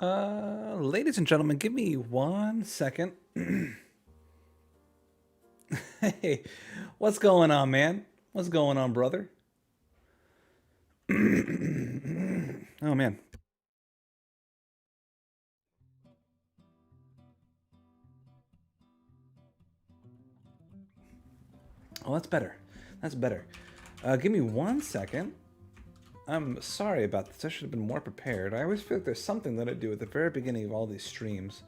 Ladies and gentlemen, give me 1 second. Hey, what's going on, man? What's going on, brother? Oh, man. Oh, that's better. That's better. Give me 1 second. I'm sorry about this. I should have been more prepared. I always feel like there's something that I do at the very beginning of all these streams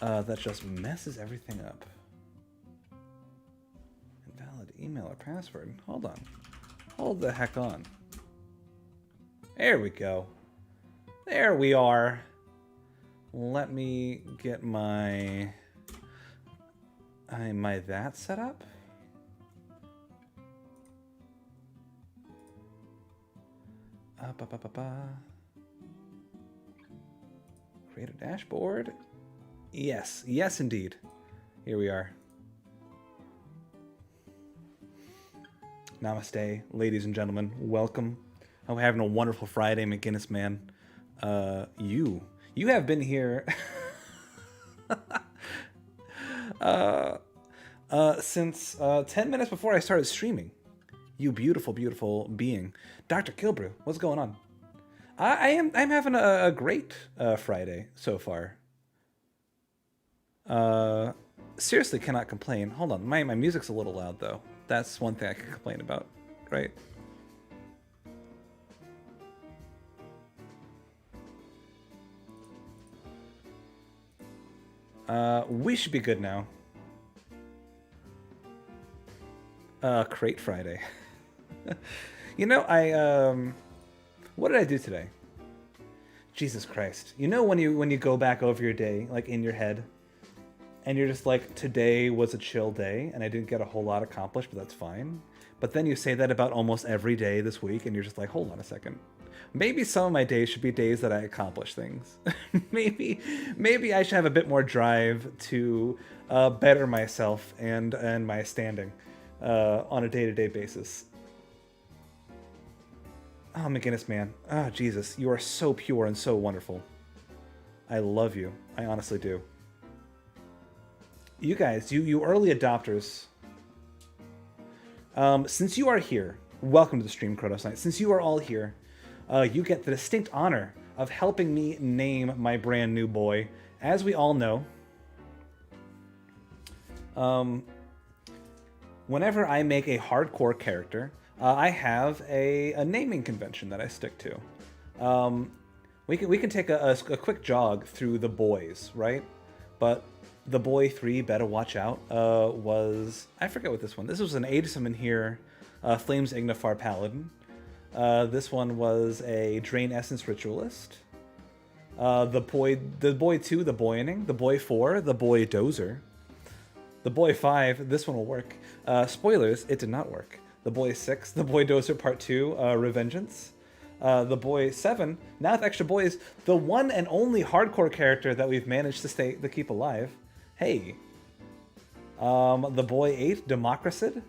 that just messes everything up. Invalid email or password. Hold on. Hold the heck on. There we go. There we are. Let me get my that set up. Create a dashboard. Yes, yes indeed. Here we are. Namaste, ladies and gentlemen. Welcome. Hope we're having a wonderful Friday, McGinnis man. You have been here since 10 minutes before I started streaming. You beautiful, beautiful being. Dr. Kilbrew, what's going on? I'm having a great Friday so far. Seriously cannot complain. Hold on, my music's a little loud though. That's one thing I can complain about, right? We should be good now. Crate Friday. You know, what did I do today? Jesus Christ. You know when you go back over your day, like in your head, and you're just like, today was a chill day, and I didn't get a whole lot accomplished, but that's fine. But then you say that about almost every day this week, and you're just like, hold on a second. Maybe some of my days should be days that I accomplish things. maybe I should have a bit more drive to better myself and my standing on a day-to-day basis. Oh, McGinnis, man. Oh, Jesus. You are so pure and so wonderful. I love you. I honestly do. You guys, you early adopters, since you are here, welcome to the stream, Kronos Knight. Since you are all here, you get the distinct honor of helping me name my brand new boy. As we all know, whenever I make a hardcore character, I have a naming convention that I stick to. We can take a quick jog through the boys, right? But the boy 3, better watch out, was... I forget what this one... This was an Aid Summon here, Flames Ignifar Paladin. This one was a Drain Essence Ritualist. The boy 2, the Boyaning. The boy 4, the boy Dozer. The boy 5, this one will work. Spoilers, it did not work. The boy 6, the boy Dozer Part 2, Revengeance. The boy 7, now with extra boys, the one and only hardcore character that we've managed to keep alive. Hey. The boy 8, Democracid,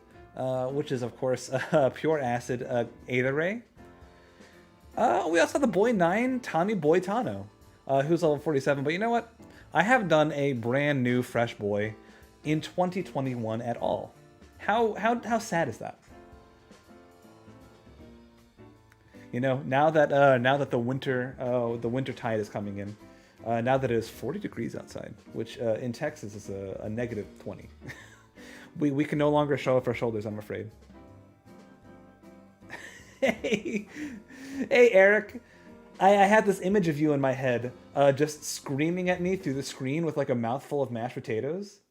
which is of course pure acid Ada Ray. We also have the boy 9, Tommy Boytano, who's level 47. But you know what? I haven't done a brand new fresh boy in 2021 at all. How sad is that? You know, now that the winter tide is coming in, now that it is 40 degrees outside, which in Texas is a negative 20, we can no longer show off our shoulders, I'm afraid. Hey, Eric, I had this image of you in my head, just screaming at me through the screen with like a mouthful of mashed potatoes.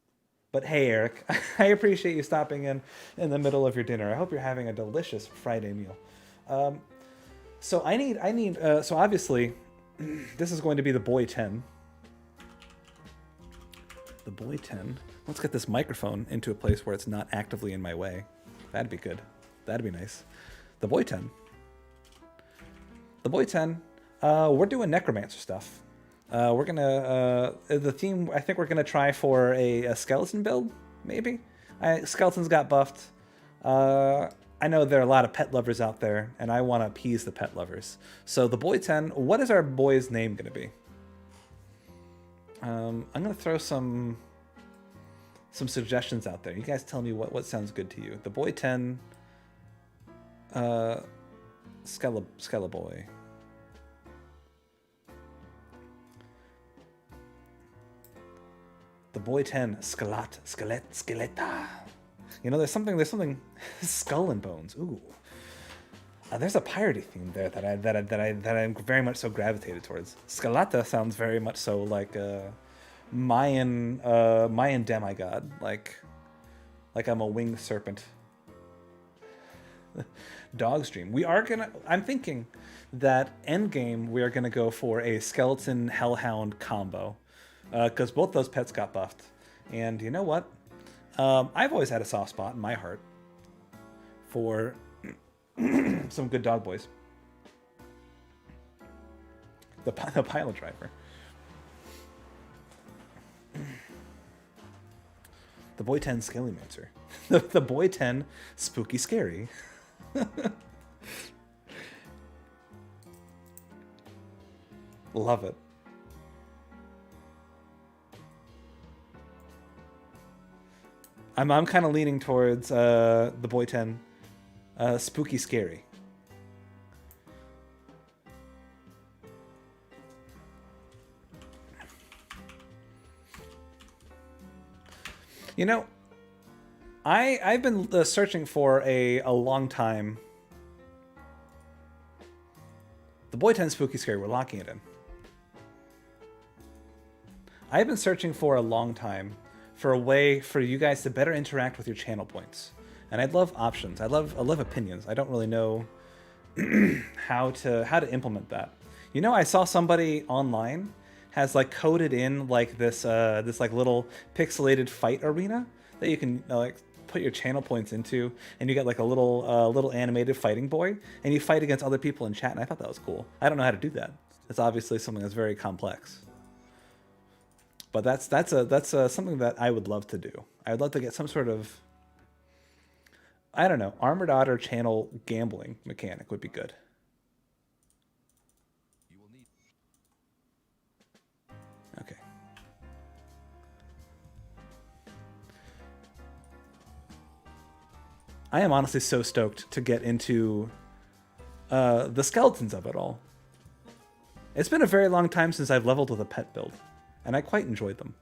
But hey, Eric, I appreciate you stopping in the middle of your dinner. I hope you're having a delicious Friday meal. So so obviously, this is going to be the boy 10. The boy 10. Let's get this microphone into a place where it's not actively in my way. That'd be good. That'd be nice. The boy 10. The boy 10. We're doing Necromancer stuff. We're gonna, the theme, I think we're gonna try for a skeleton build, maybe? Skeletons got buffed. I know there are a lot of pet lovers out there, and I want to appease the pet lovers. So the boy 10, what is our boy's name going to be? I'm gonna throw some suggestions out there. You guys tell me what sounds good to you. The boy 10, Skeleboy. The boy 10, Skeletta. You know, there's something skull and bones. Ooh. There's a piratey theme there that I'm very much so gravitated towards. Skeletta sounds very much so like a Mayan demigod, like I'm a winged serpent. Dogstream. I'm thinking that Endgame we are gonna go for a skeleton hellhound combo, because both those pets got buffed, and you know what? I've always had a soft spot in my heart for some good dog boys. The pilot driver. The boy 10 Necromancer. The boy 10 Spooky Scary. Love it. I'm kind of leaning towards the boy 10 Spooky Scary. You know, I've been searching for a long time. The boy 10 Spooky Scary, we're locking it in. I've been searching for a long time for a way for you guys to better interact with your channel points. And I'd love options. I love opinions. I don't really know how to implement that. You know, I saw somebody online has like coded in like this like little pixelated fight arena that you can like put your channel points into, and you get like a little animated fighting boy, and you fight against other people in chat. And I thought that was cool. I don't know how to do that. It's obviously something that's very complex. But that's something that I would love to do. I would love to get some sort of, I don't know, Armored Otter channel gambling mechanic would be good. Okay. I am honestly so stoked to get into the skeletons of it all. It's been a very long time since I've leveled with a pet build, and I quite enjoyed them.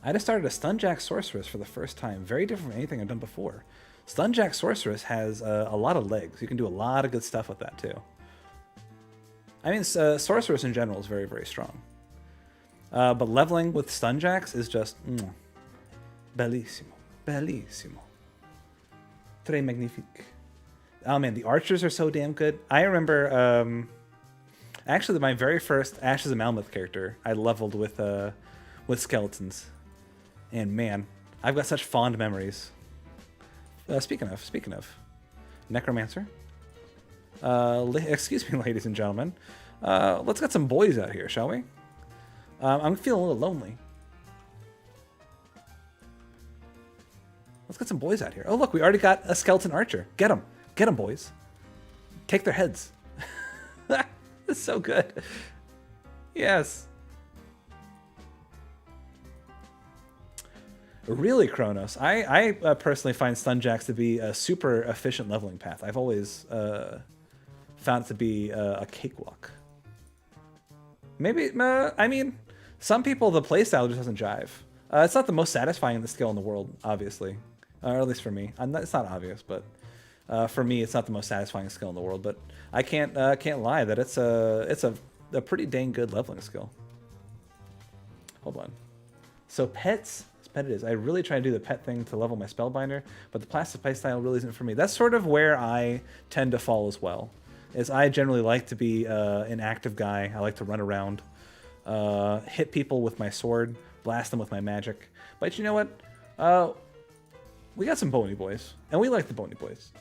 I just started a Stunjack Sorceress for the first time. Very different from anything I've done before. Stunjack Sorceress has a lot of legs. You can do a lot of good stuff with that too. I mean, Sorceress in general is very, very strong. But leveling with Stunjacks is just bellissimo. Bellissimo. Très magnifique. Oh man, the archers are so damn good. I remember, actually my very first Ashes of Malmouth character, I leveled with skeletons. And man, I've got such fond memories. Speaking of, Necromancer. Excuse me, ladies and gentlemen. Let's get some boys out here, shall we? I'm feeling a little lonely. Let's get some boys out here. Oh, look, we already got a skeleton archer. Get them. Get them, boys. Take their heads. That's so good. Yes. Really, Kronos. I personally find Stunjacks to be a super efficient leveling path. I've always found it to be a cakewalk. Maybe, I mean, some people, the playstyle just doesn't jive. It's not the most satisfying skill in the world, obviously. Or at least for me. It's not obvious, but for me, it's not the most satisfying skill in the world. But I can't lie that it's a pretty dang good leveling skill. Hold on. So pets, pet it is. I really try to do the pet thing to level my Spellbinder, but the plastic playstyle really isn't for me. That's sort of where I tend to fall as well. Is I generally like to be an active guy. I like to run around, hit people with my sword, blast them with my magic. But you know what? We got some bony boys, and we like the bony boys.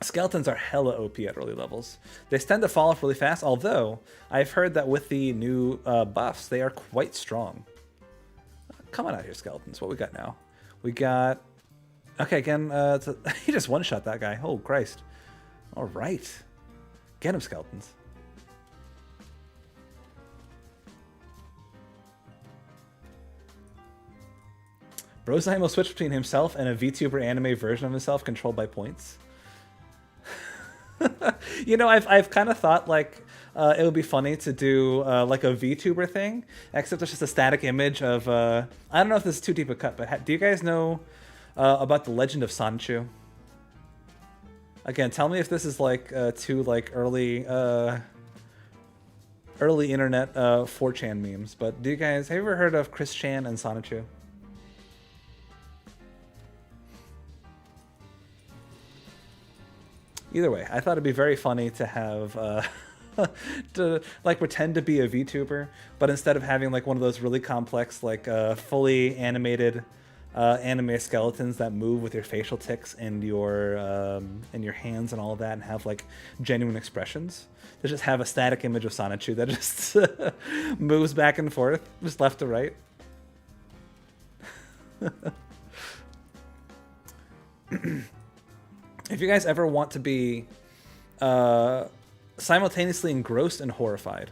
Skeletons are hella OP at early levels. They tend to fall off really fast, although I've heard that with the new buffs, they are quite strong. Come on out here, skeletons. What we got now? We got... Okay, again, he just one-shot that guy. Oh, Christ. All right. Get him, skeletons. Brozyme will switch between himself and a VTuber anime version of himself controlled by points. You know, I've kind of thought like it would be funny to do like a VTuber thing, except it's just a static image of I don't know if this is too deep a cut, but do you guys know about the Legend of Sonichu? Again, tell me if this is like too like early internet 4chan memes. But have you ever heard of Chris Chan and Sonichu? Either way, I thought it'd be very funny to have to like pretend to be a VTuber, but instead of having like one of those really complex like fully animated anime skeletons that move with your facial tics and your hands and all of that, and have like genuine expressions, to just have a static image of Sonichu that just moves back and forth, just left to right. If you guys ever want to be simultaneously engrossed and horrified,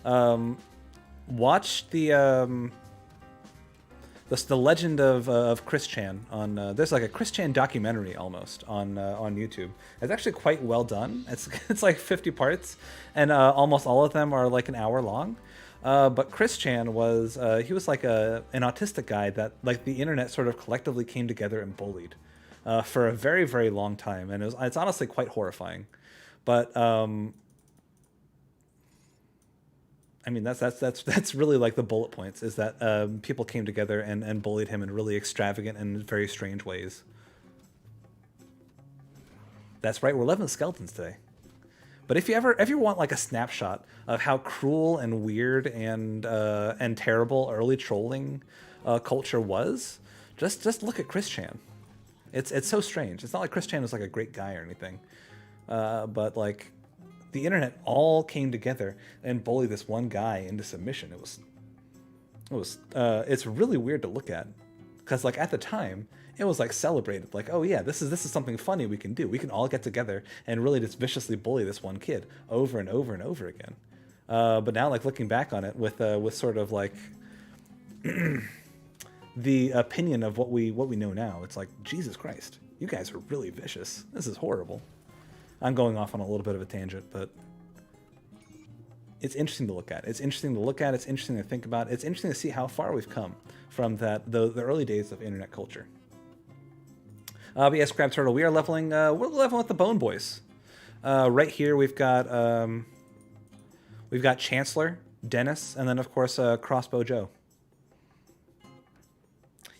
watch the Legend of Chris Chan on. There's like a Chris Chan documentary almost on YouTube. It's actually quite well done. It's like 50 parts, and almost all of them are like an hour long. But Chris Chan was he was like an autistic guy that like the internet sort of collectively came together and bullied. For a very, very long time, and it's honestly quite horrifying. But I mean, that's really like the bullet points, is that people came together and bullied him in really extravagant and very strange ways. That's right, we're loving the skeletons today. But if you ever want like a snapshot of how cruel and weird and terrible early trolling culture was, just look at Chris Chan. It's so strange. It's not like Chris Chan was like a great guy or anything, but like the internet all came together and bullied this one guy into submission. It's really weird to look at, because like at the time it was like celebrated, like, oh yeah, this is something funny we can do. We can all get together and really just viciously bully this one kid over and over and over again. But now, like looking back on it with sort of like the opinion of what we know now, it's like, Jesus Christ, you guys are really vicious. This is horrible. I'm going off on a little bit of a tangent, but it's interesting to look at. It's interesting to think about. It's interesting to see how far we've come from the early days of internet culture. But yes, Crab Turtle, we are leveling. We're leveling with the Bone Boys. Right here, we've got Chancellor, Dennis, and then of course Crossbow Joe.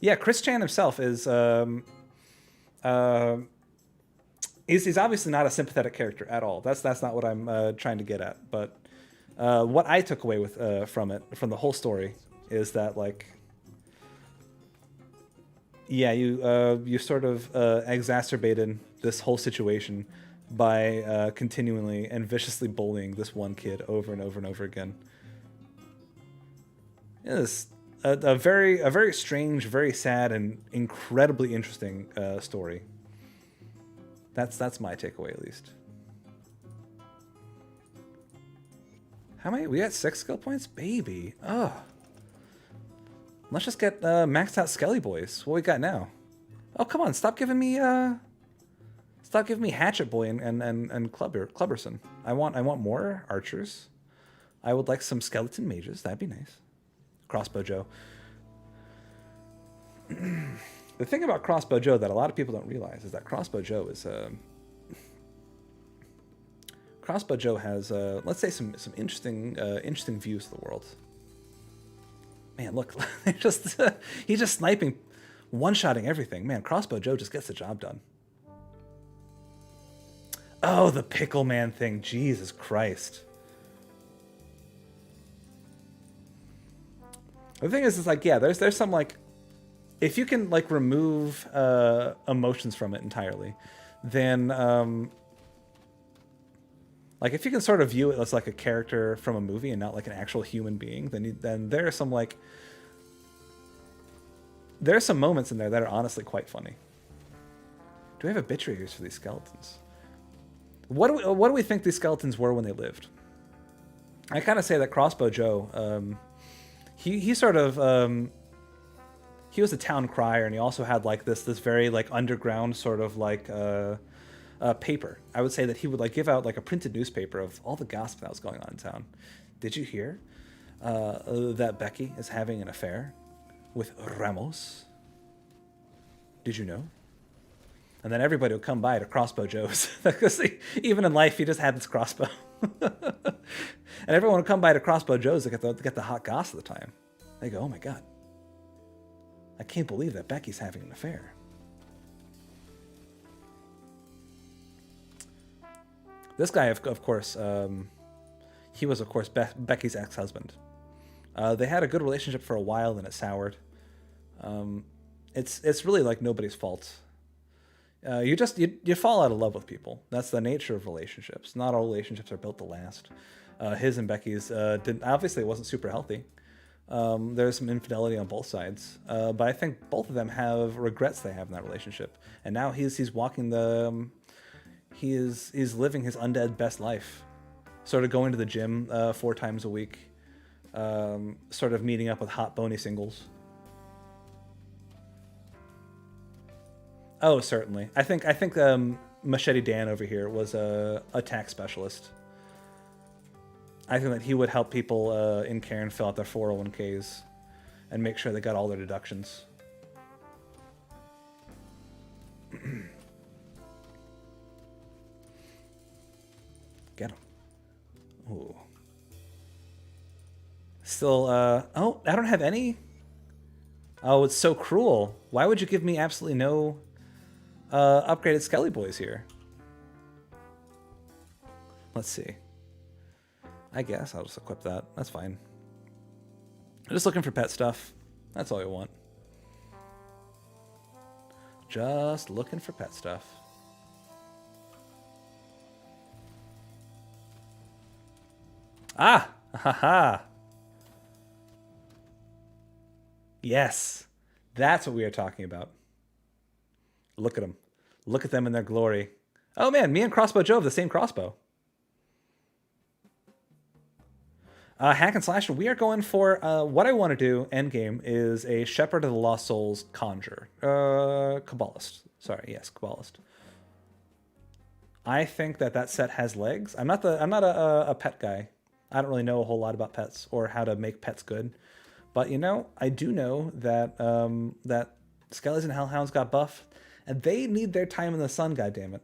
Yeah, Chris Chan himself is he's obviously not a sympathetic character at all. That's not what I'm trying to get at. But what I took away from the whole story, is that like, yeah, you sort of exacerbated this whole situation by continually and viciously bullying this one kid over and over and over again. It is a very strange, very sad, and incredibly interesting story. That's my takeaway, at least. How many? We got 6 skill points, baby. Oh, let's just get maxed out Skelly Boys. What we got now? Oh, come on! Stop giving me Hatchet Boy and Clubberson. I want more archers. I would like some skeleton mages. That'd be nice. Crossbow Joe. The thing about Crossbow Joe that a lot of people don't realize is that Crossbow Joe has let's say some interesting views of the world. Man, look, he's just sniping, one-shotting everything. Man, Crossbow Joe just gets the job done. Oh, the Pickle Man thing. Jesus Christ. The thing is, it's like, yeah, there's some, like, if you can, like, remove emotions from it entirely, then, like, if you can sort of view it as, like, a character from a movie and not, like, an actual human being, then there are some, like, there are some moments in there that are honestly quite funny. Do we have obituaries for these skeletons? What do we think these skeletons were when they lived? I kind of say that Crossbow Joe, he sort of he was a town crier, and he also had like this very like underground sort of like paper. I would say that he would like give out like a printed newspaper of all the gossip that was going on in town. Did you hear that Becky is having an affair with Ramos? Did you know? And then everybody would come by to Crossbow Joe's, because even in life he just had this crossbow. And everyone would come by to Crossbow Joe's to get the hot goss of the time. They go, oh my god, I can't believe that Becky's having an affair. This guy, of course, he was, of course, Becky's ex-husband. They had a good relationship for a while, then it soured. It's really like nobody's fault. You fall out of love with people. That's the nature of relationships. Not all relationships are built to last. His and Becky's didn't. Obviously, it wasn't super healthy. There's some infidelity on both sides, but I think both of them have regrets they have in that relationship. And now he's walking the. He's living his undead best life, sort of going to the gym 4 times a week, sort of meeting up with hot bony singles. Oh, certainly. I think Machete Dan over here was a tax specialist. I think that he would help people in Cairn fill out their 401ks and make sure they got all their deductions. Get him. Ooh. Still, oh, I don't have any. Oh, it's so cruel. Why would you give me absolutely no upgraded Skelly Boys here? Let's see. I guess I'll just equip that. That's fine. I'm just looking for pet stuff. That's all I want. Just looking for pet stuff. Ah! Haha! Yes! That's what we are talking about. Look at them. Look at them in their glory. Oh man, me and Crossbow Joe have the same crossbow. Hack and slash, we are going for, what I want to do, endgame, is a Shepherd of the Lost Souls Conjurer. Kabbalist. Sorry, yes, Kabbalist. I think that set has legs. I'm not a pet guy. I don't really know a whole lot about pets or how to make pets good. But, you know, I do know that that Skellies and Hellhounds got buffed, and they need their time in the sun, goddammit.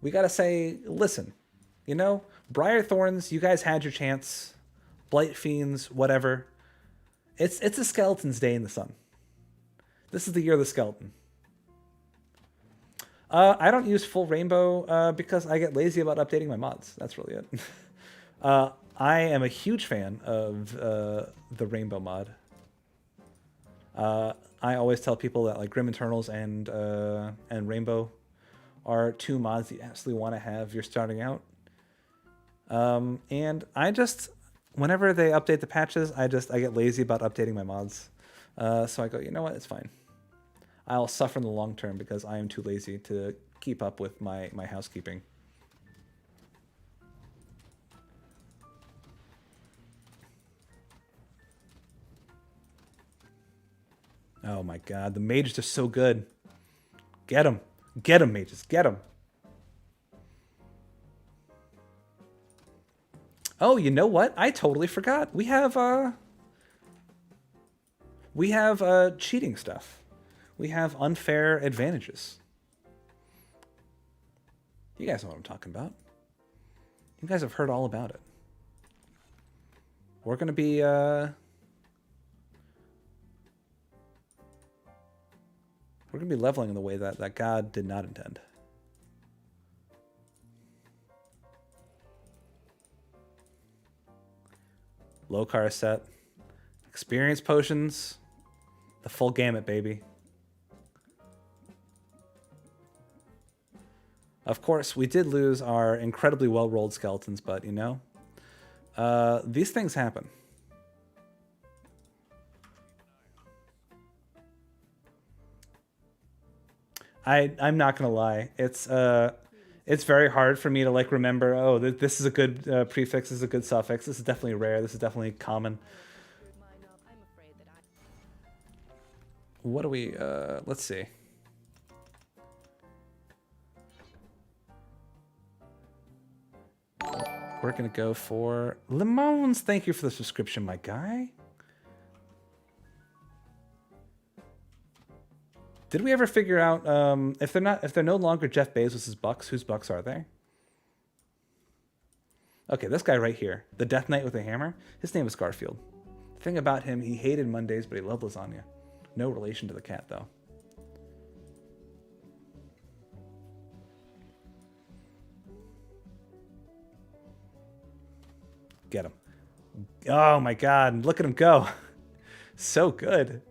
We gotta say, listen, you know, Briar Thorns, you guys had your chance. Blight Fiends, whatever. It's a skeleton's day in the sun. This is the year of the skeleton. I don't use full rainbow because I get lazy about updating my mods. That's really it. I am a huge fan of the rainbow mod. I always tell people that like Grim Eternals and Rainbow are 2 mods you absolutely want to have if you're starting out. And I just, whenever they update the patches, I get lazy about updating my mods. So I go, you know what, it's fine. I'll suffer in the long term because I am too lazy to keep up with my housekeeping. Oh my god, the mages are so good. Get them. Get them, mages. Get them. Oh, you know what? I totally forgot. We have cheating stuff. We have unfair advantages. You guys know what I'm talking about. You guys have heard all about it. We're going to be leveling in the way that God did not intend. Low-car set. Experience potions. The full gamut, baby. Of course, we did lose our incredibly well-rolled skeletons, but, you know, these things happen. I'm not gonna lie. It's very hard for me to like remember. Oh, this is a good prefix. This is a good suffix. This is definitely rare. This is definitely common. What do we? Let's see. We're gonna go for Lemons. Thank you for the subscription, my guy. Did we ever figure out if they're no longer Jeff Bezos' bucks, whose bucks are they? Okay, this guy right here, the Death Knight with a hammer. His name is Garfield. The thing about him, he hated Mondays, but he loved lasagna. No relation to the cat, though. Get him. Oh my god, look at him go. So good.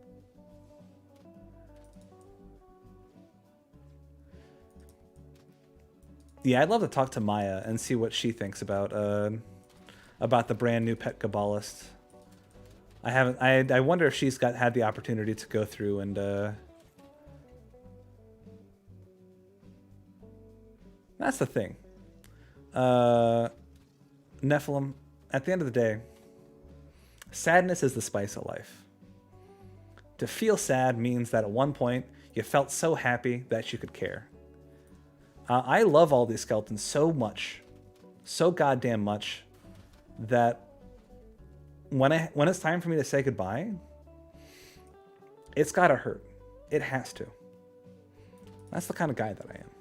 Yeah, I'd love to talk to Maya and see what she thinks about the brand new Pet Kabbalist. I haven't. I wonder if she's had the opportunity to go through and. That's the thing. Nephilim. At the end of the day, sadness is the spice of life. To feel sad means that at one point you felt so happy that you could care. I love all these skeletons so much, so goddamn much, that when it's time for me to say goodbye, it's gotta hurt. It has to. That's the kind of guy that I am.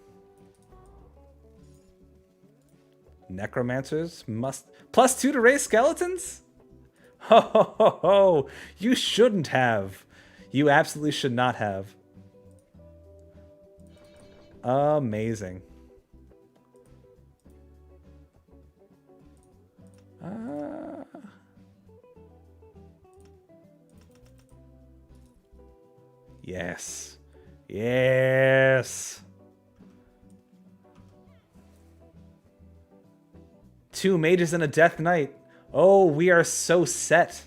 Necromancers must +2 to raise skeletons? Ho ho ho ho! You shouldn't have. You absolutely should not have. Amazing. Yes. Yes. 2 mages and a Death Knight. Oh, we are so set.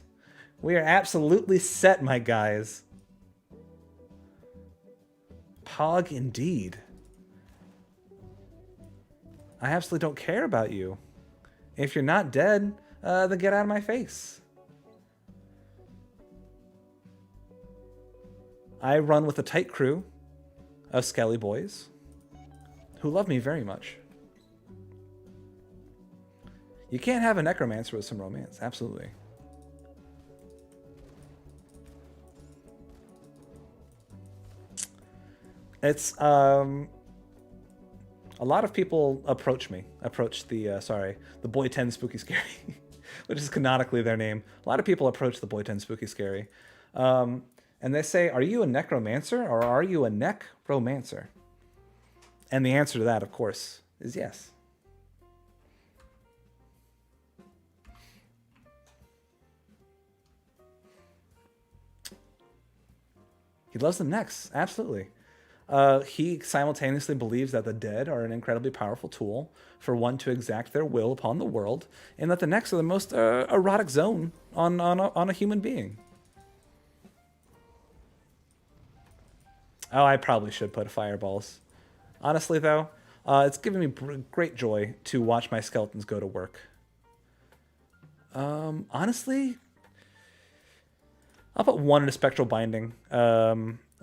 We are absolutely set, my guys. Pog indeed. I absolutely don't care about you. If you're not dead, then get out of my face. I run with a tight crew of Skelly boys who love me very much. You can't have a necromancer with some romance, absolutely. It's a lot of people approach the Boy 10 Spooky Scary, which is canonically their name. A lot of people approach the Boy 10 Spooky Scary, and they say, "Are you a necromancer or are you a necromancer?" And the answer to that, of course, is yes. He loves them necks, absolutely. He simultaneously believes that the dead are an incredibly powerful tool for one to exact their will upon the world, and that the necks are the most erotic zone on a human being. Oh, I probably should put fireballs. Honestly, though, it's given me great joy to watch my skeletons go to work. Honestly, I'll put 1 in a spectral binding.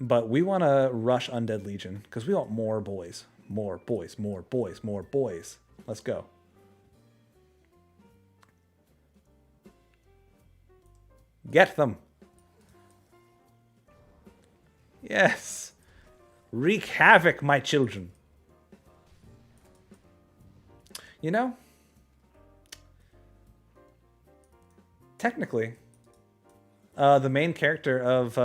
But we want to rush Undead Legion because we want more boys. More boys, more boys, more boys. Let's go. Get them. Yes. Wreak havoc, my children. You know, technically, the main character of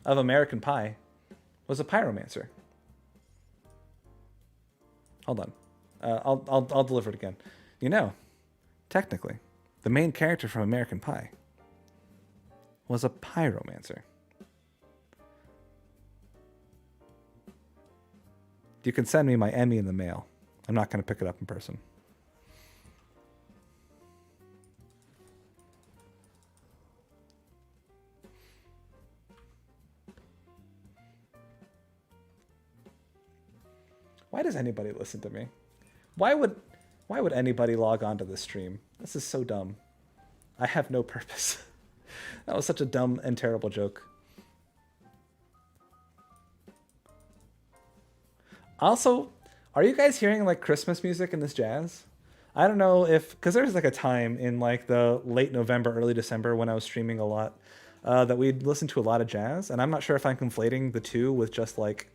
American Pie was a pyromancer. Hold on. I'll deliver it again. You know, technically, the main character from American Pie was a pyromancer. You can send me my Emmy in the mail. I'm not going to pick it up in person. Why does anybody listen to me? Why would anybody log on to this stream? This is so dumb. I have no purpose. That was such a dumb and terrible joke. Also, are you guys hearing like Christmas music in this jazz? I don't know if, because there's like a time in like the late November, early December when I was streaming a lot, that we'd listen to a lot of jazz, and I'm not sure if I'm conflating the two with just like,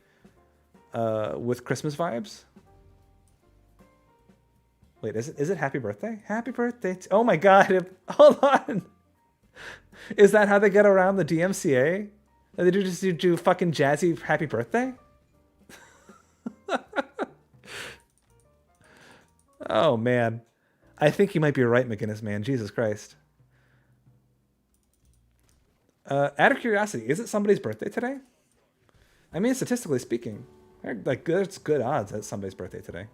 with Christmas vibes. Wait, is it Happy Birthday? Happy Birthday! Oh my God! Hold on. Is that how they get around the DMCA? They just do fucking jazzy Happy Birthday? Oh man, I think you might be right, McGinnis man. Jesus Christ. Out of curiosity, is it somebody's birthday today? I mean, statistically speaking, like there's good odds that it's somebody's birthday today.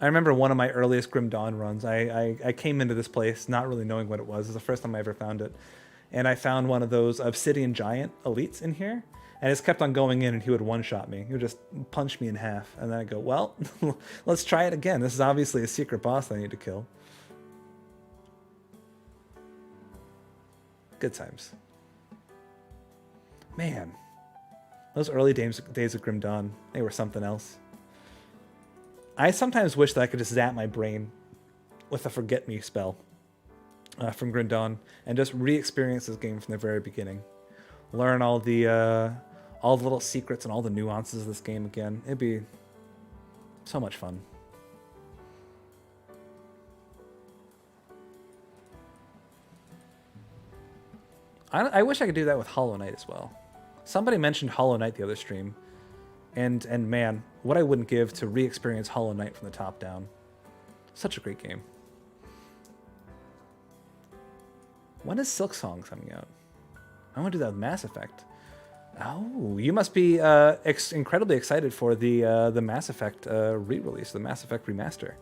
I remember one of my earliest Grim Dawn runs. I came into this place not really knowing what it was. It was the first time I ever found it. And I found one of those Obsidian Giant elites in here. And I just kept on going in and he would one-shot me. He would just punch me in half. And then I'd go, well, let's try it again. This is obviously a secret boss that I need to kill. Good times. Man. Those early days of Grim Dawn, they were something else. I sometimes wish that I could just zap my brain with a Forget Me spell from Grim Dawn and just re-experience this game from the very beginning. Learn all the little secrets and all the nuances of this game again. It'd be so much fun. I wish I could do that with Hollow Knight as well. Somebody mentioned Hollow Knight the other stream. And man, what I wouldn't give to re-experience Hollow Knight from the top down. Such a great game. When is Silksong coming out? I want to do that with Mass Effect. Oh, you must be incredibly excited for the Mass Effect re-release, the Mass Effect remaster.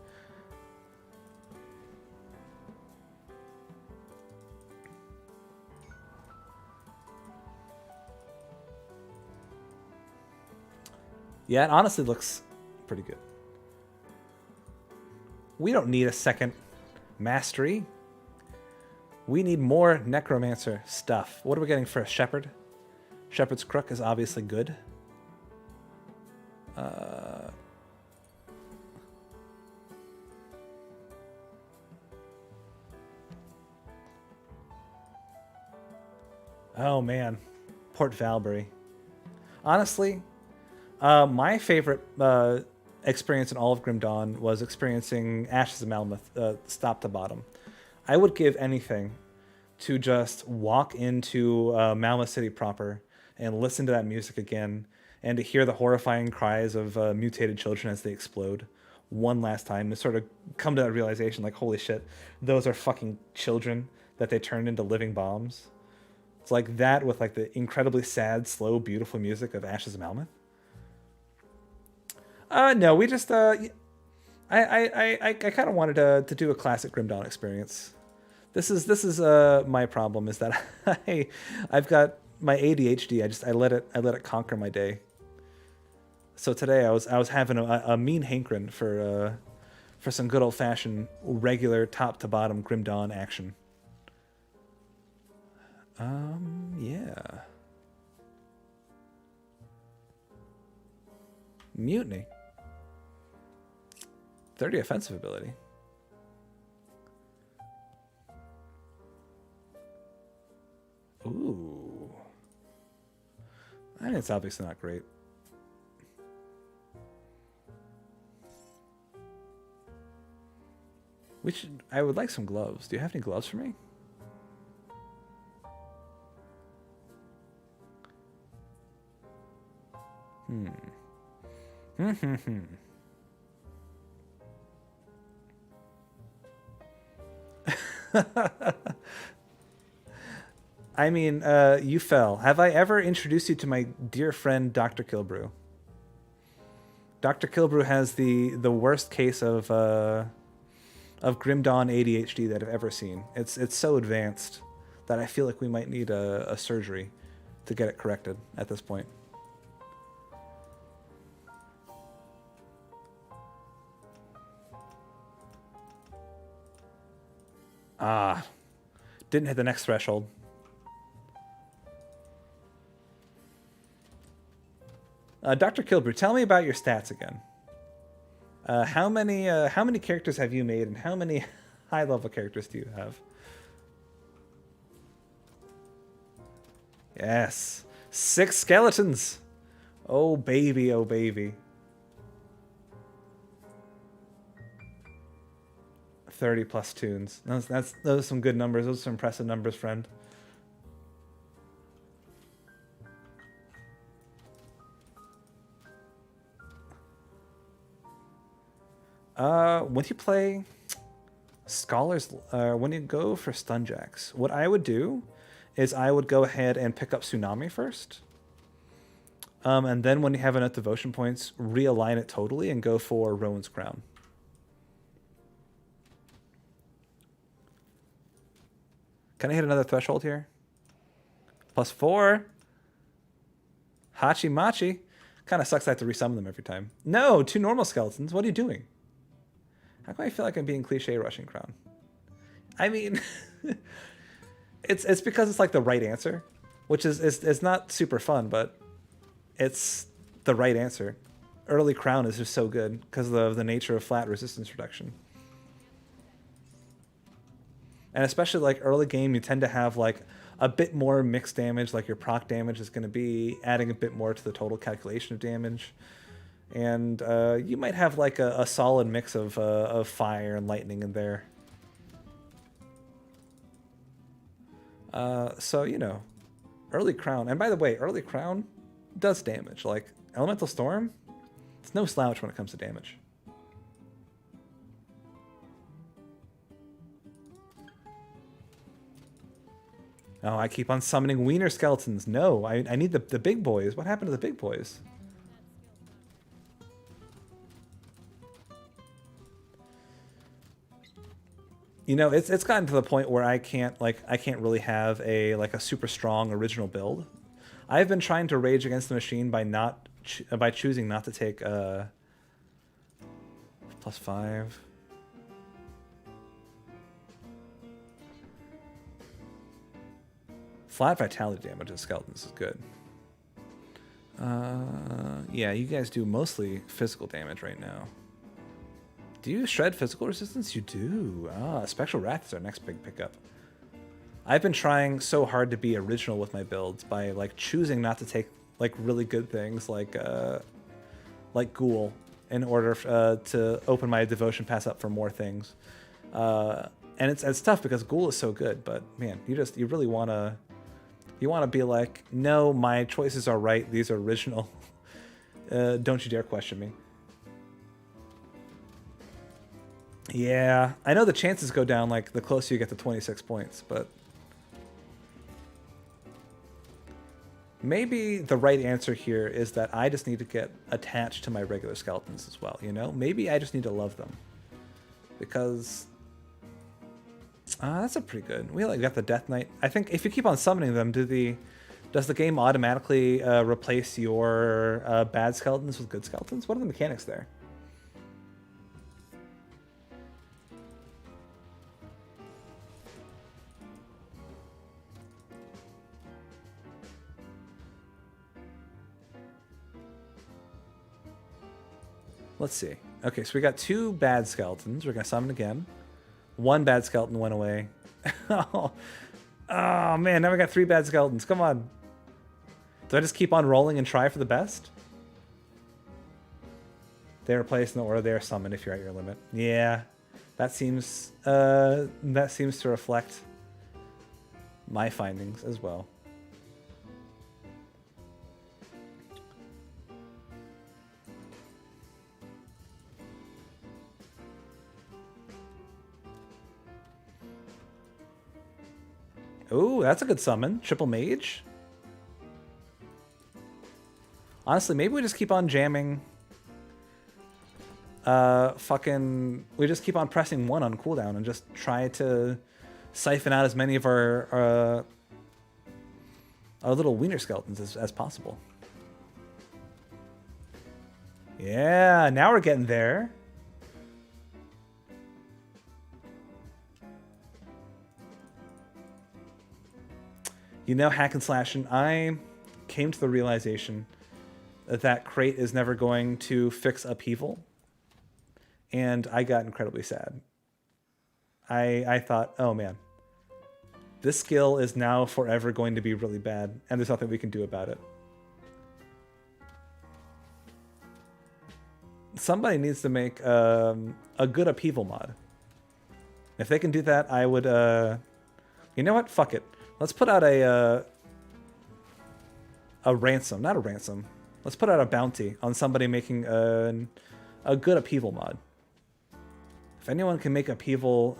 Yeah, it honestly looks pretty good. We don't need a second mastery. We need more Necromancer stuff. What are we getting for a Shepherd? Shepherd's Crook is obviously good. Oh man, Port Valbury. Honestly, my favorite experience in all of Grim Dawn was experiencing Ashes of Malmouth, top to bottom. I would give anything to just walk into Malmouth City proper and listen to that music again, and to hear the horrifying cries of mutated children as they explode one last time, to sort of come to that realization, like, holy shit, those are fucking children that they turned into living bombs. It's like that with like the incredibly sad, slow, beautiful music of Ashes of Malmouth. No, we just I kind of wanted to do a classic Grim Dawn experience. This is my problem, is that I've got my ADHD. I let it conquer my day. So today I was having a mean hankering for some good old fashioned regular top to bottom Grim Dawn action. Yeah. Mutiny. 30 offensive ability. Ooh. I mean, it's obviously not great. I would like some gloves. Do you have any gloves for me? I mean, you fell. Have I ever introduced you to my dear friend, Dr. Kilbrew? Dr. Kilbrew has the worst case of Grim Dawn ADHD that I've ever seen. It's so advanced that I feel like we might need a surgery to get it corrected at this point. Ah, didn't hit the next threshold. Dr. Kilbrew, tell me about your stats again. How many characters have you made, and how many high-level characters do you have? Yes, 6 skeletons. Oh baby, oh baby. 30 plus tunes. Those are some good numbers. Those are some impressive numbers, friend. When you play Scholars, when you go for Stunjacks, what I would do is I would go ahead and pick up Tsunami first. And then when you have enough devotion points, realign it totally and go for Rowan's Crown. Can I hit another threshold here? +4. Hachi Machi. Kind of sucks I have to resummon them every time. No, 2 normal skeletons. What are you doing? How come I feel like I'm being cliche rushing Crown? I mean, it's because it's like the right answer, which is it's not super fun, but it's the right answer. Early Crown is just so good because of the nature of flat resistance reduction. And especially like early game, you tend to have like a bit more mixed damage, like your proc damage is going to be adding a bit more to the total calculation of damage. And you might have like a solid mix of fire and lightning in there. So, you know, early Crown. And by the way, early Crown does damage. Like Elemental Storm, it's no slouch when it comes to damage. Oh, I keep on summoning wiener skeletons. No, I need the big boys. What happened to the big boys? You know, it's gotten to the point where I can't really have a super strong original build. I've been trying to rage against the machine by choosing not to take +5. Flat vitality damage to skeletons is good. Yeah, you guys do mostly physical damage right now. Do you shred physical resistance? You do. Ah, Spectral Wrath is our next big pickup. I've been trying so hard to be original with my builds by like choosing not to take like really good things like Ghoul in order to open my devotion pass up for more things. And it's tough because Ghoul is so good, but man, you really want to be like, no, my choices are right. These are original. Don't you dare question me. Yeah, I know the chances go down like the closer you get to 26 points, but maybe the right answer here is that I just need to get attached to my regular skeletons as well, you know? Maybe I just need to love them. Because that's a pretty good. We got the Death Knight. I think if you keep on summoning them, does the game automatically replace your bad skeletons with good skeletons? What are the mechanics there? Let's see. Okay, so we got 2 bad skeletons. We're going to summon again. 1 bad skeleton went away. Oh, man, now we got 3 bad skeletons. Come on. Do I just keep on rolling and try for the best? They are placed in the order they are summoned if you're at your limit. Yeah, that seems to reflect my findings as well. Ooh, that's a good summon. Triple Mage. Honestly, maybe we just keep on jamming we just keep on pressing 1 on cooldown and just try to siphon out as many of our little wiener skeletons as possible. Yeah, now we're getting there. You know, hack and slashing, I came to the realization that crate is never going to fix upheaval, and I got incredibly sad. I thought, oh man, this skill is now forever going to be really bad, and there's nothing we can do about it. Somebody needs to make a good upheaval mod. If they can do that, I would... you know what? Fuck it. Let's put out a ransom. Not a ransom. Let's put out a bounty on somebody making a good upheaval mod. If anyone can make upheaval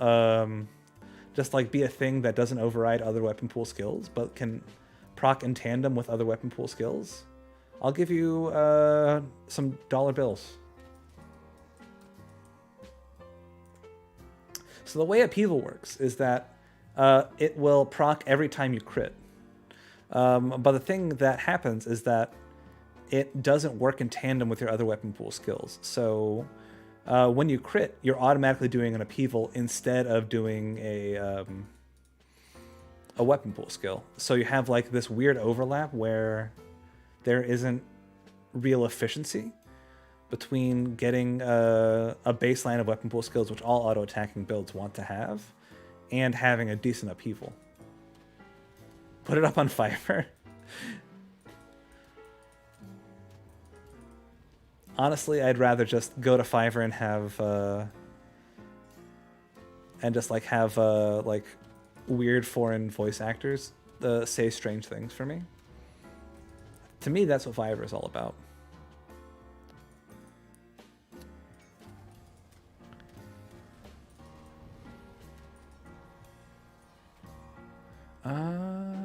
just like be a thing that doesn't override other weapon pool skills, but can proc in tandem with other weapon pool skills, I'll give you some dollar bills. So the way upheaval works is that it will proc every time you crit. But the thing that happens is that it doesn't work in tandem with your other weapon pool skills. So when you crit, you're automatically doing an upheaval instead of doing a weapon pool skill. So you have like this weird overlap where there isn't real efficiency between getting a baseline of weapon pool skills, which all auto-attacking builds want to have, and having a decent upheaval. Put it up on Fiverr. Honestly, I'd rather just go to Fiverr and have like weird foreign voice actors say strange things for me. To me, that's what Fiverr is all about.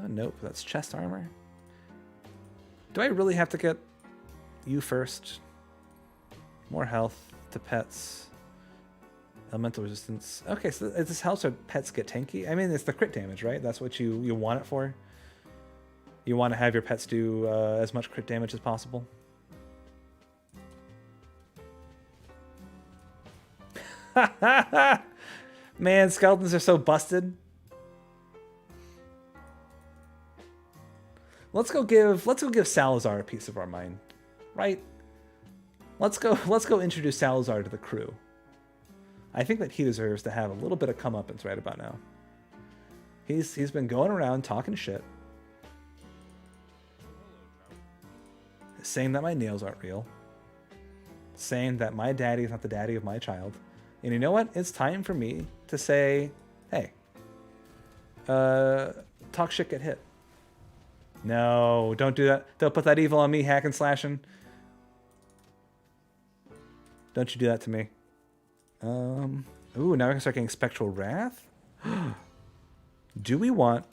Nope, that's chest armor. Do I really have to get you first? More health to pets. Elemental resistance. Okay, so this helps our pets get tanky. I mean, it's the crit damage, right? That's what you want it for. You want to have your pets do as much crit damage as possible. Man, skeletons are so busted. Let's go give Salazar a piece of our mind, right? Let's go introduce Salazar to the crew. I think that he deserves to have a little bit of comeuppance right about now. He's been going around talking shit, saying that my nails aren't real, saying that my daddy is not the daddy of my child. And you know what? It's time for me to say, hey, talk shit, get hit. No, don't do that. Don't put that evil on me, hack and slashing. Don't you do that to me. Ooh, now we can start getting Spectral Wrath? Do we want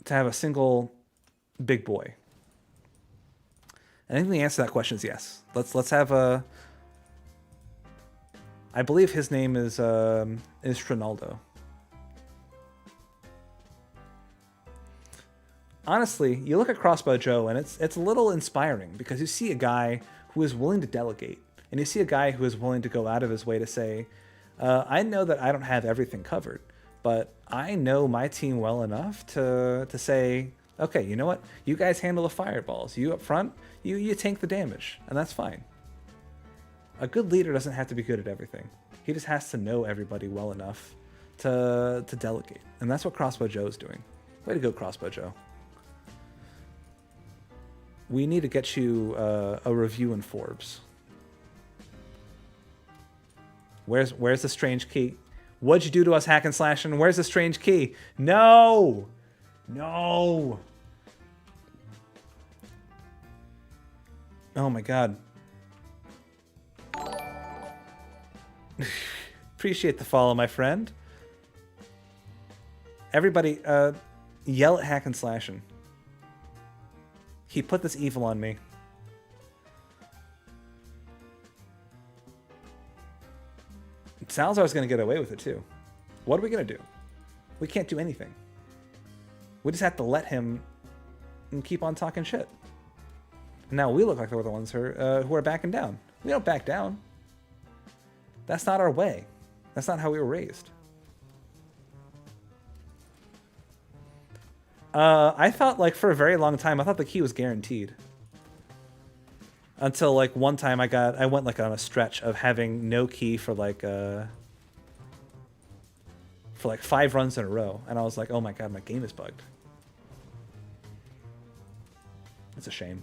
to have a single big boy? I think the answer to that question is yes. Let's have a... I believe his name is Ronaldo. Honestly, you look at Crossbow Joe, and it's a little inspiring because you see a guy who is willing to delegate, and you see a guy who is willing to go out of his way to say, I know that I don't have everything covered, but I know my team well enough to say, okay, you know what? You guys handle the fireballs. You up front, you tank the damage, and that's fine. A good leader doesn't have to be good at everything. He just has to know everybody well enough to delegate, and that's what Crossbow Joe is doing. Way to go, Crossbow Joe. We need to get you a review in Forbes. Where's the strange key? What'd you do to us, hack and slashing? Where's the strange key? No! No! Oh my god. Appreciate the follow, my friend. Everybody, yell at hack and slashing. He put this evil on me. Salazar's going to get away with it too. What are we going to do? We can't do anything. We just have to let him keep on talking shit. Now we look like we're the ones who are backing down. We don't back down. That's not our way. That's not how we were raised. I thought, like, for a very long time, I thought the key was guaranteed. Until, like, one time I went, like, on a stretch of having no key for, like 5 runs in a row. And I was like, oh my god, my game is bugged. It's a shame.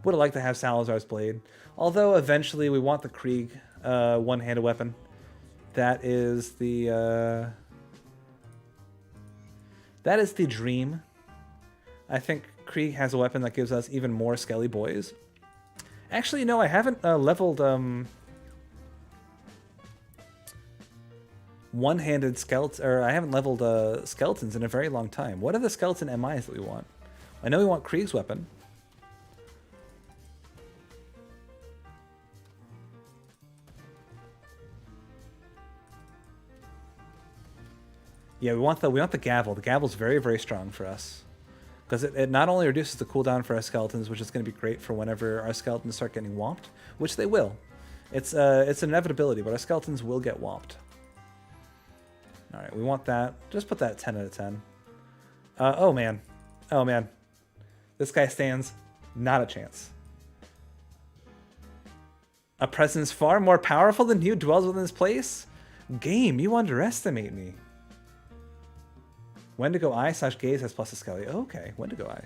Would have liked to have Salazar's Blade. Although, eventually, we want the Krieg one-handed weapon. That is the dream. I think Krieg has a weapon that gives us even more Skelly boys. Actually, no, I haven't leveled one-handed skeletons, or I haven't leveled skeletons in a very long time. What are the skeleton MIs that we want? I know we want Krieg's weapon. Yeah, we want the gavel. The gavel's very, very strong for us. Because it not only reduces the cooldown for our skeletons, which is going to be great for whenever our skeletons start getting whomped, which they will. It's an inevitability, but our skeletons will get whomped. Alright, we want that. Just put that 10 out of 10. Oh man. Oh man. This guy stands not a chance. A presence far more powerful than you dwells within this place? Game, you underestimate me. Wendigo Eye / Gaze has plus a Skelly. Oh, okay, Wendigo Eye.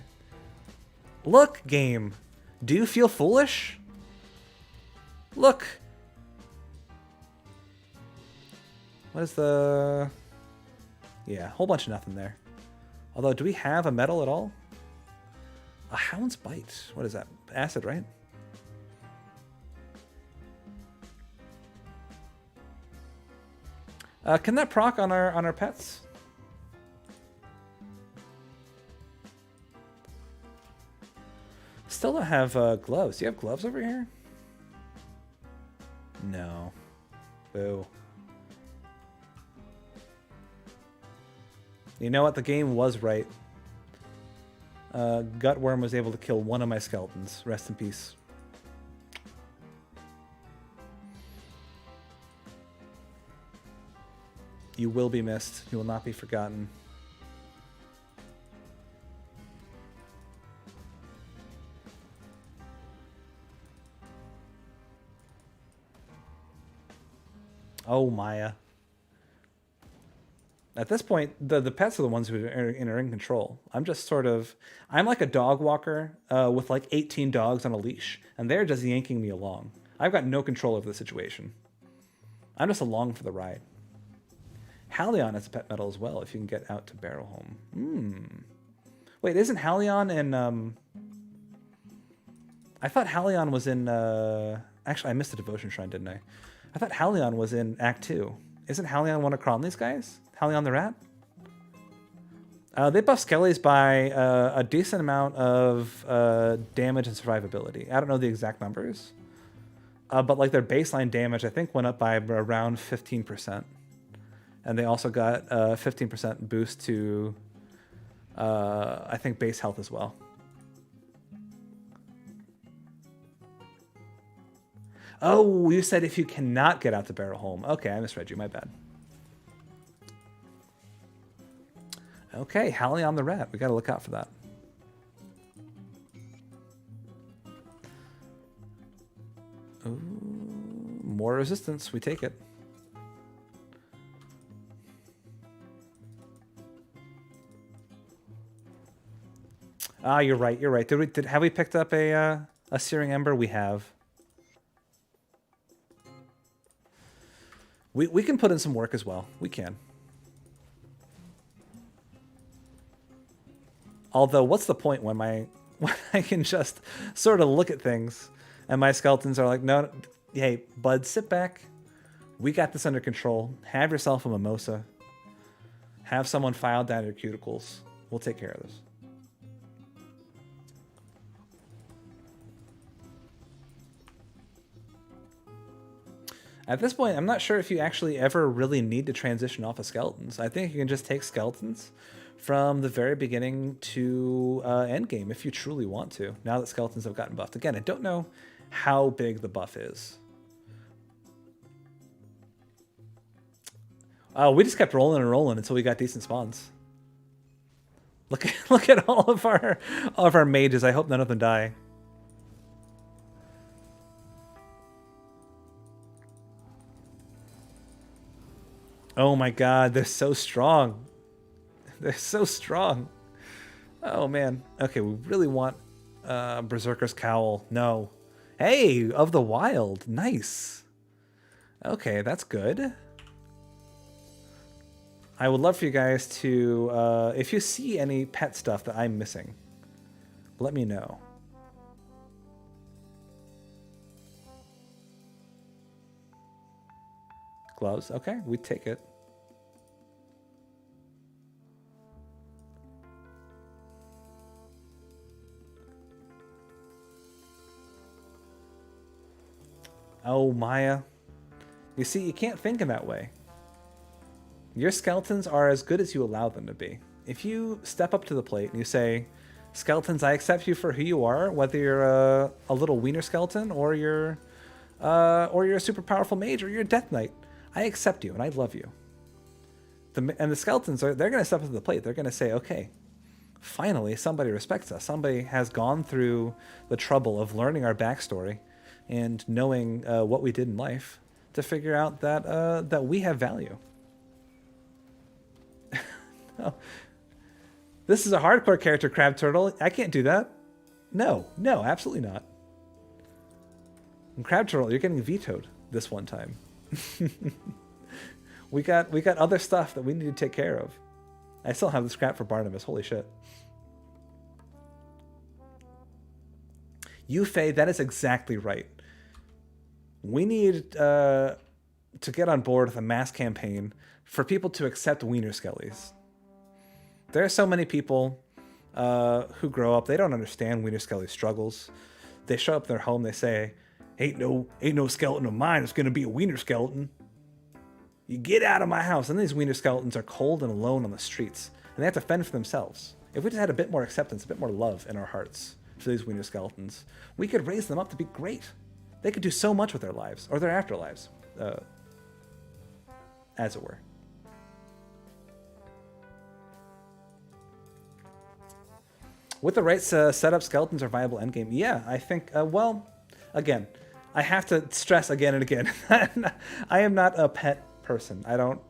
Look, game. Do you feel foolish? Look. What is the... Yeah, whole bunch of nothing there. Although, do we have a metal at all? A Hound's Bite. What is that? Acid, right? Can that proc on our pets? Still don't have gloves. Do you have gloves over here? No. Boo. You know what? The game was right. Gutworm was able to kill one of my skeletons. Rest in peace. You will be missed. You will not be forgotten. Oh, Maya. At this point, the pets are the ones who are in control. I'm just sort of... I'm like a dog walker with like 18 dogs on a leash, and they're just yanking me along. I've got no control over the situation. I'm just along for the ride. Halion has a pet metal as well, if you can get out to Barrowholm. Wait, isn't Halion in... I thought Halion was in... Actually, I missed the Devotion Shrine, didn't I? I thought Halion was in Act 2. Isn't Halion one of Cronley's guys? Halion the Rat? They buff Skellies by a decent amount of damage and survivability. I don't know the exact numbers. But like their baseline damage, I think, went up by around 15%. And they also got a 15% boost to, I think, base health as well. Oh, you said if you cannot get out to Barrowholm. Okay, I misread you. My bad. Okay, Halion the Rat. We got to look out for that. Ooh, more resistance. We take it. Ah, you're right. You're right. Have we picked up a Searing Ember? We have. We can put in some work as well. We can. Although, what's the point when when I can just sort of look at things and my skeletons are like, no, hey, bud, sit back. We got this under control. Have yourself a mimosa. Have someone file down your cuticles. We'll take care of this. At this point, I'm not sure if you actually ever really need to transition off of skeletons. I think you can just take skeletons from the very beginning to Endgame if you truly want to, now that skeletons have gotten buffed. Again, I don't know how big the buff is. We just kept rolling and rolling until we got decent spawns. Look at all of our mages. I hope none of them die. Oh my god, they're so strong. They're so strong. Oh man. Okay, we really want Berserker's Cowl. No. Hey, of the wild. Nice. Okay, that's good. I would love for you guys to, if you see any pet stuff that I'm missing, let me know. Gloves. Okay, we take it. Oh, Maya. You see, you can't think in that way. Your skeletons are as good as you allow them to be. If you step up to the plate and you say, skeletons, I accept you for who you are, whether you're a little wiener skeleton or you're a super powerful mage or you're a death knight, I accept you and I love you. And the skeletons, they're going to step up to the plate. They're going to say, okay, finally somebody respects us. Somebody has gone through the trouble of learning our backstory and knowing what we did in life to figure out that that we have value. No. This is a hardcore character, Crab Turtle. I can't do that. No, absolutely not. And Crab Turtle, you're getting vetoed this one time. we got other stuff that we need to take care of. I still have the scrap for Barnabas. Holy shit. Yufei, that is exactly right. We need to get on board with a mass campaign for people to accept wiener skellies. There are so many people who grow up, they don't understand wiener skelly struggles. They show up in their home, they say, ain't no skeleton of mine, it's gonna be a wiener skeleton. You get out of my house. And these wiener skeletons are cold and alone on the streets, and they have to fend for themselves. If we just had a bit more acceptance, a bit more love in our hearts for these wiener skeletons, we could raise them up to be great. They could do so much with their lives, or their afterlives, as it were. With the right setup, skeletons are viable endgame. Yeah, I think, well, again, I have to stress again and again, I am not a pet person. I don't,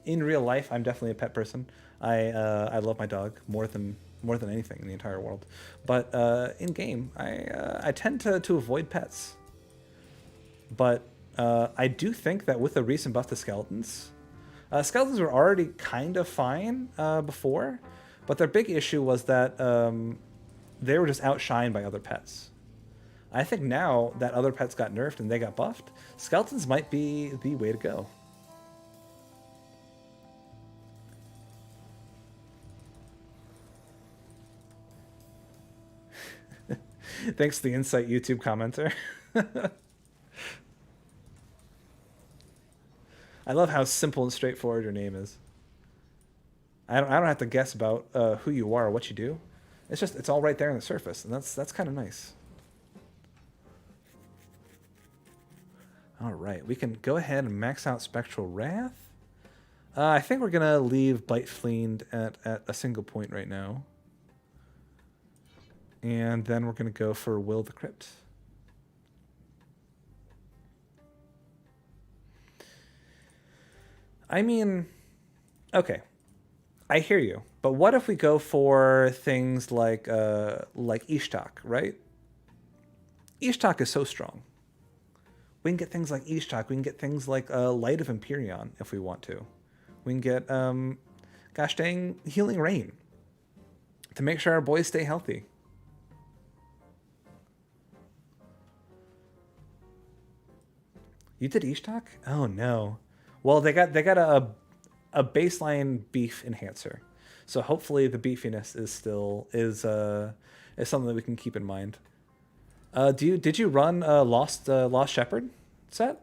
in real life, I'm definitely a pet person. I love my dog more than anything in the entire world. But in game, I tend to avoid pets. But I do think that with the recent buff to skeletons, skeletons were already kind of fine before, but their big issue was that they were just outshined by other pets. I think now that other pets got nerfed and they got buffed, skeletons might be the way to go. Thanks to the Insight YouTube commenter. I love how simple and straightforward your name is. I don't have to guess about who you are or what you do. It's all right there on the surface, and that's kind of nice. All right, we can go ahead and max out Spectral Wrath. I think we're gonna leave Bite Fiend at a single point right now. And then we're going to go for Will the Crypt. I mean, okay, I hear you. But what if we go for things like Ishtak, right? Ishtak is so strong. We can get things like Ishtak. We can get things like Light of Empyrean if we want to. We can get, gosh dang, Healing Rain to make sure our boys stay healthy. You did Ishtak? Oh no. Well, they got a baseline beef enhancer, so hopefully the beefiness is still is something that we can keep in mind. Did you run Lost Shepherd set?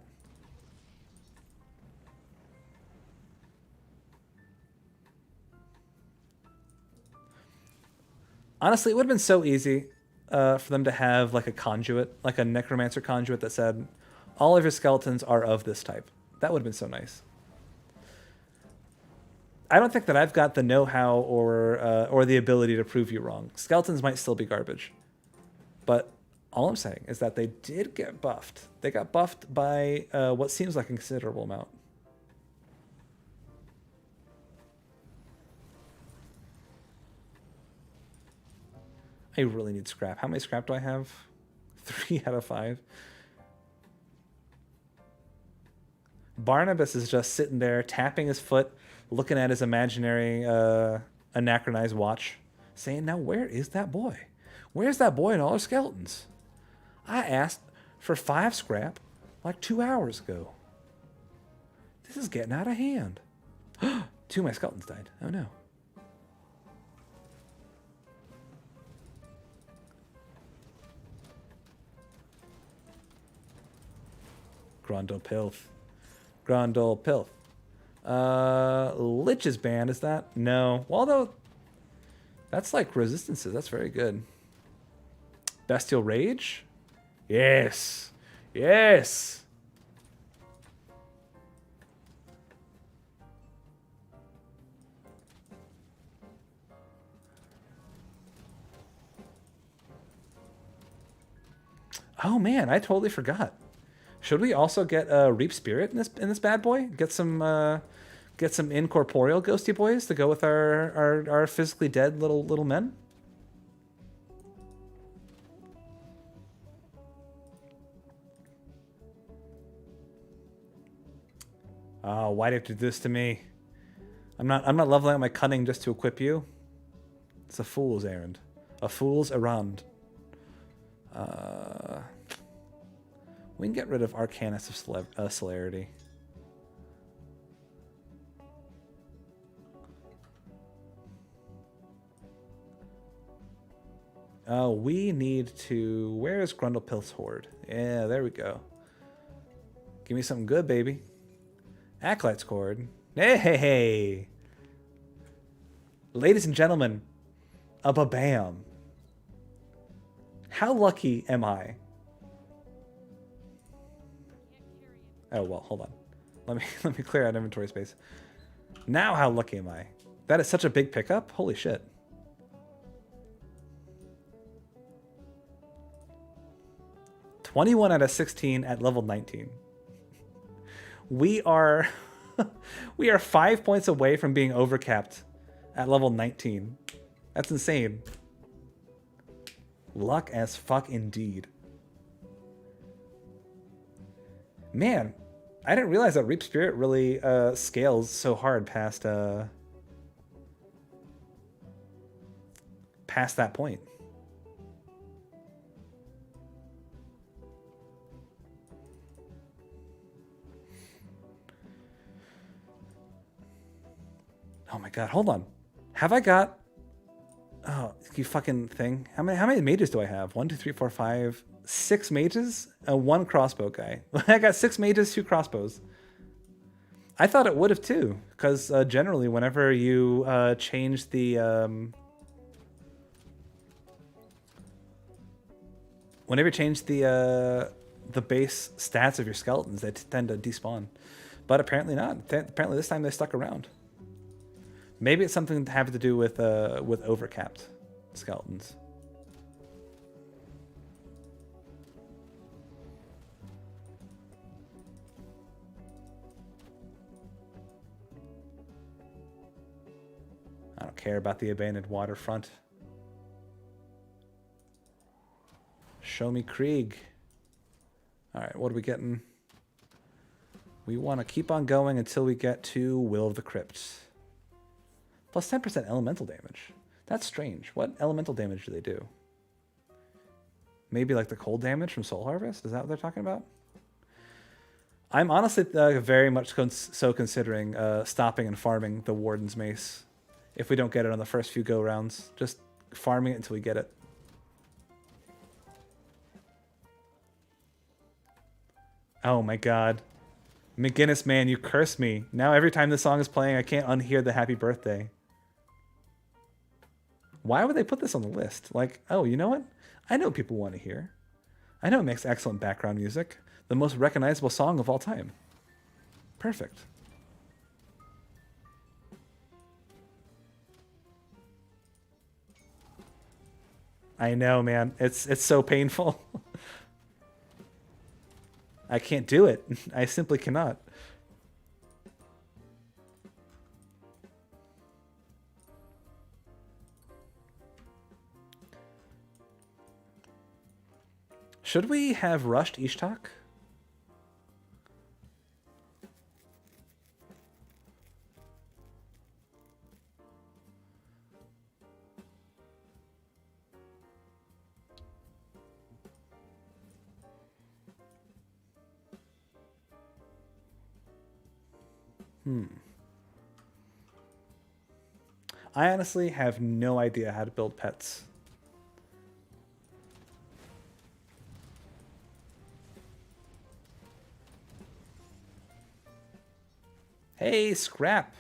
Honestly, it would have been so easy for them to have like a conduit, like a Necromancer conduit that said, all of your skeletons are of this type. That would have been so nice. I don't think that I've got the know-how or the ability to prove you wrong. Skeletons might still be garbage, but all I'm saying is that they did get buffed. They got buffed by what seems like a considerable amount. I really need scrap. How many scrap do I have? 3 out of 5. Barnabas is just sitting there, tapping his foot, looking at his imaginary anachronized watch, saying, now where is that boy? Where's that boy and all our skeletons? I asked for 5 scrap like 2 hours ago. This is getting out of hand. 2 of my skeletons died. Oh no. Grundle Pilth. Grundle Pilth. Lich's band, is that? No. Well, although, that's like resistances. That's very good. Bestial Rage? Yes. Yes. Oh man, I totally forgot. Should we also get Reap Spirit in this bad boy? Get some incorporeal ghosty boys to go with our physically dead little men? Oh, why do you have to do this to me? I'm not leveling up my cunning just to equip you. It's a fool's errand. A fool's errand. We can get rid of Arcanist of Celerity. We need to... Where's Grundlepilth's Horde? Yeah, there we go. Give me something good, baby. Acolyte's Cord. Hey, hey, hey. Ladies and gentlemen, a ba-bam. How lucky am I? Oh, well, hold on. Let me clear out inventory space. Now how lucky am I? That is such a big pickup. Holy shit. $21 out of 16 at level 19. We are we are 5 points away from being overcapped at level 19. That's insane. Luck as fuck indeed. Man, I didn't realize that Reap Spirit really scales so hard past that point. Oh my god, hold on. Have I got... Oh, you fucking thing. How many mages do I have? 1, 2, 3, 4, 5, 6 mages? 1 crossbow guy. I got 6 mages, 2 crossbows. I thought it would have too, because generally whenever you change the... whenever you change the base stats of your skeletons, they tend to despawn. But apparently not. Apparently this time they stuck around. Maybe it's something to have to do with overcapped skeletons. I don't care about the abandoned waterfront. Show me Krieg. All right, what are we getting? We want to keep on going until we get to Will of the Crypt. Plus 10% elemental damage. That's strange. What elemental damage do they do? Maybe like the cold damage from Soul Harvest? Is that what they're talking about? I'm honestly very much so considering stopping and farming the Warden's Mace. If we don't get it on the first few go-rounds. Just farming it until we get it. Oh my god. McGinnis, man, you curse me. Now every time this song is playing, I can't unhear the happy birthday. Why would they put this on the list? Like, oh, you know what? I know people want to hear. I know it makes excellent background music. The most recognizable song of all time. Perfect. I know, man. It's so painful. I can't do it. I simply cannot. Should we have rushed Ishtak? I honestly have no idea how to build pets. Hey, scrap!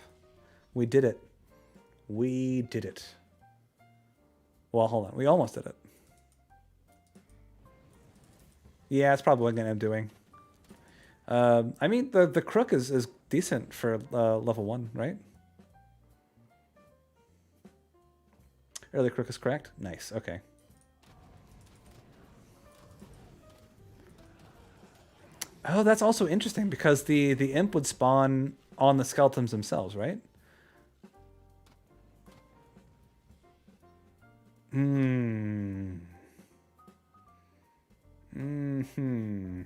We did it. We did it. Well, hold on. We almost did it. Yeah, it's probably what I'm going to end up doing. I mean, the crook is decent for level 1, right? Early crook is correct? Nice, okay. Oh, that's also interesting because the imp would spawn on the skeletons themselves, right? Hmm. Hmm.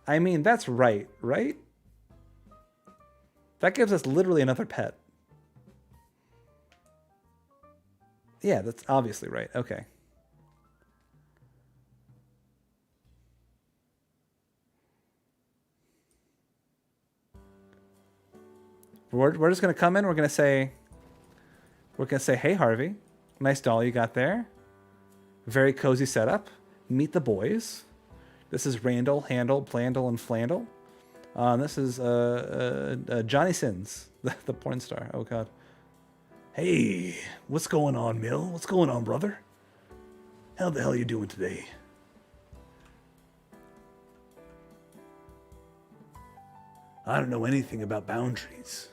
I mean, that's right, right? That gives us literally another pet. Yeah, that's obviously right. Okay. We're just gonna come in. We're gonna say, hey Harvey, nice doll you got there. Very cozy setup. Meet the boys. This is Randall, Handle, Plandle, and Flandle. This is Johnny Sins, the porn star. Oh god. Hey, what's going on, Mill? What's going on, brother? How the hell you doing today? I don't know anything about boundaries.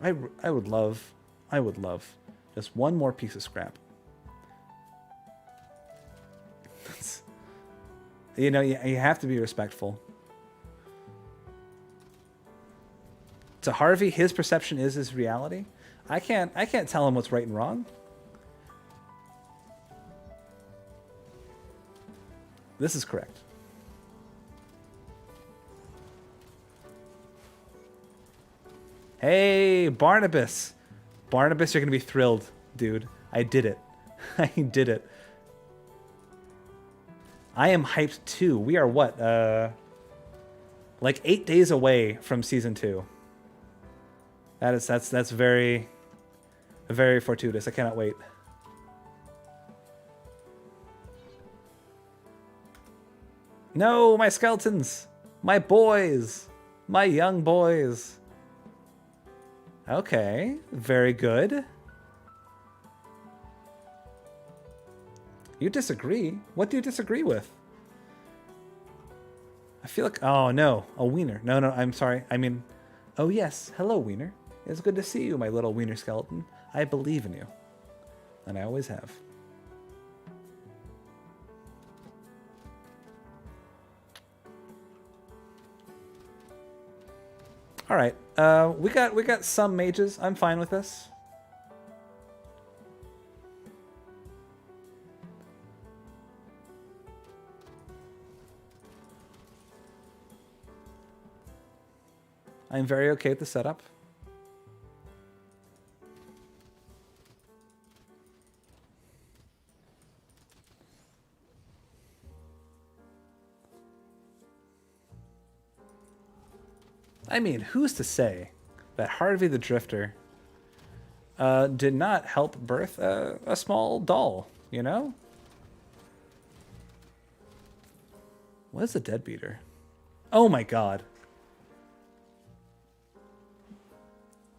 I would love just one more piece of scrap. You know, you have to be respectful. To Harvey, his perception is his reality. I can't tell him what's right and wrong. This is correct. Hey, Barnabas. Barnabas, you're going to be thrilled, dude. I did it. I did it. I am hyped too. We are what? Like 8 days away from season 2. That's very fortuitous. I cannot wait. No, my skeletons. My boys. My young boys. Okay, very good. You disagree? What do you disagree with? I feel like... Oh, no. A wiener. No, I'm sorry. I mean... Oh, yes. Hello, wiener. It's good to see you, my little wiener skeleton. I believe in you. And I always have. All right. We got some mages. I'm fine with this. I'm very okay with the setup. I mean, who's to say that Harvey the Drifter did not help birth a small doll, you know? What is a deadbeater? Oh my god.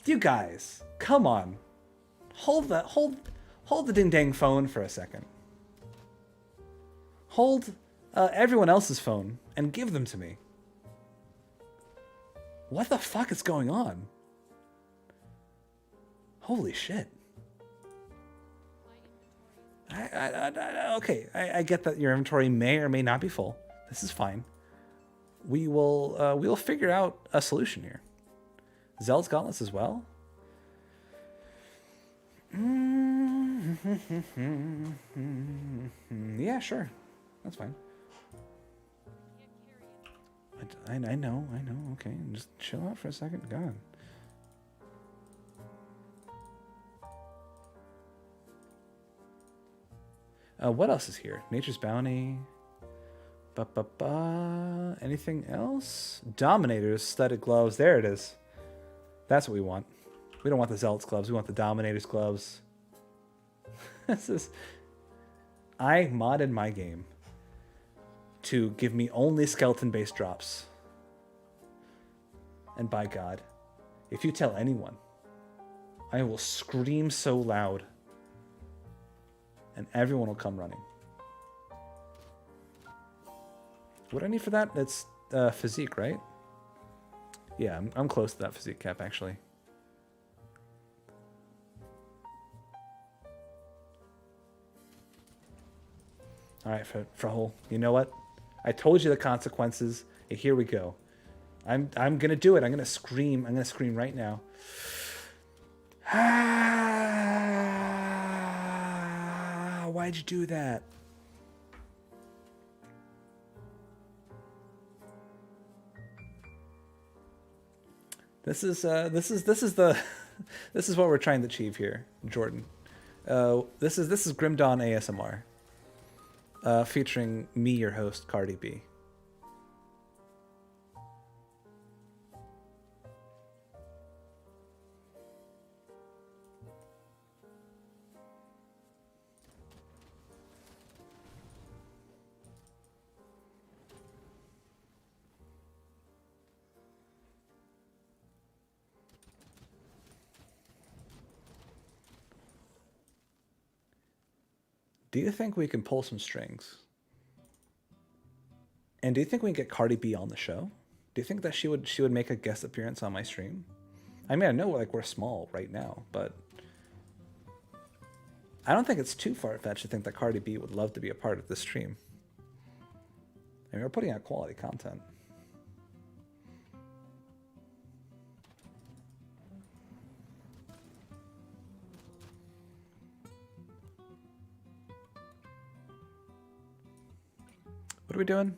You guys, come on. Hold the ding dang phone for a second. Hold everyone else's phone and give them to me. What the fuck is going on? Holy shit. Okay, I get that your inventory may or may not be full. This is fine. We will figure out a solution here. Zeld's Gauntlets as well? Yeah, sure. That's fine. I know. Okay, just chill out for a second. God. What else is here? Nature's Bounty. Anything else? Dominators, studded gloves. There it is. That's what we want. We don't want the Zealot's gloves. We want the Dominator's gloves. This is... I modded my game to give me only skeleton-based drops. And by God, if you tell anyone, I will scream so loud and everyone will come running. What do I need for that? That's physique, right? Yeah, I'm close to that physique cap, actually. All right, Frahol, you know what? I told you the consequences, and here we go. I'm gonna do it. I'm gonna scream. I'm gonna scream right now. Why'd you do that? This is what we're trying to achieve here, Jordan. This is Grim Dawn ASMR, featuring me, your host, Cardi B. Do you think we can pull some strings? And do you think we can get Cardi B on the show? Do you think that she would make a guest appearance on my stream? I mean, I know like we're small right now, but I don't think it's too far-fetched to think that Cardi B would love to be a part of this stream. I mean, we're putting out quality content. What are we doing?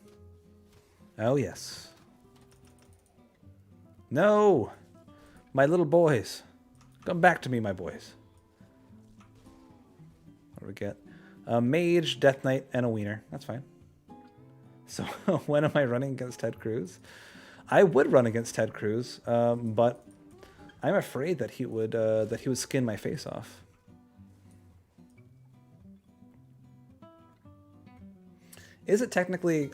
Oh, yes. No! My little boys. Come back to me, my boys. What do we get? A mage, death knight, and a wiener. That's fine. So when am I running against Ted Cruz? I would run against Ted Cruz, but I'm afraid that he would skin my face off. Is it technically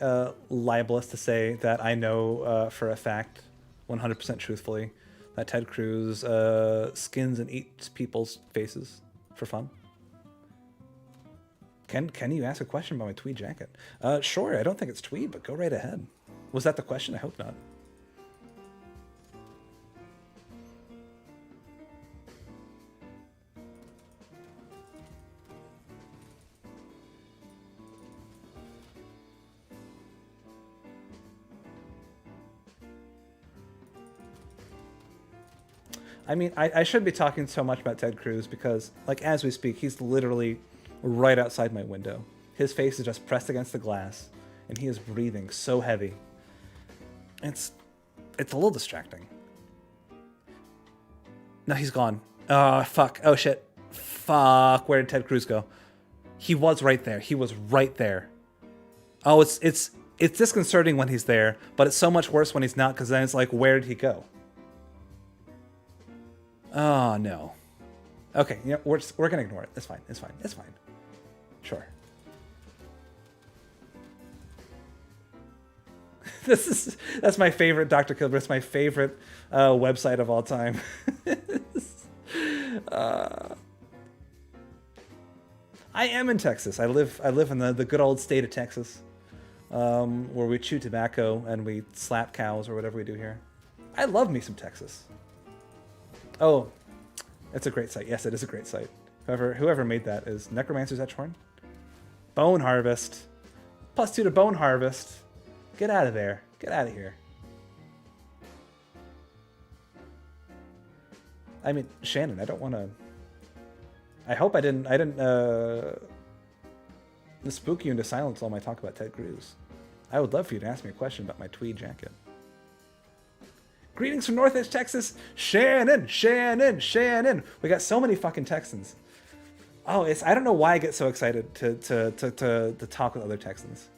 libelous to say that I know for a fact, 100% truthfully, that Ted Cruz skins and eats people's faces for fun? Can you ask a question about my tweed jacket? Sure, I don't think it's tweed, but go right ahead. Was that the question? I hope not. I mean, I shouldn't be talking so much about Ted Cruz because, like, as we speak, he's literally right outside my window. His face is just pressed against the glass, and he is breathing so heavy. It's a little distracting. No, he's gone. Oh, fuck. Oh, shit. Fuck. Where did Ted Cruz go? He was right there. He was right there. Oh, it's disconcerting when he's there, but it's so much worse when he's not, because then it's like, where did he go? Oh, no. Okay, you know, we're going to ignore it. It's fine. It's fine. It's fine. Sure. That's my favorite Dr. Kilbert. It's my favorite website of all time. I am in Texas. I live in the good old state of Texas, where we chew tobacco and we slap cows or whatever we do here. I love me some Texas. Oh, it's a great site. Yes, it is a great site. Whoever made that is Necromancer's Etchhorn. Bone Harvest. +2 to Bone Harvest. Get out of there. Get out of here. I mean, Shannon, I don't want to... I hope I didn't spook you into silence while I talk about Ted Cruz. I would love for you to ask me a question about my tweed jacket. Greetings from Northeast Texas, Shannon, Shannon, Shannon. We got so many fucking Texans. Oh, I don't know why I get so excited to talk with other Texans,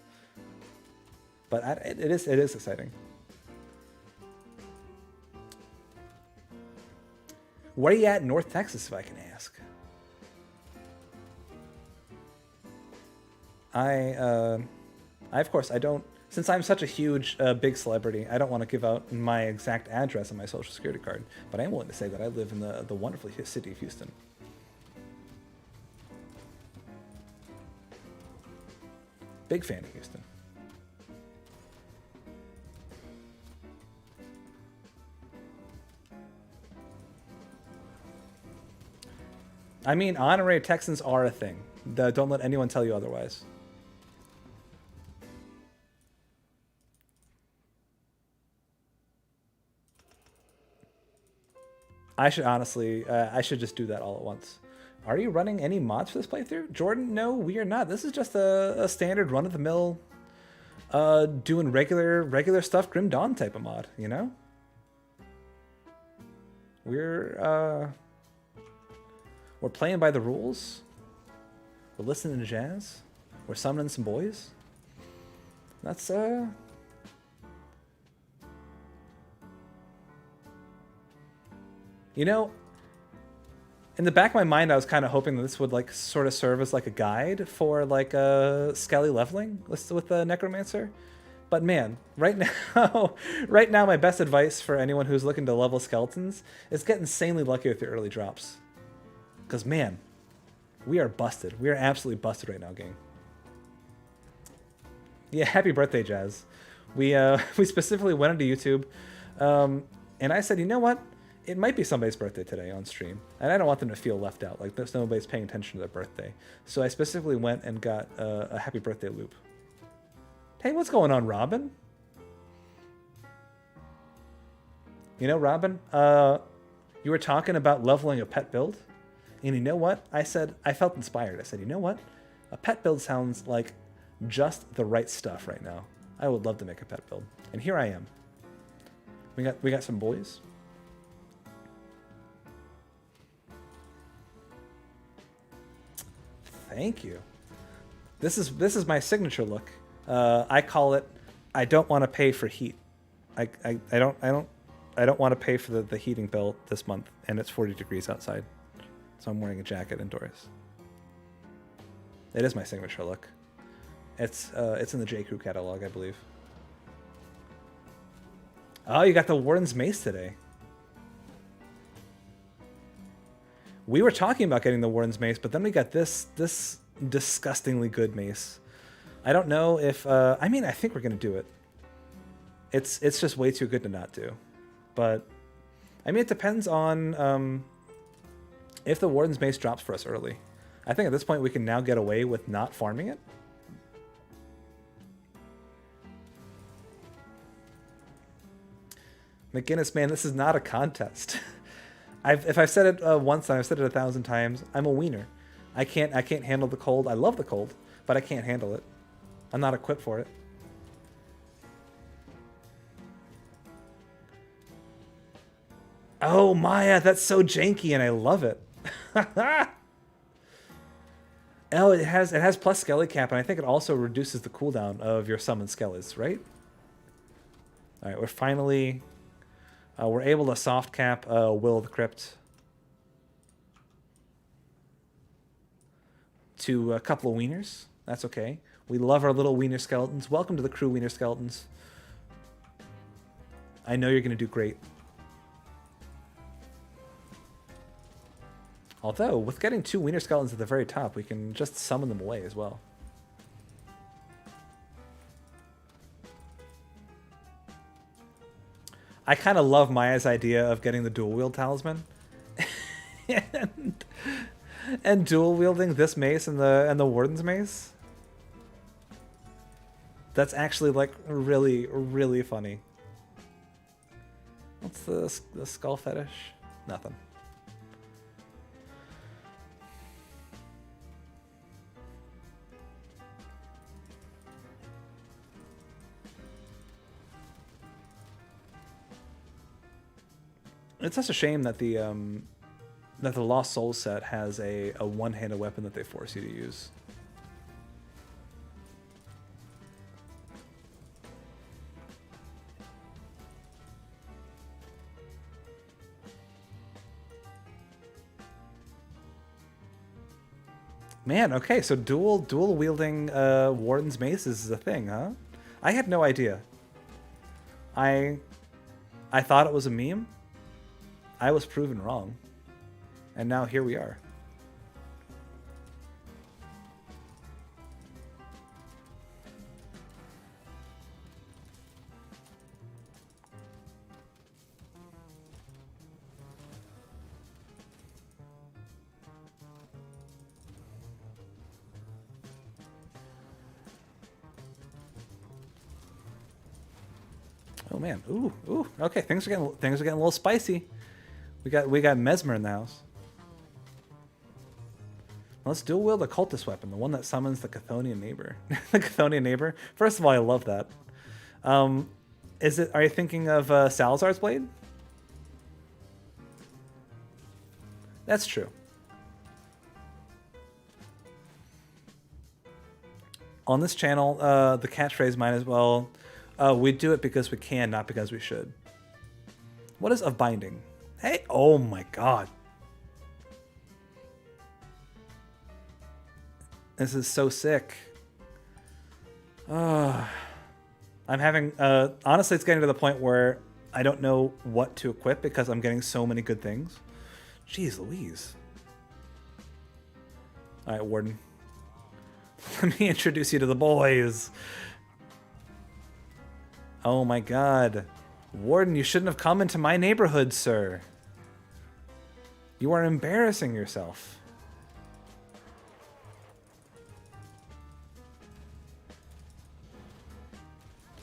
but it is exciting. Where are you at in North Texas, if I can ask? I of course, I don't, since I'm such a huge, big celebrity, I don't want to give out my exact address on my social security card, but I am willing to say that I live in the wonderful city of Houston. Big fan of Houston. I mean, honorary Texans are a thing. Don't let anyone tell you otherwise. I should honestly, I should just do that all at once. Are you running any mods for this playthrough? Jordan, no, we are not. This is just a standard run-of-the-mill, doing regular stuff, Grim Dawn type of mod, you know? We're playing by the rules. We're listening to jazz. We're summoning some boys. That's, you know, in the back of my mind, I was kind of hoping that this would like sort of serve as like a guide for like Skelly leveling with the Necromancer. But man, right now, right now, my best advice for anyone who's looking to level skeletons is get insanely lucky with your early drops. Because man, we are busted. We are absolutely busted right now, gang. Yeah, happy birthday, Jazz. We specifically went into YouTube, and I said, you know what? It might be somebody's birthday today on stream, and I don't want them to feel left out, like there's nobody's paying attention to their birthday. So I specifically went and got a happy birthday loop. Hey, what's going on, Robin? You know, Robin, you were talking about leveling a pet build, and you know what? I said, I felt inspired. I said, you know what? A pet build sounds like just the right stuff right now. I would love to make a pet build, and here I am. We got some boys. Thank you. This is my signature look. I call it, I don't want to pay for heat. I don't want to pay for the heating bill this month, and it's 40 degrees outside, so I'm wearing a jacket indoors. It is my signature look. It's in the J. Crew catalog, I believe. Oh, you got the Warden's Mace today. We were talking about getting the Warden's Mace, but then we got this disgustingly good mace. I don't know if... I mean, I think we're going to do it. It's just way too good to not do. But, I mean, it depends on if the Warden's Mace drops for us early. I think at this point we can now get away with not farming it. McGinnis, man, this is not a contest. If I've said it once, and I've said it 1,000 times, I'm a wiener. I can't handle the cold. I love the cold, but I can't handle it. I'm not equipped for it. Oh, Maya, that's so janky, and I love it. Oh, it has plus Skelly Cap, and I think it also reduces the cooldown of your summoned Skellies, right? All right, we're finally... we're able to soft cap Will of the Crypt to a couple of wieners. That's okay. We love our little wiener skeletons. Welcome to the crew, wiener skeletons. I know you're going to do great. Although, with getting 2 wiener skeletons at the very top, we can just summon them away as well. I kind of love Maya's idea of getting the dual wield talisman. and dual wielding this mace and the warden's mace. That's actually like really, really funny. What's the skull fetish? Nothing. It's such a shame that the Lost Souls set has a one-handed weapon that they force you to use. Man, okay, so dual wielding Warden's Mace is a thing, huh? I had no idea. I thought it was a meme. I was proven wrong. And now here we are. Oh man, ooh, okay, things are getting a little spicy. We got Mesmer in the house. Let's dual wield the cultist weapon, the one that summons the Chthonian neighbor. The Chthonian neighbor. First of all, I love that. Are you thinking of Salazar's blade? That's true. On this channel, the catchphrase might as well. We do it because we can, not because we should. What is of binding? Hey, oh my god. This is so sick. I'm having, honestly, it's getting to the point where I don't know what to equip because I'm getting so many good things. Jeez Louise. All right, Warden. Let me introduce you to the boys. Oh my god. Warden, you shouldn't have come into my neighborhood, sir. You are embarrassing yourself.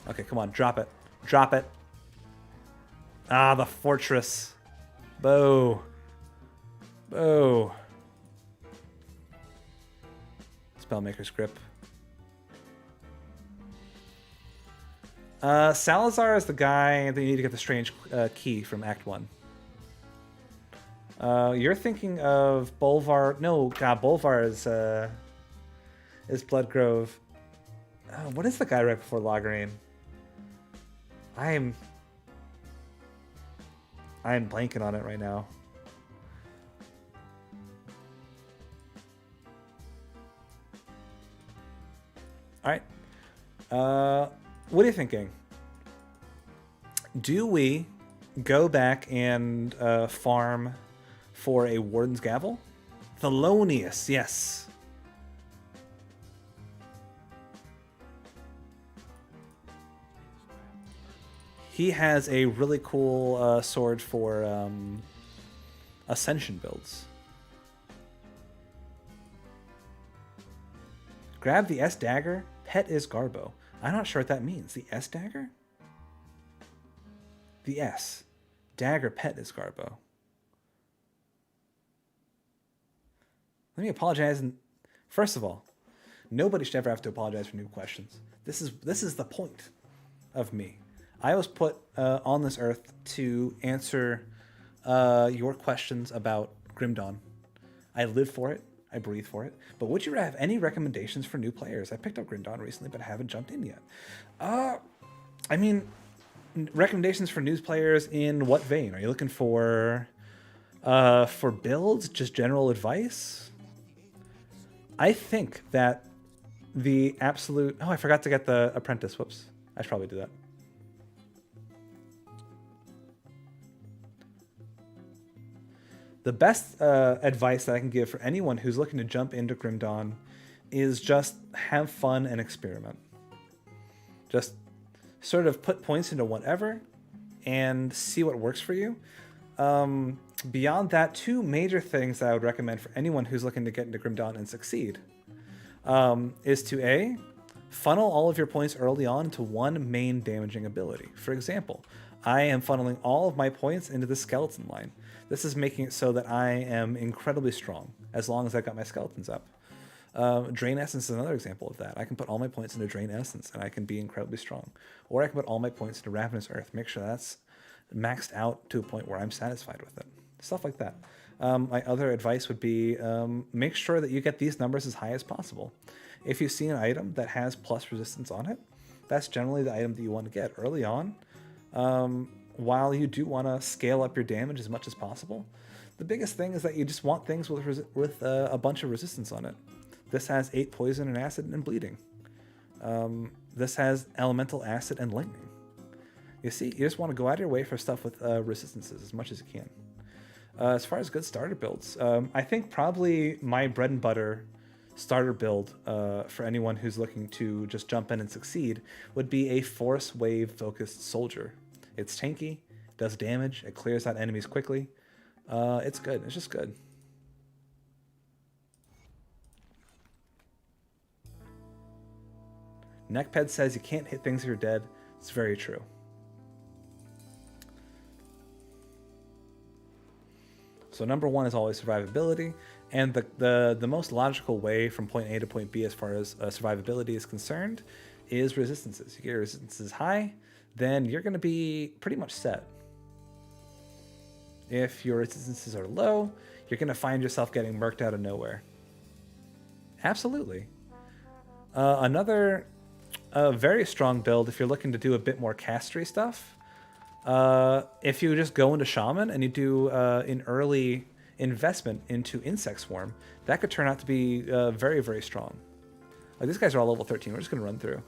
Okay, come on, drop it. Drop it. Ah, the fortress. Boo. Boo. Spellmaker's grip. Salazar is the guy that you need to get the strange key from Act 1. You're thinking of Bolvar. No, God, Bolvar is Bloodgrove. What is the guy right before Logarain? I'm blanking on it right now. All right. What are you thinking? Do we go back and farm for a Warden's Gavel? Thelonious, yes. He has a really cool sword for Ascension builds. Grab the S dagger. Pet is Garbo. I'm not sure what that means. The S dagger? The S. Dagger pet is Garbo. Let me apologize. And first of all, nobody should ever have to apologize for new questions. This is the point of me. I was put on this earth to answer your questions about Grim Dawn. I live for it. I breathe for it. But would you have any recommendations for new players? I picked up Grim Dawn recently, but I haven't jumped in yet. I mean, recommendations for new players in what vein? Are you looking for builds? Just general advice? I think that the absolute... Oh, I forgot to get the Apprentice. Whoops. I should probably do that. The best advice that I can give for anyone who's looking to jump into Grim Dawn is just have fun and experiment. Just sort of put points into whatever and see what works for you. Beyond that, two major things that I would recommend for anyone who's looking to get into Grim Dawn and succeed is to A, funnel all of your points early on into one main damaging ability. For example, I am funneling all of my points into the skeleton line. This is making it so that I am incredibly strong as long as I've got my skeletons up. Drain Essence is another example of that. I can put all my points into Drain Essence and I can be incredibly strong. Or I can put all my points into Ravenous Earth, make sure that's maxed out to a point where I'm satisfied with it. Stuff like that. My other advice would be make sure that you get these numbers as high as possible. If you see an item that has plus resistance on it, that's generally the item that you want to get early on. While you do want to scale up your damage as much as possible, the biggest thing is that you just want things with a bunch of resistance on it. This has 8 poison and acid and bleeding. This has elemental acid and lightning. You see, you just want to go out of your way for stuff with resistances as much as you can. As far as good starter builds, I think probably my bread and butter starter build for anyone who's looking to just jump in and succeed would be a force wave focused soldier. It's tanky, does damage, it clears out enemies quickly. It's good. It's just good. Neckped says you can't hit things if you're dead. It's very true. So number one is always survivability, and the most logical way from point A to point B as far as survivability is concerned is resistances. You get your resistances high, then you're going to be pretty much set. If your resistances are low, you're going to find yourself getting murked out of nowhere. Absolutely. Another very strong build, if you're looking to do a bit more castery stuff, if you just go into Shaman and you do an early investment into Insect Swarm, that could turn out to be very, very strong. Like, these guys are all level 13. We're just going to run through.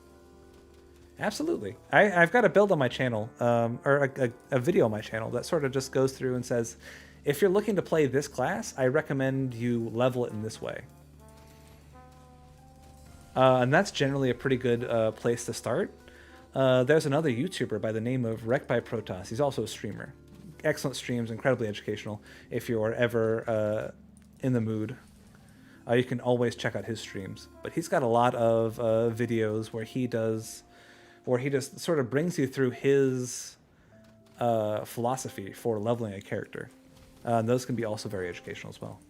Absolutely. I've got a build on my channel, or a video on my channel that sort of just goes through and says, if you're looking to play this class, I recommend you level it in this way. And that's generally a pretty good place to start. There's another YouTuber by the name of Wreck by Protoss. He's also a streamer. Excellent streams, incredibly educational. If you're ever in the mood, you can always check out his streams. But he's got a lot of videos where he just sort of brings you through his philosophy for leveling a character. Those can be also very educational as well.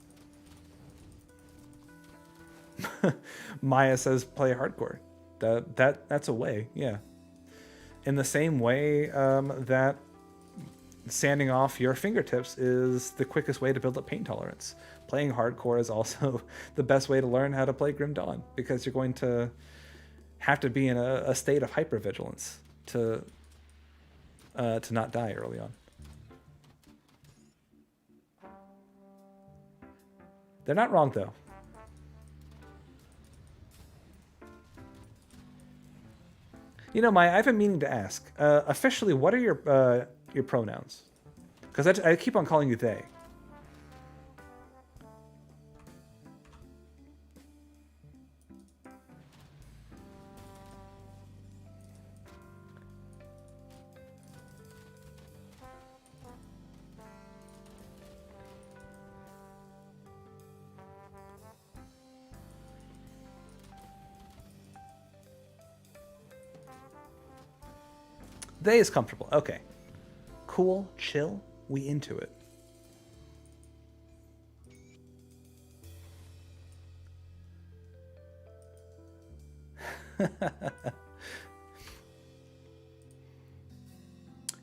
Maya says play hardcore. That's a way, yeah. In the same way that sanding off your fingertips is the quickest way to build up pain tolerance. Playing hardcore is also the best way to learn how to play Grim Dawn, because you're going to have to be in a state of hypervigilance to not die early on. They're not wrong, though. You know, Maya, I've been meaning to ask. Officially, what are your pronouns? Because I keep on calling you they. They is comfortable. Okay. Cool, chill, we into it.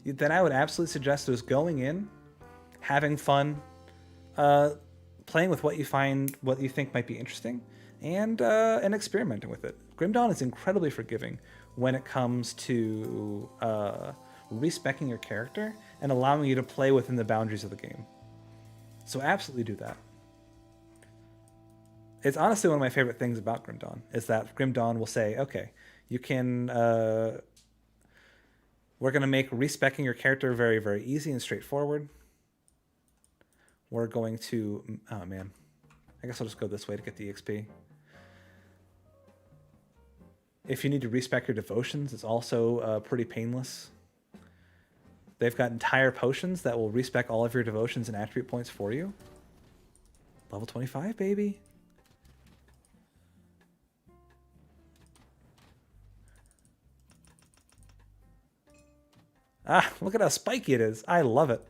Then I would absolutely suggest is going in, having fun, playing with what you think might be interesting, and experimenting with it. Grim Dawn is incredibly forgiving when it comes to respecing your character and allowing you to play within the boundaries of the game. So absolutely do that. It's honestly one of my favorite things about Grim Dawn, is that Grim Dawn will say, okay, you can... we're going to make respecing your character very, very easy and straightforward. we're going to... Oh, man. I guess I'll just go this way to get the XP. If you need to respec your devotions, it's also pretty painless. They've got entire potions that will respec all of your devotions and attribute points for you. Level 25, baby. Ah, look at how spiky it is. I love it.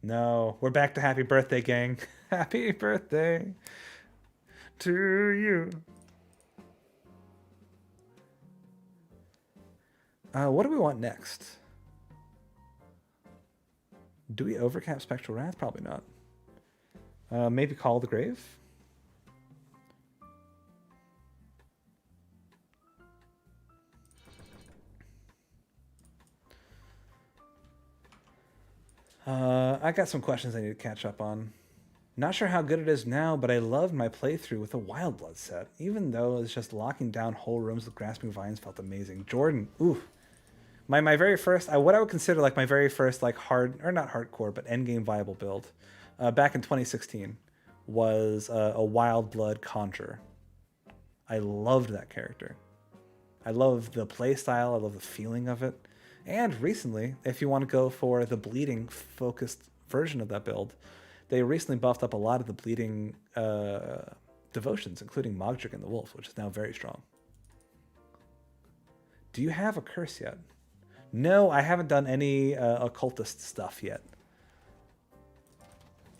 No, we're back to happy birthday, gang. Happy birthday to you. What do we want next? Do we overcap Spectral Wrath? Probably not. Maybe Call the Grave? I got some questions I need to catch up on. Not sure how good it is now, but I loved my playthrough with the Wild Blood set. Even though it's just locking down whole rooms with grasping vines felt amazing. Jordan, ooh. My very first, what I would consider like my very first like hard, or not hardcore, but endgame viable build, back in 2016, was a Wild Blood Conjurer. I loved that character. I love the play style. I love the feeling of it. And recently, if you want to go for the bleeding focused version of that build, they recently buffed up a lot of the bleeding devotions, including Mogdrick and the Wolf, which is now very strong. Do you have a curse yet? No, I haven't done any occultist stuff yet.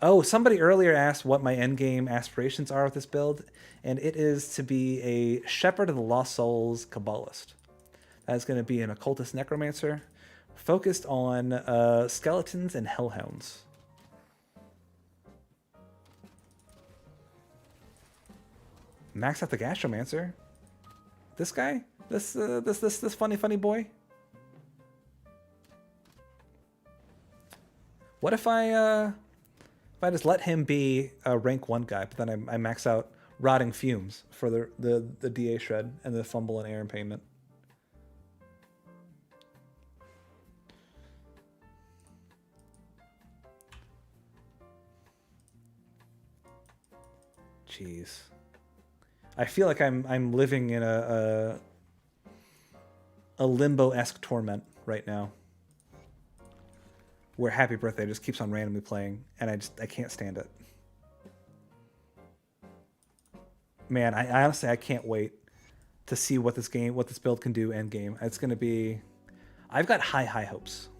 Oh, somebody earlier asked what my endgame aspirations are with this build, and it is to be a Shepherd of the Lost Souls Kabbalist. That is going to be an occultist necromancer focused on skeletons and hellhounds. Max out the gastromancer. This guy? This funny boy? What if I just let him be a rank 1 guy, but then I max out Rotting Fumes for the DA shred and the fumble and air impairment? Jeez. I feel like I'm living in a limbo-esque torment right now, where Happy Birthday just keeps on randomly playing, and I can't stand it. Man, I honestly I can't wait to see what this build can do end game. It's gonna be, I've got high hopes.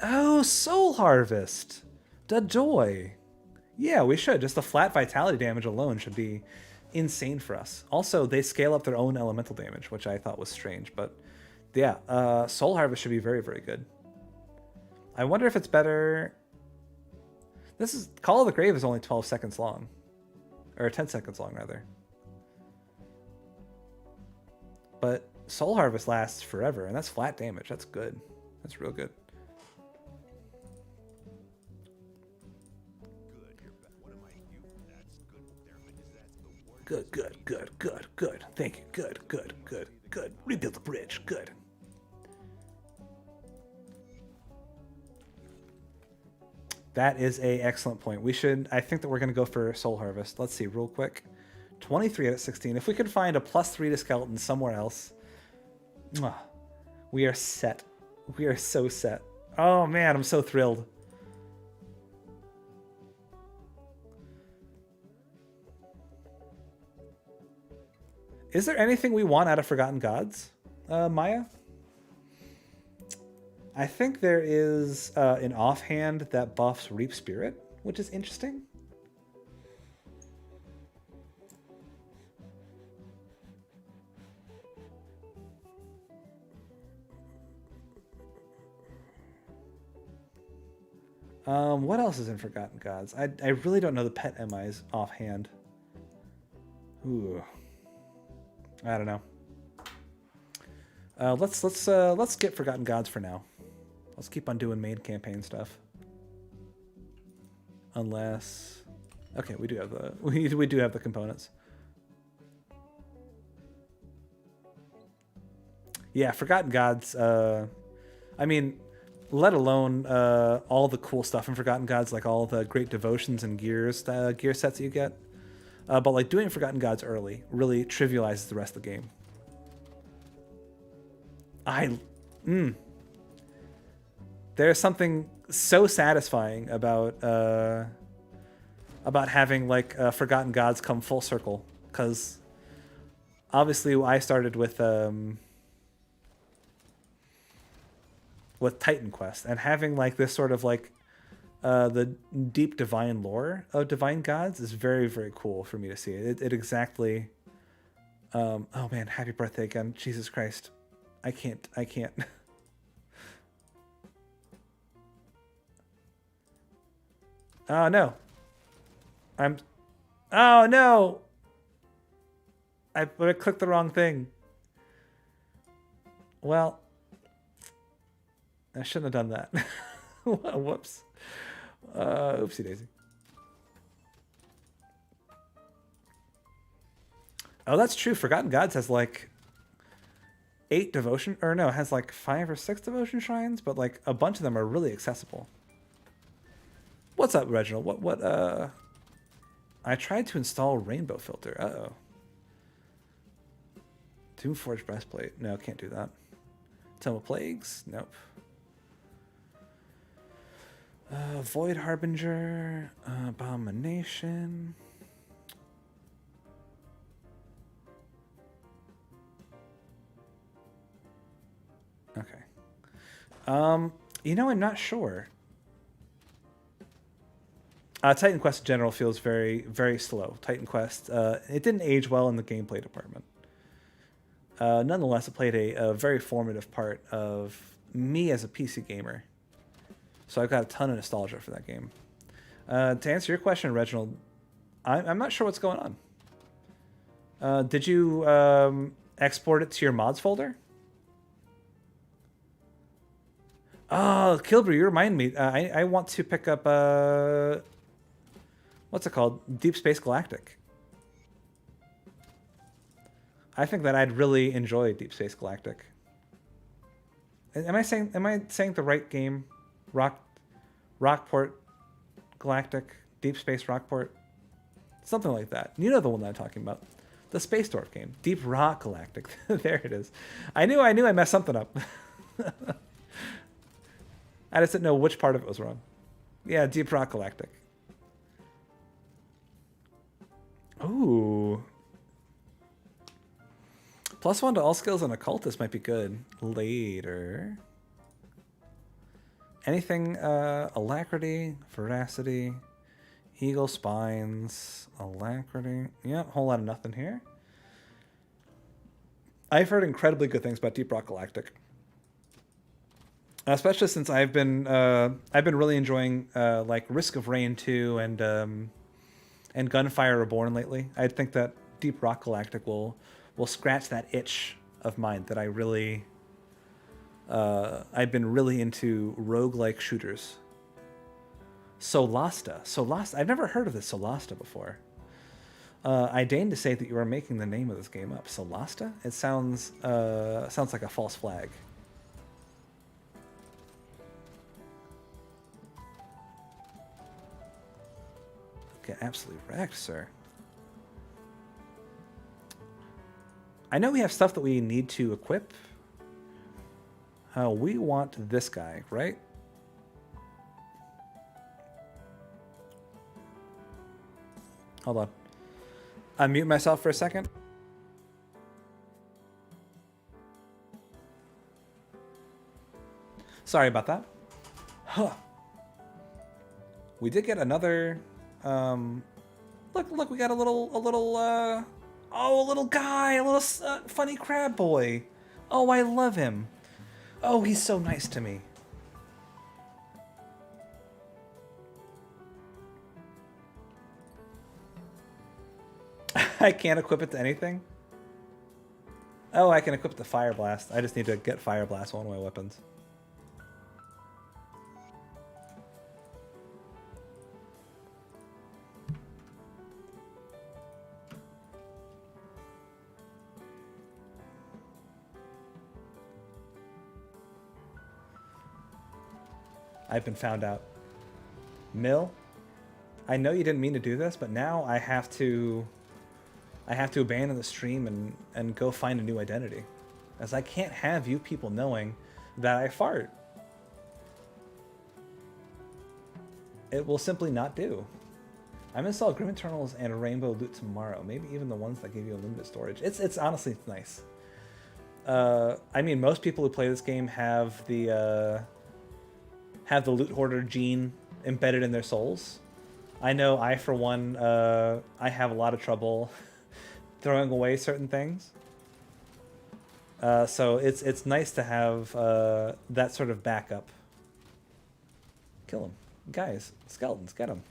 Oh, Soul Harvest, the joy. Yeah, we should. Just the flat vitality damage alone should be insane for us. Also, they scale up their own elemental damage, which I thought was strange, but yeah, Soul Harvest should be very, very good. I wonder if it's better... Call of the Grave is only 12 seconds long. Or 10 seconds long, rather. But Soul Harvest lasts forever, and that's flat damage. That's good. That's real good. Good. Thank you. Good. Rebuild the bridge. Good. That is a excellent point. I think that we're going to go for Soul Harvest. Let's see real quick. 23 out of 16. If we could find a +3 to skeleton somewhere else. We are set. We are so set. Oh man, I'm so thrilled. Is there anything we want out of Forgotten Gods, Maya? I think there is an offhand that buffs Reap Spirit, which is interesting. What else is in Forgotten Gods? I really don't know the pet MIs offhand. Ooh. I don't know. Let's get Forgotten Gods for now. Let's keep on doing main campaign stuff. Unless Okay, we do have the we do have the components. Yeah, Forgotten Gods. I mean, let alone all the cool stuff in Forgotten Gods, like all the great devotions and gear sets that you get. But like doing Forgotten Gods early really trivializes the rest of the game. There's something so satisfying about having like Forgotten Gods come full circle, because obviously I started with Titan Quest, and having like this sort of like the deep divine lore of Divine Gods is very, very cool for me to see. It exactly. Oh man, happy birthday again! Jesus Christ, I can't. Oh no, I'm. Oh no, I clicked the wrong thing. Well, I shouldn't have done that. Whoops. Oopsie daisy. Oh, that's true. Forgotten Gods has like 8 devotion, or no, it has like 5 or 6 devotion shrines, but like a bunch of them are really accessible. What's up, Reginald? I tried to install Rainbow Filter. Uh-oh. Doomforge Breastplate. No, can't do that. Tome of Plagues? Nope. Void Harbinger. Abomination. Okay. You know, I'm not sure. Titan Quest in general feels very, very slow. Titan Quest, it didn't age well in the gameplay department. Nonetheless, it played a very formative part of me as a PC gamer. So I've got a ton of nostalgia for that game. To answer your question, Reginald, I'm not sure what's going on. Did you export it to your mods folder? Oh, Kilbrew, you remind me. I want to pick up what's it called? Deep Space Galactic. I think that I'd really enjoy Deep Space Galactic. Am I saying the right game? Rockport Galactic, Deep Space Rockport, something like that. You know the one that I'm talking about, the Space Dwarf game, Deep Rock Galactic. There it is. I knew I messed something up. I just didn't know which part of it was wrong. Yeah, Deep Rock Galactic. Ooh. +1 to all skills on occultist might be good later. Anything alacrity, veracity, eagle spines, alacrity. Yeah, whole lot of nothing here. I've heard incredibly good things about Deep Rock Galactic, especially since I've been really enjoying like Risk of Rain 2 and Gunfire Reborn lately. I think that Deep Rock Galactic will scratch that itch of mine that I really. I've been really into roguelike shooters. Solasta. I've never heard of this Solasta before. I deign to say that you are making the name of this game up. Solasta? It sounds like a false flag. Get absolutely wrecked, sir. I know we have stuff that we need to equip. We want this guy, right? Hold on. Unmute myself for a second. Sorry about that. Huh. We did get another. Look, we got a little guy, a little funny crab boy. Oh, I love him. Oh, he's so nice to me. I can't equip it to anything? Oh, I can equip it to Fire Blast. I just need to get Fire Blast on one of my weapons. I've been found out. Mill, I know you didn't mean to do this, but now I have to abandon the stream and go find a new identity. As I can't have you people knowing that I fart. It will simply not do. I'm install Grim Eternals and Rainbow Loot tomorrow. Maybe even the ones that give you unlimited storage. It's honestly nice. I mean, most people who play this game have the loot hoarder gene embedded in their souls. I know I, for one, I have a lot of trouble throwing away certain things. So it's nice to have that sort of backup. Kill him. Guys, skeletons, get him.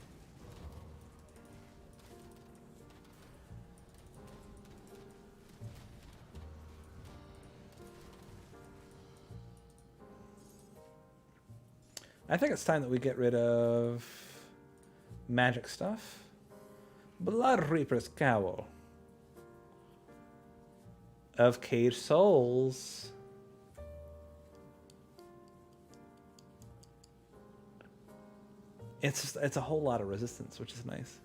I think it's time that we get rid of magic stuff. Blood Reaper's Cowl. Of Caged Souls. It's a whole lot of resistance, which is nice.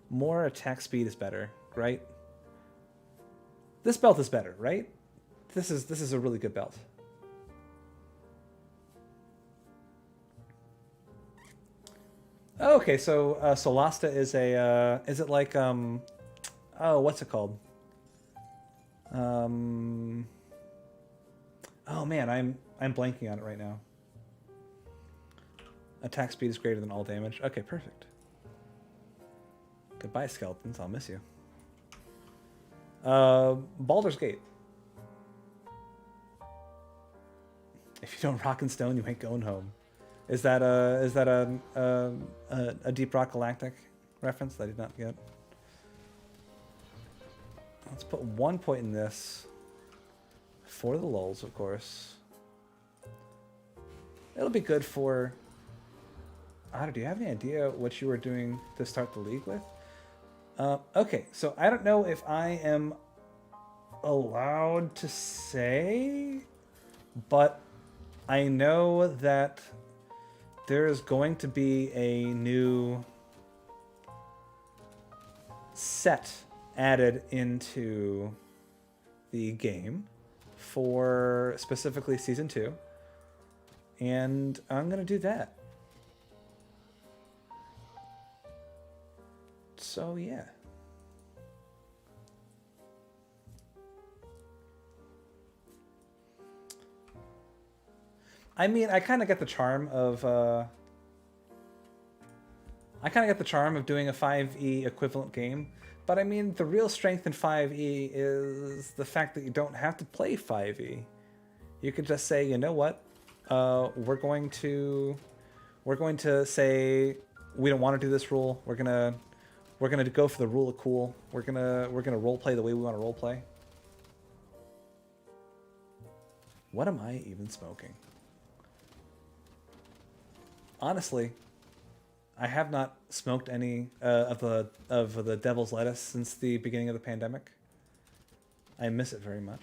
More attack speed is better, right? This belt is better, right? This is a really good belt. Oh, okay, so Solasta is a is it like oh, what's it called? Oh man, I'm blanking on it right now. Attack speed is greater than all damage. Okay, perfect. Goodbye, skeletons. I'll miss you. Baldur's Gate. If you don't rock and stone, you ain't going home. Is that a Deep Rock Galactic reference that I did not get? Let's put 1 point in this for the lulz, of course. It'll be good for. Otter, do you have any idea what you were doing to start the league with? Okay, so I don't know if I am allowed to say, but I know that there is going to be a new set added into the game for specifically Season 2, and I'm going to do that. So, yeah. I mean, I kind of get the charm of doing a 5e equivalent game, but I mean, the real strength in 5e is the fact that you don't have to play 5e. You could just say, you know what, we're going to say we don't want to do this rule. We're gonna go for the rule of cool. We're gonna role play the way we want to role play. What am I even smoking? Honestly, I have not smoked any of the devil's lettuce since the beginning of the pandemic. I miss it very much.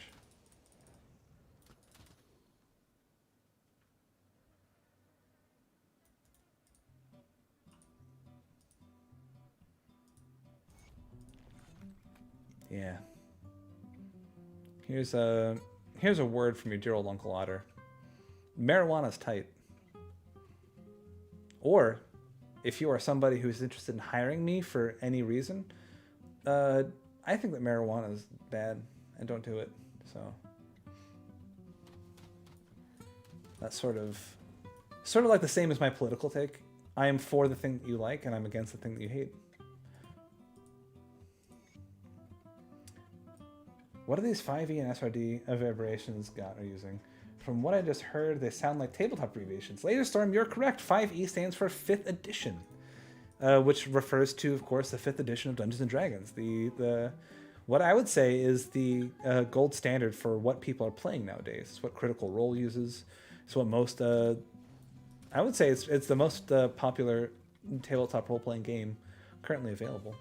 Yeah. Here's a word from your dear old Uncle Otter. Marijuana's tight. Or, if you are somebody who's interested in hiring me for any reason, I think that marijuana is bad and don't do it. So that's sort of like the same as my political take. I am for the thing that you like, and I'm against the thing that you hate. What are these 5e and SRD abbreviations are using? From what I just heard, they sound like tabletop abbreviations. Laserstorm, you're correct. 5e stands for 5th edition, which refers to, of course, the 5th edition of Dungeons and Dragons. The what I would say is the gold standard for what people are playing nowadays. It's what Critical Role uses. It's what most. I would say it's the most popular tabletop role-playing game currently available.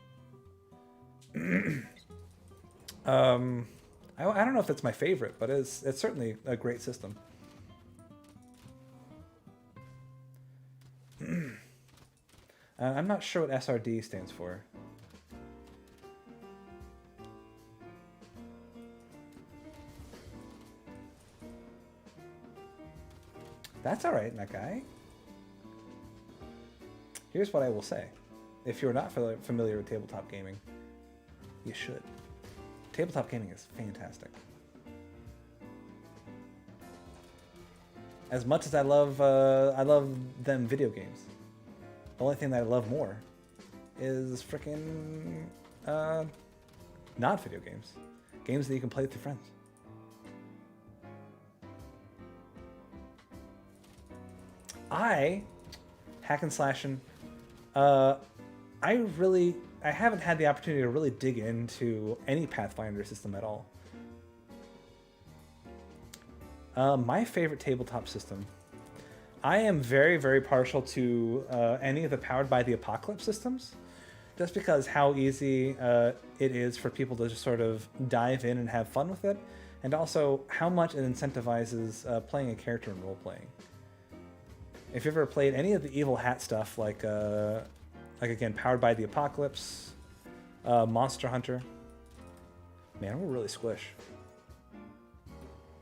I don't know if that's my favorite, but it's certainly a great system. I'm not sure what SRD stands for. That's all right, that guy. Here's what I will say. If you're not familiar with tabletop gaming, you should. Tabletop gaming is fantastic. As much as I love them video games, the only thing that I love more is frickin' not video games. Games that you can play with your friends. Hack and slashing, I haven't had the opportunity to really dig into any Pathfinder system at all. My favorite tabletop system, I am very, very partial to any of the Powered by the Apocalypse systems, just because how easy it is for people to just sort of dive in and have fun with it, and also how much it incentivizes playing a character in role-playing. If you've ever played any of the Evil Hat stuff, like again, Powered by the Apocalypse, Monster Hunter, man, we're really squish.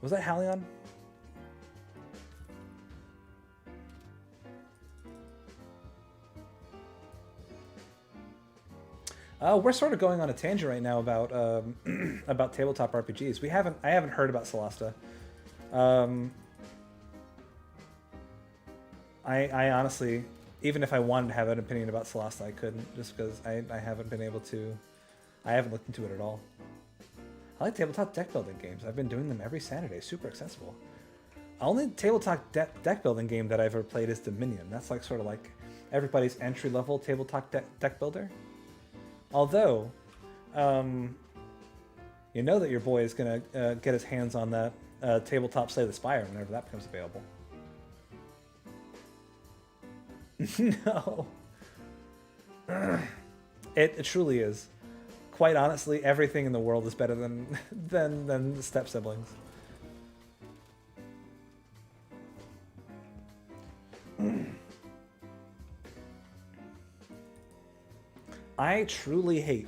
Was that Halion? We're sort of going on a tangent right now about about tabletop RPGs. I haven't heard about Solasta. I honestly, even if I wanted to have an opinion about Solasta, I couldn't, just because I haven't been able to. I haven't looked into it at all. I like tabletop deck building games. I've been doing them every Saturday. Super accessible. Only tabletop deck building game that I've ever played is Dominion. That's like sort of like everybody's entry level tabletop deck builder. Although, you know that your boy is gonna get his hands on that tabletop Slay the Spire whenever that becomes available. No. It truly is. Quite honestly, everything in the world is better than step siblings. I truly hate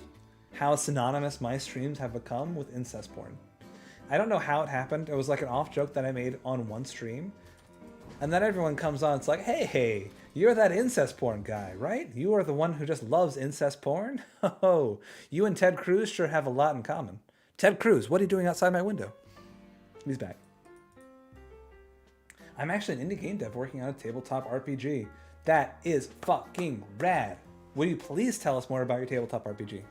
how synonymous my streams have become with incest porn. I don't know how it happened. It was like an off joke that I made on one stream. And then everyone comes on, it's like, hey, you're that incest porn guy, right? You are the one who just loves incest porn? Oh, you and Ted Cruz sure have a lot in common. Ted Cruz, what are you doing outside my window? He's back. I'm actually an indie game dev working on a tabletop RPG. That is fucking rad. Will you please tell us more about your tabletop RPG?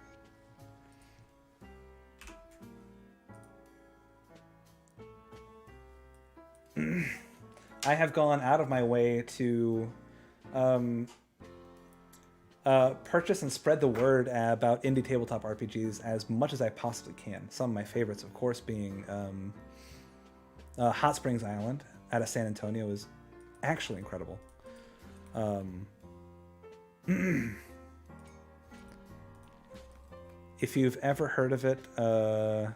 I have gone out of my way to purchase and spread the word about indie tabletop RPGs as much as I possibly can. Some of my favorites, of course, being Hot Springs Island out of San Antonio is actually incredible. If you've ever heard of it, oh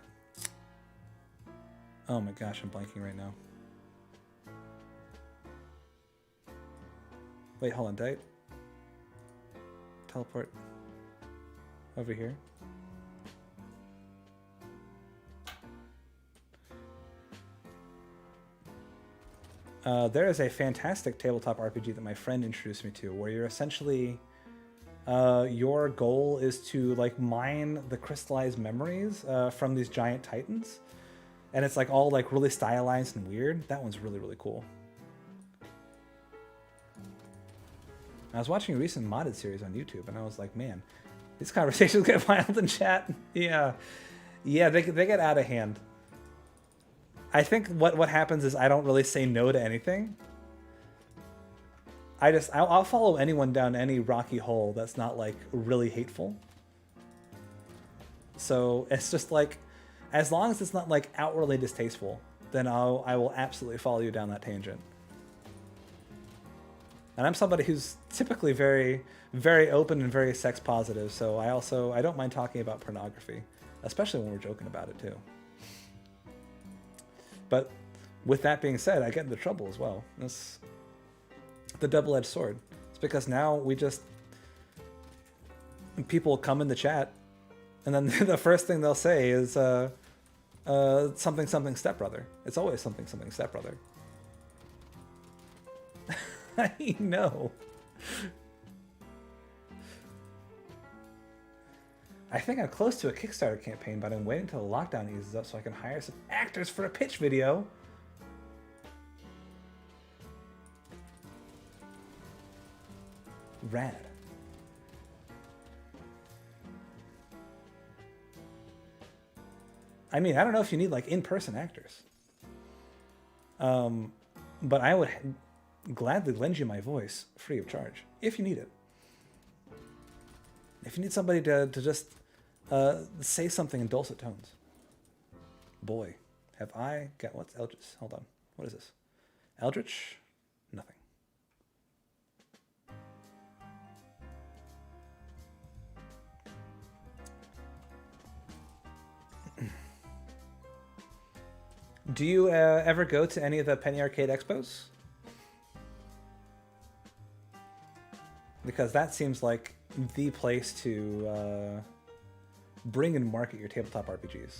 my gosh, I'm blanking right now. Wait, hold on, did I teleport over here? There is a fantastic tabletop RPG that my friend introduced me to, where you're essentially, your goal is to like mine the crystallized memories from these giant titans, and it's like all like really stylized and weird. That one's really, really cool. I was watching a recent modded series on YouTube, and I was like, man, these conversations get wild in chat. Yeah, they get out of hand. I think what happens is I don't really say no to anything. I'll follow anyone down any rocky hole that's not like really hateful. So it's just like, as long as it's not like outwardly distasteful, then I will absolutely follow you down that tangent. And I'm somebody who's typically very, very open and very sex positive, so I don't mind talking about pornography, especially when we're joking about it too. But with that being said, I get into trouble as well. It's the double-edged sword. It's because now we just, people come in the chat, and then the first thing they'll say is something something stepbrother. It's always something something stepbrother. I know. I think I'm close to a Kickstarter campaign, but I'm waiting until the lockdown eases up so I can hire some actors for a pitch video. Rad. I mean, I don't know if you need like in-person actors. But I would gladly lend you my voice free of charge if you need it. If you need somebody to just say something in dulcet tones. Boy, have I got... What's Eldritch? Hold on. What is this? Eldritch? Nothing. Do you ever go to any of the Penny Arcade Expos? Because that seems like the place to bring and market your tabletop RPGs.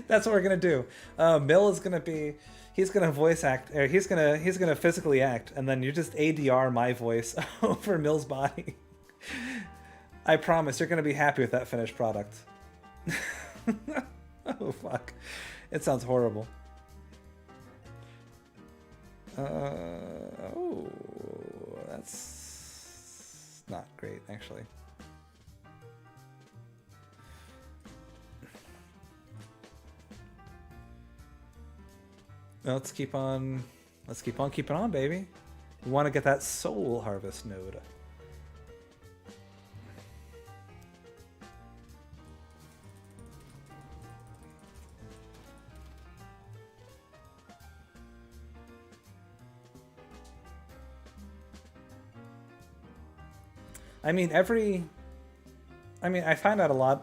That's what we're gonna do. Mill is gonna be... He's gonna voice act, or he's gonna physically act, and then you just ADR my voice over Mill's body. I promise you're gonna be happy with that finished product. Oh fuck. It sounds horrible. Oh, that's not great, actually. Let's keep on keeping on, baby. We want to get that soul harvest node. I mean, I find out a lot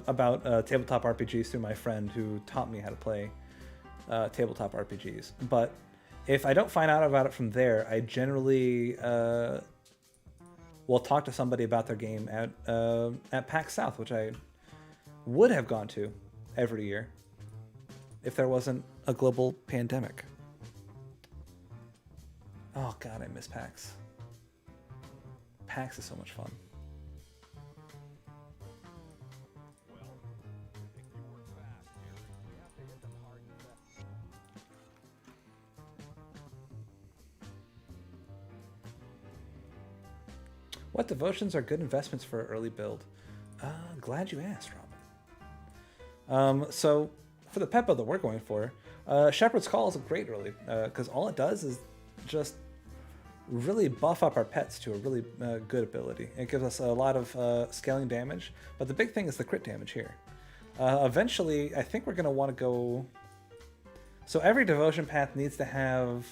about tabletop RPGs through my friend who taught me how to play tabletop RPGs. But if I don't find out about it from there, I generally will talk to somebody about their game at PAX South, which I would have gone to every year if there wasn't a global pandemic. Oh god, I miss PAX. PAX is so much fun. What devotions are good investments for an early build? Glad you asked, Robin. So for the pet build that we're going for, Shepherd's Call is a great early, because all it does is just really buff up our pets to a really good ability. It gives us a lot of scaling damage, but the big thing is the crit damage here. Eventually, I think we're going to want to go... So every devotion path needs to have,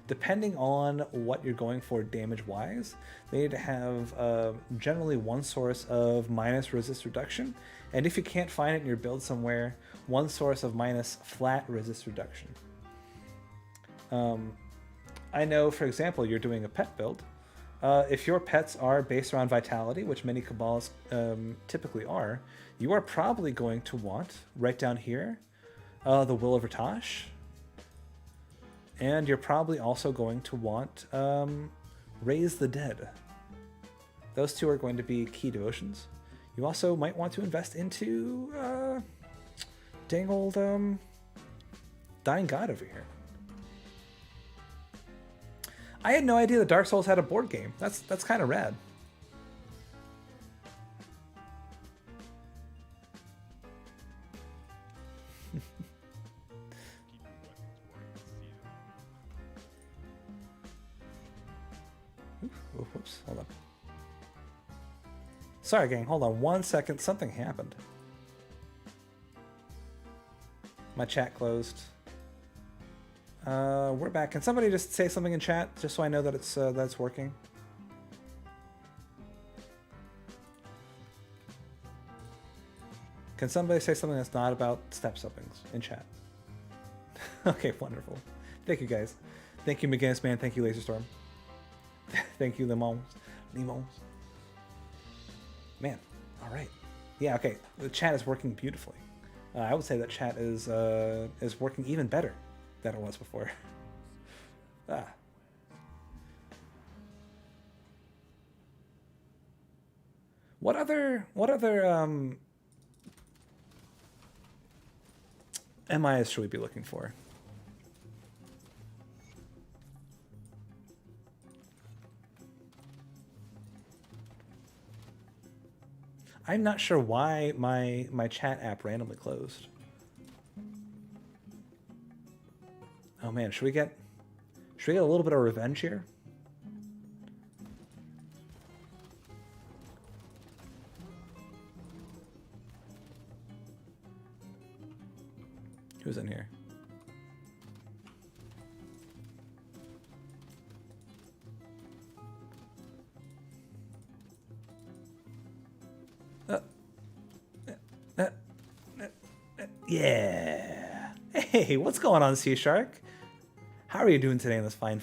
depending on what you're going for damage-wise, they need to have generally one source of minus resist reduction, and if you can't find it in your build somewhere, one source of minus flat resist reduction. I know, for example, you're doing a pet build. If your pets are based around vitality, which many Cabals typically are, you are probably going to want, right down here, the Will of Ratash. And you're probably also going to want Raise the Dead. Those two are going to be key devotions. You also might want to invest into dang old Dying God over here. I had no idea that Dark Souls had a board game. That's kind of rad. Whoops, hold on. Sorry, gang, hold on 1 second. Something happened. My chat closed. We're back. Can somebody just say something in chat, just so I know that it's working? Can somebody say something that's not about step somethings in chat? Okay, wonderful. Thank you, guys. Thank you, McGinnis Man. Thank you, Laserstorm. Thank you, Limons. Man, all right. Yeah, okay. The chat is working beautifully. I would say that chat is working even better than it was before. Ah. What other MIs should we be looking for? I'm not sure why my chat app randomly closed. Oh man, should we get a little bit of revenge here? Who's in here? Yeah. Hey, what's going on, Sea Shark? How are you doing today on this fine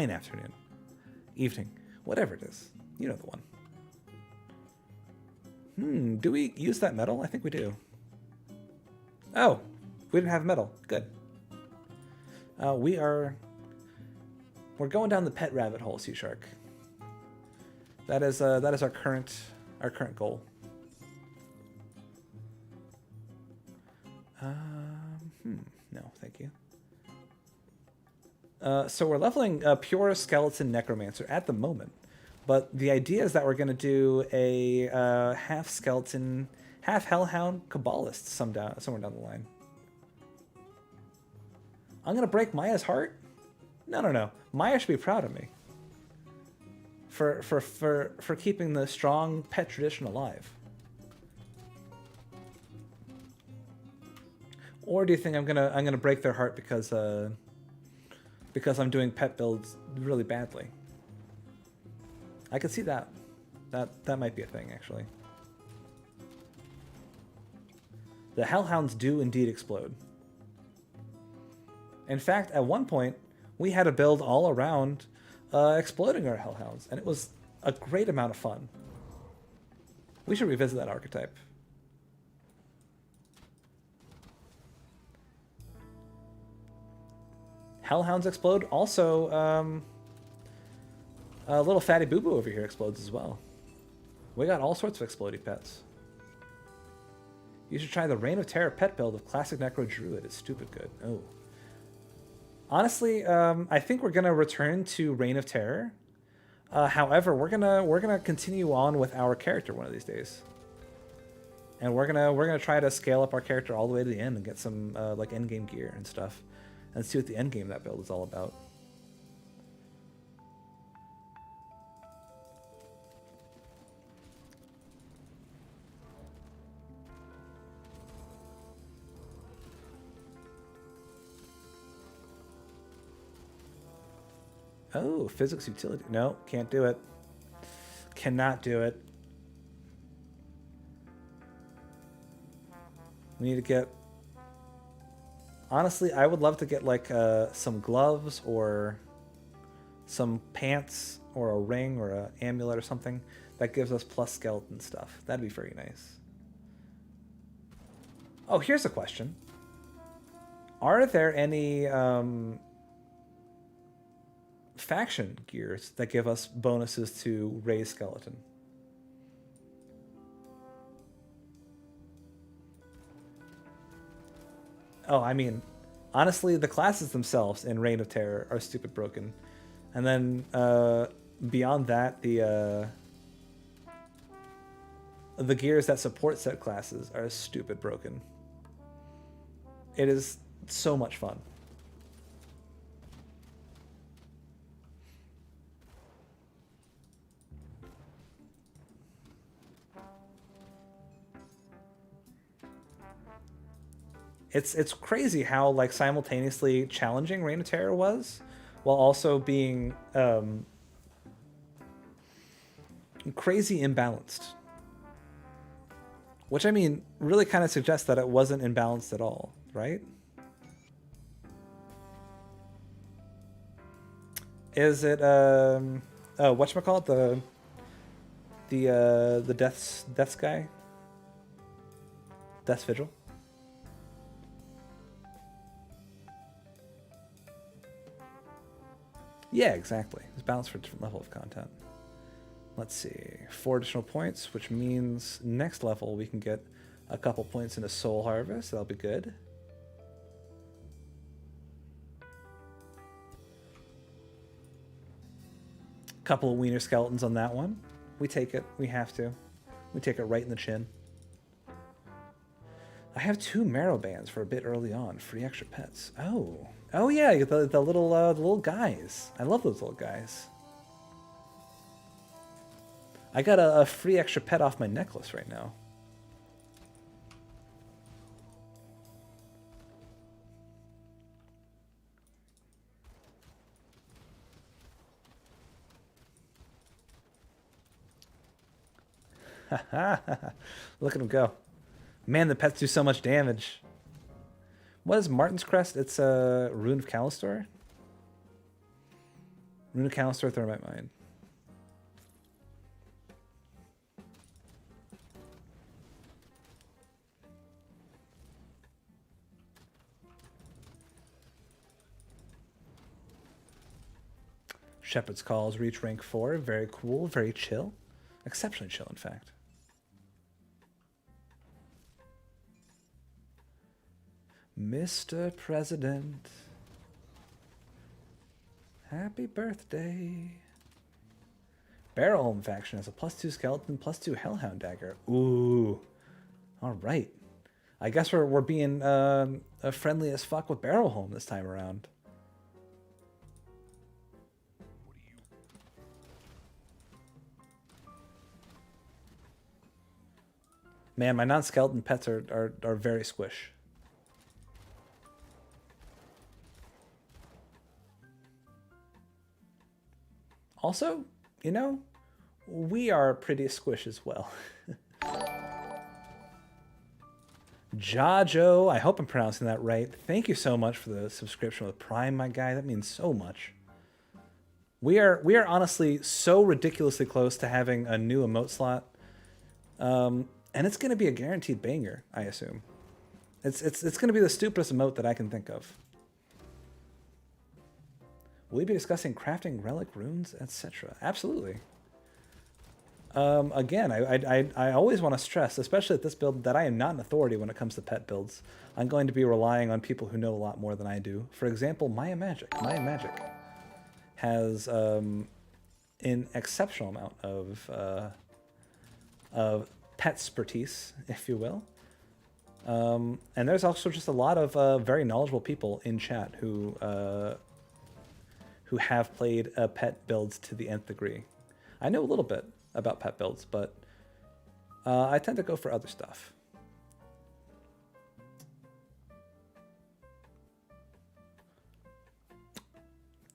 afternoon? Evening. Whatever it is. You know the one. Do we use that metal? I think we do. Oh, we didn't have metal. Good. We're going down the pet rabbit hole, Sea Shark. That is our current goal. No, thank you. So we're leveling pure skeleton necromancer at the moment, but the idea is that we're going to do a half skeleton, half hellhound kabbalist somewhere down the line. I'm going to break Maya's heart? No. Maya should be proud of me for keeping the strong pet tradition alive. Or do you think I'm gonna break their heart because I'm doing pet builds really badly? I could see that. That might be a thing, actually. The hellhounds do indeed explode. In fact, at one point, we had a build all around exploding our hellhounds, and it was a great amount of fun. We should revisit that archetype. Hellhounds explode. Also, a little fatty boo boo over here explodes as well. We got all sorts of explodey pets. You should try the Reign of Terror pet build of classic Necro Druid. It's stupid good. Oh. Honestly, I think we're gonna return to Reign of Terror. However, we're gonna continue on with our character one of these days, and we're gonna try to scale up our character all the way to the end and get some like endgame gear and stuff, and see what the endgame that build is all about. Oh, physics utility. No, can't do it. Cannot do it. We need to get... Honestly, I would love to get like some gloves or some pants or a ring or an amulet or something that gives us plus skeleton stuff. That'd be very nice. Oh, here's a question. Are there any faction gears that give us bonuses to raise skeleton? Oh, I mean, honestly, the classes themselves in Reign of Terror are stupid broken. And then beyond that, the gears that support said classes are stupid broken. It is so much fun. It's crazy how like simultaneously challenging Reign of Terror was, while also being crazy imbalanced. Which, I mean, really kind of suggests that it wasn't imbalanced at all, right? Is it oh, whatchamacallit? The Death's guy? Death's Vigil? Yeah, exactly. It's balanced for a different level of content. Let's see. 4 additional points, which means next level we can get a couple points into Soul Harvest. That'll be good. Couple of wiener skeletons on that one. We take it. We have to. We take it right in the chin. I have 2 marrow bands for a bit early on. Free extra pets. Oh. Oh yeah, the little guys. I love those little guys. I got a free extra pet off my necklace right now. Look at him go. Man, the pets do so much damage. What is Martin's Crest? It's a Rune of Calistor. Rune of Calistor, Thermite Mine. Shepherd's Calls reach rank 4. Very cool, very chill. Exceptionally chill, in fact. Mr. President, happy birthday. Barrelholm faction has a +2 skeleton, +2 Hellhound dagger. Ooh, all right. I guess we're being friendly as fuck with Barrelholm this time around. Man, my non-skeleton pets are very squish. Also, you know, we are pretty squish as well. Jajo, I hope I'm pronouncing that right. Thank you so much for the subscription with Prime, my guy. That means so much. We are honestly so ridiculously close to having a new emote slot. And it's going to be a guaranteed banger, I assume. It's going to be the stupidest emote that I can think of. Will we be discussing crafting relic runes, etc.? Absolutely. Again, I always want to stress, especially at this build, that I am not an authority when it comes to pet builds. I'm going to be relying on people who know a lot more than I do. For example, Maya Magic. Maya Magic has an exceptional amount of pet-expertise, if you will. And there's also just a lot of very knowledgeable people in chat who have played pet builds to the nth degree. I know a little bit about pet builds, but I tend to go for other stuff.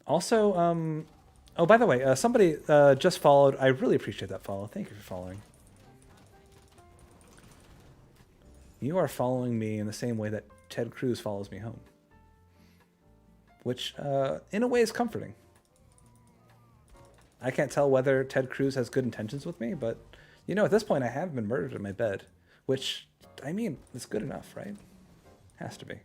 Also, oh, by the way, somebody just followed. I really appreciate that follow. Thank you for following. You are following me in the same way that Ted Cruz follows me home. Which, in a way, is comforting. I can't tell whether Ted Cruz has good intentions with me, but, you know, at this point I have been murdered in my bed. Which, I mean, it's good enough, right? Has to be.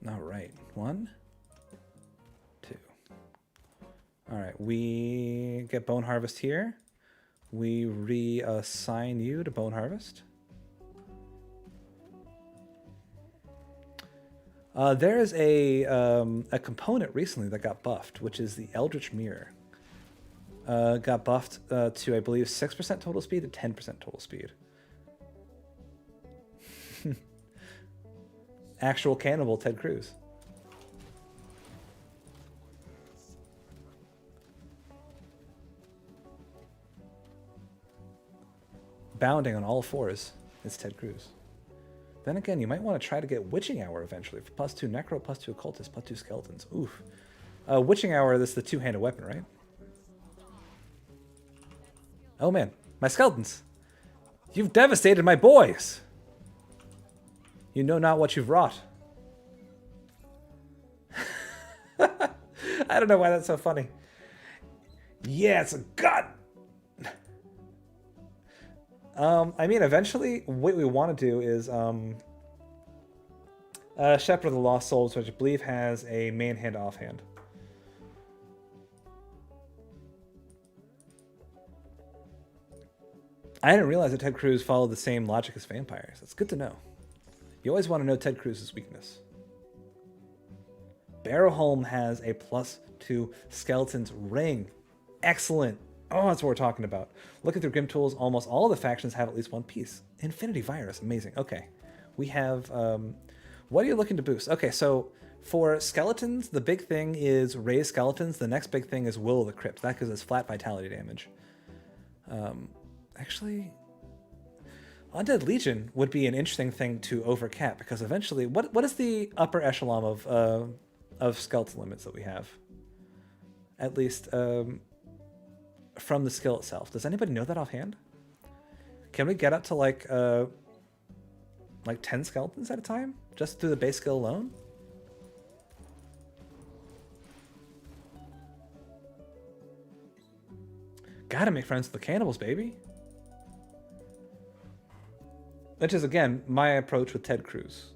All right. 1, 2. All right. We get Bone Harvest here. We reassign you to Bone Harvest. There is a component recently that got buffed, which is the Eldritch Mirror. Got buffed to, I believe, 6% total speed to 10% total speed. Actual cannibal Ted Cruz. Bounding on all fours is Ted Cruz. Then again, you might want to try to get Witching Hour eventually for +2 Necro, +2 Occultist, +2 Skeletons. Oof. Witching Hour, this is the two-handed weapon, right? Oh man, my skeletons! You've devastated my boys! You know not what you've wrought. I don't know why that's so funny. Yeah, it's a gut. I mean, eventually, what we want to do is Shepherd of the Lost Souls, which I believe has a main hand offhand. I didn't realize that Ted Cruz followed the same logic as vampires. That's good to know. You always want to know Ted Cruz's weakness. Barrowholm has a +2 Skeleton's Ring. Excellent. Oh, that's what we're talking about. Looking through Grim Tools, almost all the factions have at least one piece. Infinity Virus, amazing. Okay. We have, what are you looking to boost? Okay, so for skeletons, the big thing is raise skeletons. The next big thing is Will of the Crypt. That gives us flat vitality damage. Actually, Undead Legion would be an interesting thing to overcap because eventually, what is the upper echelon of skeleton limits that we have? At least from the skill itself. Does anybody know that offhand? Can we get up to like 10 skeletons at a time just through the base skill alone? Gotta make friends with the cannibals, baby. Which is, again, my approach with Ted Cruz.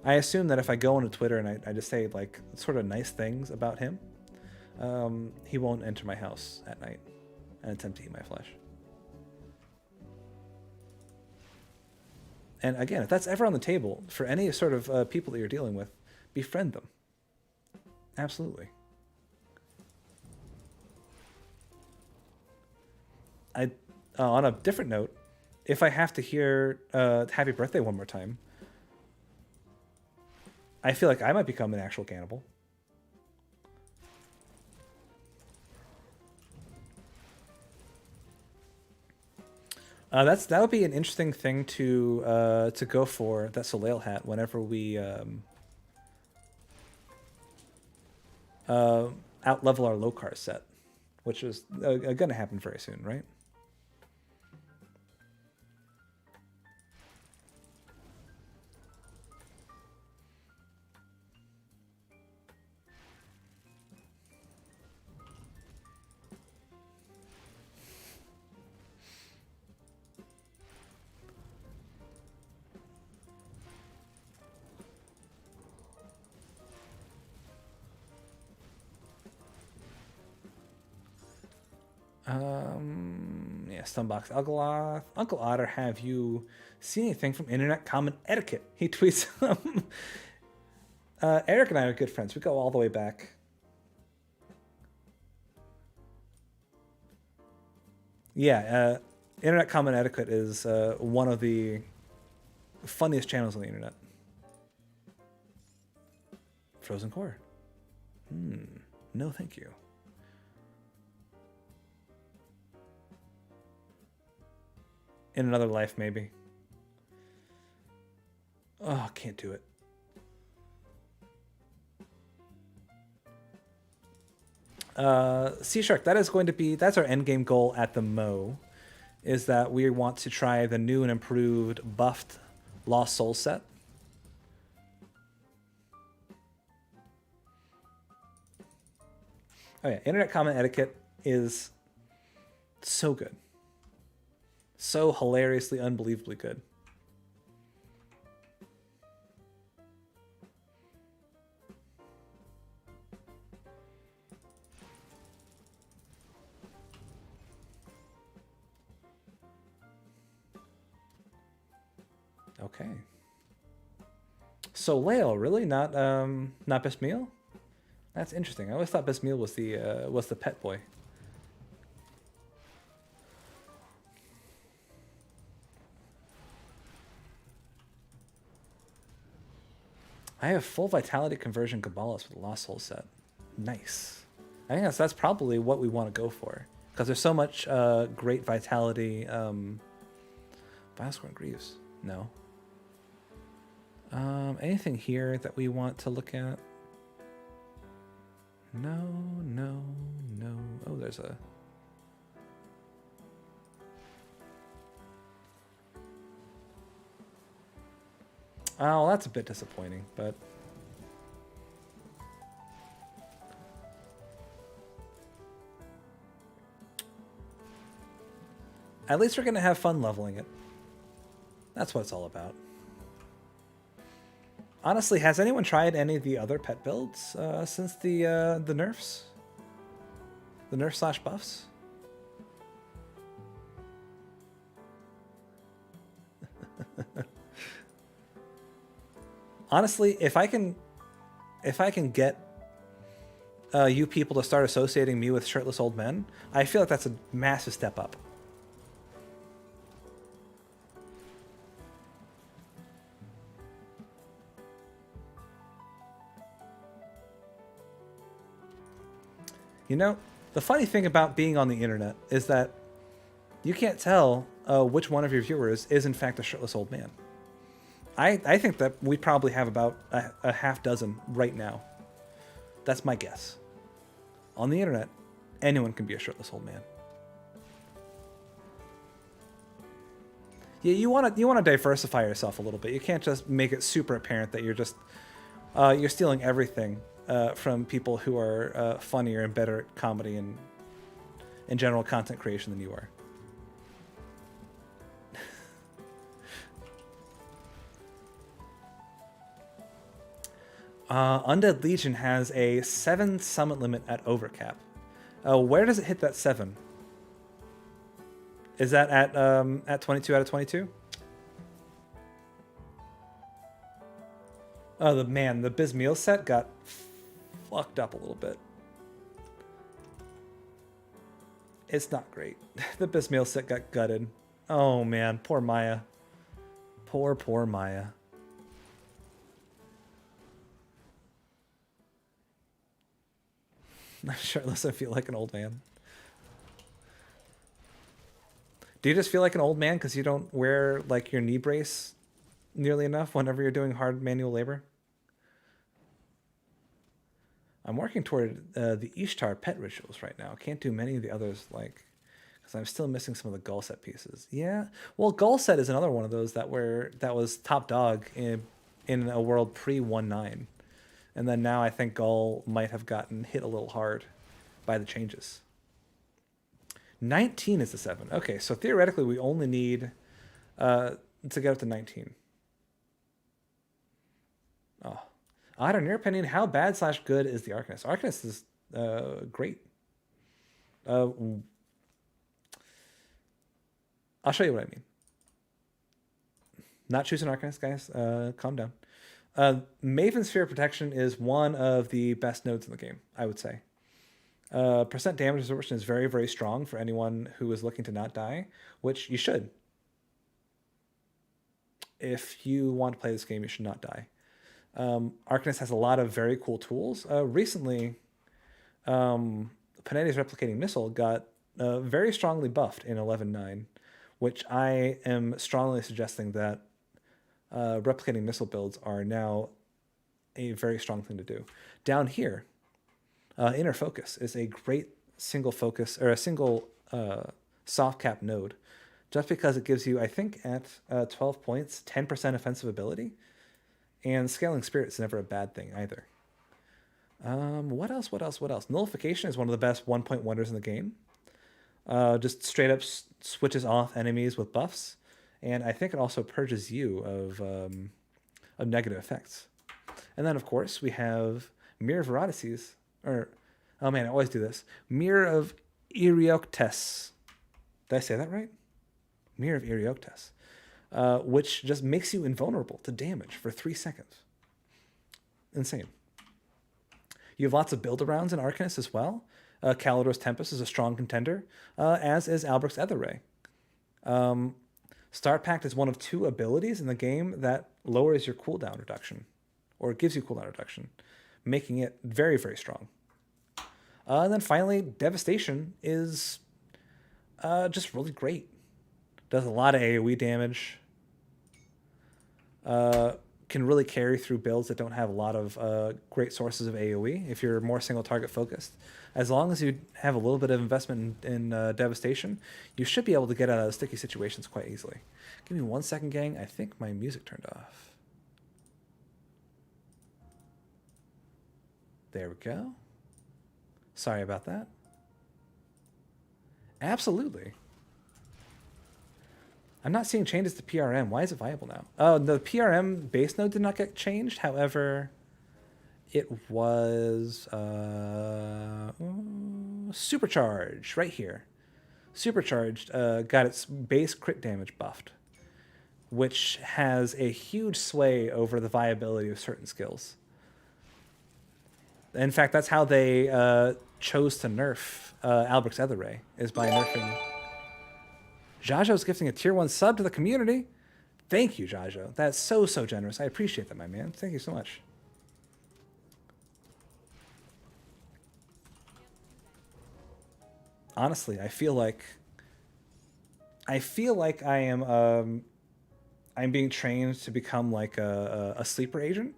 I assume that if I go onto Twitter and I just say, like, sort of nice things about him, he won't enter my house at night and attempt to eat my flesh. And again, if that's ever on the table, for any sort of people that you're dealing with, befriend them. Absolutely. On a different note, if I have to hear Happy Birthday one more time, I feel like I might become an actual cannibal. That would be an interesting thing to go for, that Soleil hat, whenever we out level our Lokar set, which is going to happen very soon, right? Yeah, Stunbox Ugloth. Uncle Otter, have you seen anything from Internet Common Etiquette? He tweets, Eric and I are good friends. We go all the way back. Yeah, Internet Common Etiquette is one of the funniest channels on the internet. Frozen Core. No, thank you. In another life, maybe. Oh, can't do it. Sea Shark, that's our endgame goal at the Mo, is that we want to try the new and improved buffed Lost Soul set. Oh yeah, Internet Common Etiquette is so good. So hilariously, unbelievably good. Okay. So Leo, really not Bismeal? That's interesting. I always thought Bismeal was the pet boy. I have full vitality conversion Kabbalist with the Lost Soul set. Nice. I think that's probably what we want to go for, because there's so much great vitality. Bioscore Greaves. No. Anything here that we want to look at? No. Oh, there's a... Oh, that's a bit disappointing, but... At least we're going to have fun leveling it. That's what it's all about. Honestly, has anyone tried any of the other pet builds since the nerfs? The nerf / buffs? Honestly, if I can get you people to start associating me with shirtless old men, I feel like that's a massive step up. You know, the funny thing about being on the internet is that you can't tell which one of your viewers is in fact a shirtless old man. I think that we probably have about a half dozen right now. That's my guess. On the internet, anyone can be a shirtless old man. Yeah, you want to diversify yourself a little bit. You can't just make it super apparent that you're just you're stealing everything from people who are funnier and better at comedy and in general content creation than you are. Undead Legion has a 7 summit limit at overcap. Where does it hit that 7? Is that at 22 out of 22? Oh, the Bismeal set got fucked up a little bit. It's not great. The Bismeal set got gutted. Oh man, poor Maya. Poor Maya. I'm shirtless, I feel like an old man. Do you just feel like an old man because you don't wear like your knee brace nearly enough whenever you're doing hard manual labor? I'm working toward the Ishtar pet rituals right now. Can't do many of the others because I'm still missing some of the Gull set pieces. Yeah, well, Gull set is another one of those that was top dog in a world pre 1.9. And then now I think Gull might have gotten hit a little hard by the changes. 19 is the 7. Okay, so theoretically we only need to get up to 19. Oh. Otter, in your opinion, how bad / good is the Arcanist? Arcanist is great. I'll show you what I mean. Not choosing Arcanist, guys. Calm down. Maven Sphere Protection is one of the best nodes in the game, I would say. Percent damage absorption is very, very strong for anyone who is looking to not die, which you should. If you want to play this game, you should not die. Arcanist has a lot of very cool tools. Recently, Panetti's Replicating Missile got very strongly buffed in 11.9, which I am strongly suggesting that Replicating Missile builds are now a very strong thing to do. Down here, Inner Focus is a great single focus or a single soft cap node, just because it gives you, I think, at 12 points, 10% offensive ability, and Scaling Spirit's never a bad thing either. What else? Nullification is one of the best 1-point wonders in the game. Just straight up switches off enemies with buffs, and I think it also purges you of negative effects. And then, of course, we have Mirror of Vortices, or, oh man, I always do this. Mirror of Erioctes. Did I say that right? Mirror of Erioctes. Which just makes you invulnerable to damage for 3 seconds. Insane. You have lots of build-arounds in Arcanist as well. Calidor's Tempest is a strong contender, as is Alberic's Etherray. Start Pact is one of 2 abilities in the game that lowers your cooldown reduction, or gives you cooldown reduction, making it very, very strong. And then finally, Devastation is just really great. Does a lot of AoE damage. Can really carry through builds that don't have a lot of great sources of AoE if you're more single target focused. As long as you have a little bit of investment in Devastation, you should be able to get out of sticky situations quite easily. Give me 1 second, gang. I think my music turned off. There we go. Sorry about that. Absolutely. I'm not seeing changes to PRM. Why is it viable now? Oh, the PRM base node did not get changed. However, it was supercharged right here. Supercharged got its base crit damage buffed, which has a huge sway over the viability of certain skills. In fact, that's how they chose to nerf Alberic's Ether Ray, is by nerfing. Jajo's gifting a tier 1 sub to the community. Thank you, Jajo. That's so generous. I appreciate that, my man. Thank you so much. Honestly, I feel like I am I'm being trained to become like a sleeper agent,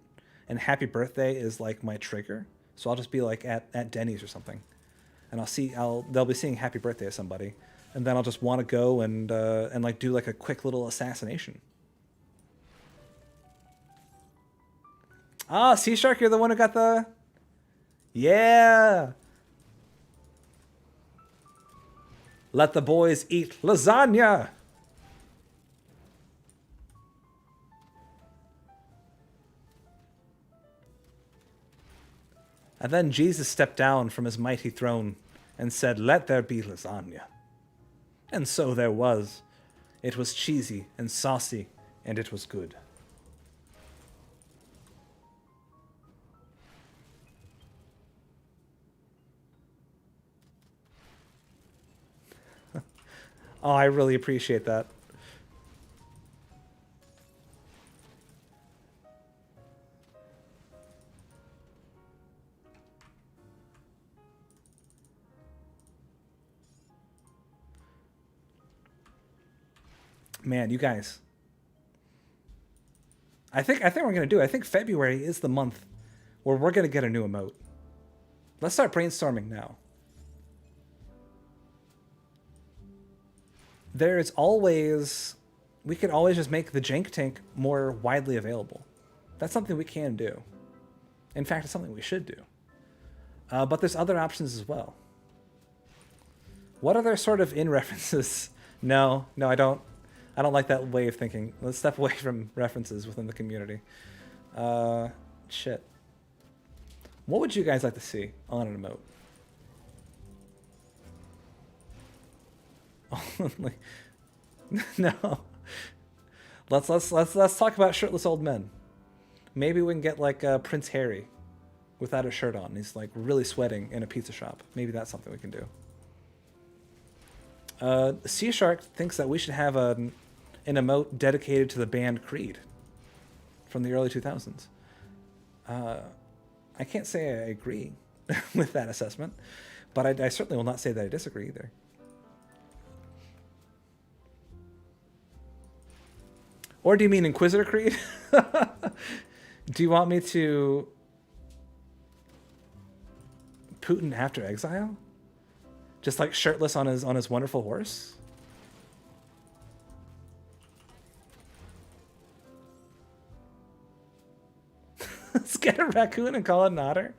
and Happy Birthday is like my trigger. So I'll just be like at Denny's or something, and they'll be seeing Happy Birthday as somebody, and then I'll just want to go and like do like a quick little assassination. Ah, Sea Shark, you're the one who got the... Yeah! Let the boys eat lasagna! And then Jesus stepped down from his mighty throne and said, "Let there be lasagna." And so there was. It was cheesy and saucy, and it was good. Oh, I really appreciate that. Man, you guys. I think we're gonna do it. I think February is the month where we're gonna get a new emote. Let's start brainstorming now. There's always... We could always just make the jank tank more widely available. That's something we can do. In fact, it's something we should do. But there's other options as well. What other sort of in references? No, I don't like that way of thinking. Let's step away from references within the community. Shit. What would you guys like to see on an emote? Like, no. Let's talk about shirtless old men. Maybe we can get like Prince Harry without a shirt on. He's like really sweating in a pizza shop. Maybe that's something we can do. Sea Shark thinks that we should have an emote dedicated to the band Creed from the early 2000s. I can't say I agree with that assessment, but I certainly will not say that I disagree either. Or do you mean Inquisitor Creed? Do you want me to... Putin after exile? Just like shirtless on his wonderful horse? Let's get a raccoon and call it an otter.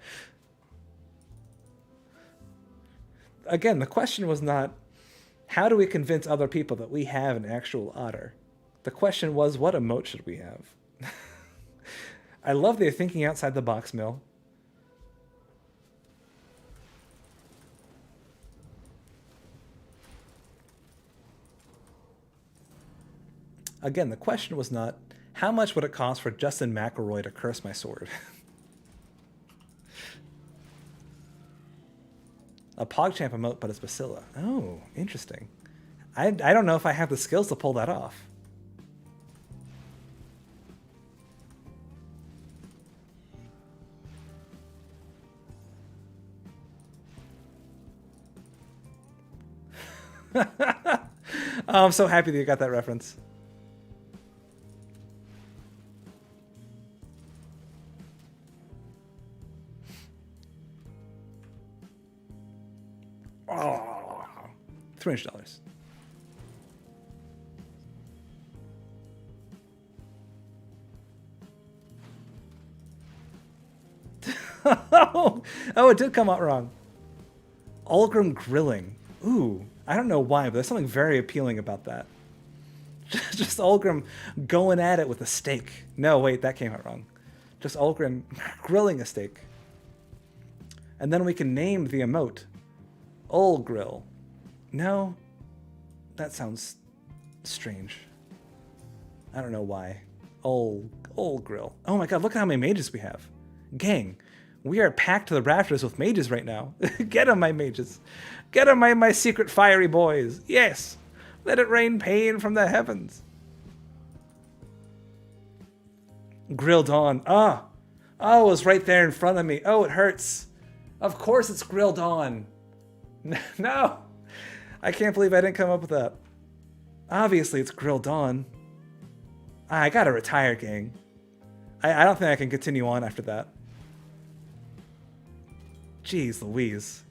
Again, the question was not, how do we convince other people that we have an actual otter? The question was, what emote should we have? I love they're thinking outside the box, Mill. Again, the question was not, how much would it cost for Justin McElroy to curse my sword? A PogChamp emote, but it's Bacilla. Oh, interesting. I don't know if I have the skills to pull that off. Oh, I'm so happy that you got that reference. Oh, $300. Oh, it did come out wrong. Ulgrim grilling. Ooh, I don't know why, but there's something very appealing about that. Just Ulgrim going at it with a steak. No, wait, that came out wrong. Just Ulgrim grilling a steak. And then we can name the emote Ulgrill. No, that sounds strange. I don't know why. Ulgrill. Oh my god, look at how many mages we have. Gang, we are packed to the rafters with mages right now. Get them, my mages. Get them, my secret fiery boys. Yes. Let it rain pain from the heavens. Grilled on. Oh, it was right there in front of me. Oh, it hurts. Of course it's grilled on. No. I can't believe I didn't come up with that. Obviously it's grilled on. I gotta retire, gang. I don't think I can continue on after that. Jeez Louise.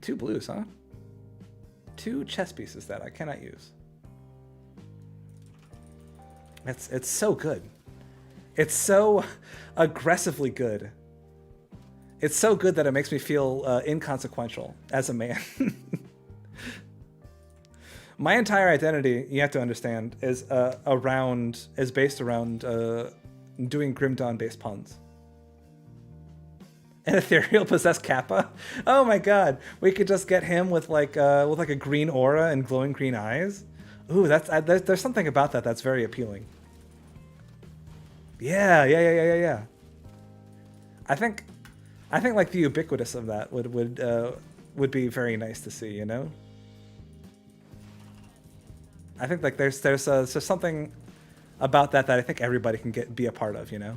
Two blues, huh? Two chess pieces that I cannot use. It's so good. It's so aggressively good. It's so good that it makes me feel inconsequential as a man. My entire identity, you have to understand, is based around doing Grim Dawn-based puns. An ethereal possessed Kappa? Oh my god, we could just get him with like a green aura and glowing green eyes. Ooh, there's something about that that's very appealing. Yeah. I think like the ubiquitous of that would be very nice to see, you know? I think like there's something about that I think everybody can be a part of, you know?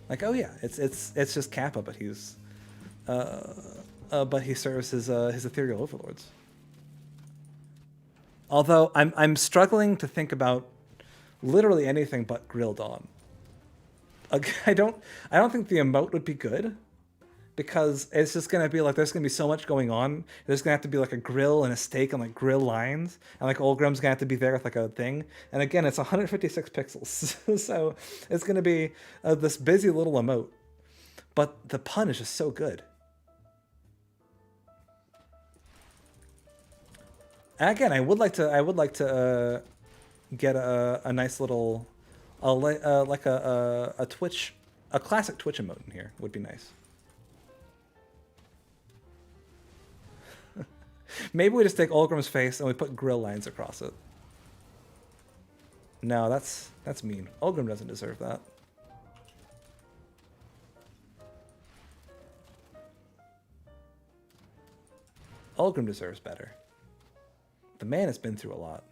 Like, oh yeah, it's just Kappa, but he serves his ethereal overlords. Although I'm struggling to think about literally anything but grilled on. I don't think the emote would be good, because it's just gonna be like there's gonna be so much going on. There's gonna have to be like a grill and a steak and like grill lines, and like Ulgrim's gonna have to be there with like a thing. And again, it's 156 pixels, so it's gonna be this busy little emote. But the pun is just so good. And again, I would like to get a nice little like a classic Twitch emote in here would be nice. Maybe we just take Ulgrim's face and we put grill lines across it. No, that's mean. Ulgrim doesn't deserve that. Ulgrim deserves better. The man has been through a lot.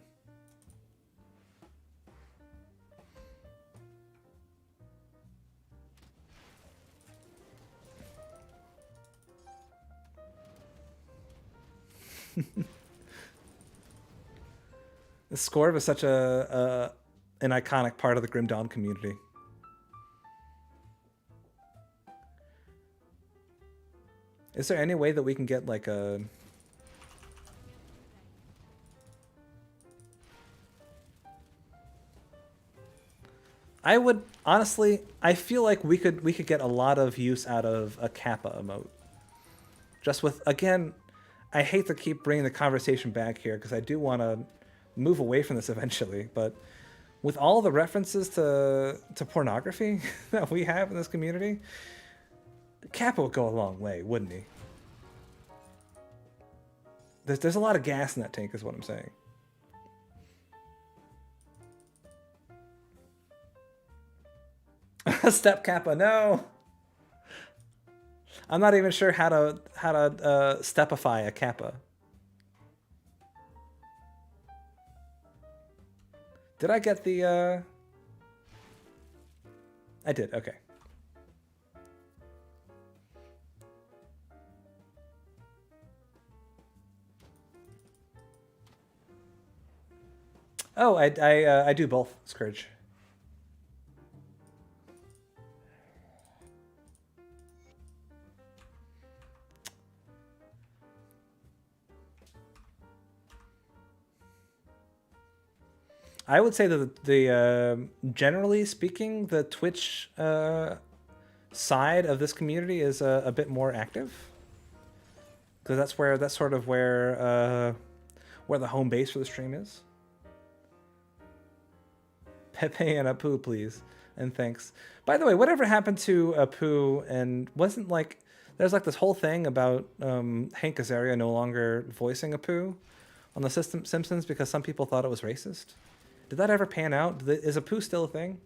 The Scorv is such an iconic part of the Grim Dawn community. Is there any way that we can get like a... I would honestly, I feel like we could get a lot of use out of a Kappa emote. Just with, again, I hate to keep bringing the conversation back here because I do want to move away from this eventually, but with all the references to pornography that we have in this community, Kappa would go a long way, wouldn't he? There's a lot of gas in that tank is what I'm saying. Step Kappa, no! I'm not even sure how to stepify a Kappa. Did I get the I did, okay. Oh, I do both, Scourge. I would say that the generally speaking, the Twitch side of this community is a bit more active. because that's sort of where the home base for the stream is. Pepe and Apu, please, and thanks. By the way, whatever happened to Apu? And wasn't like there's like this whole thing about Hank Azaria no longer voicing Apu on the Simpsons because some people thought it was racist. Did that ever pan out? Is Apu still a thing?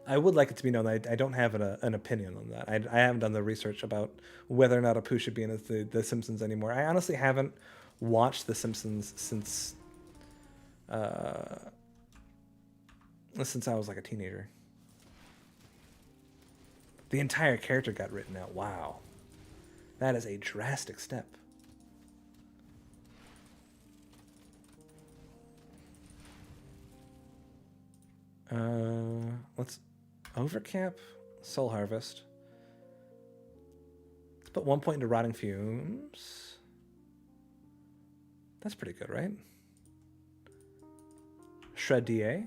I would like it to be known that I don't have an opinion on that. I haven't done the research about whether or not Apu should be in the Simpsons anymore. I honestly haven't watched The Simpsons since I was like a teenager. The entire character got written out. Wow. That is a drastic step. Let's overcamp Soul Harvest. Let's put 1 point into Rotting Fumes. That's pretty good, right? Shred DA.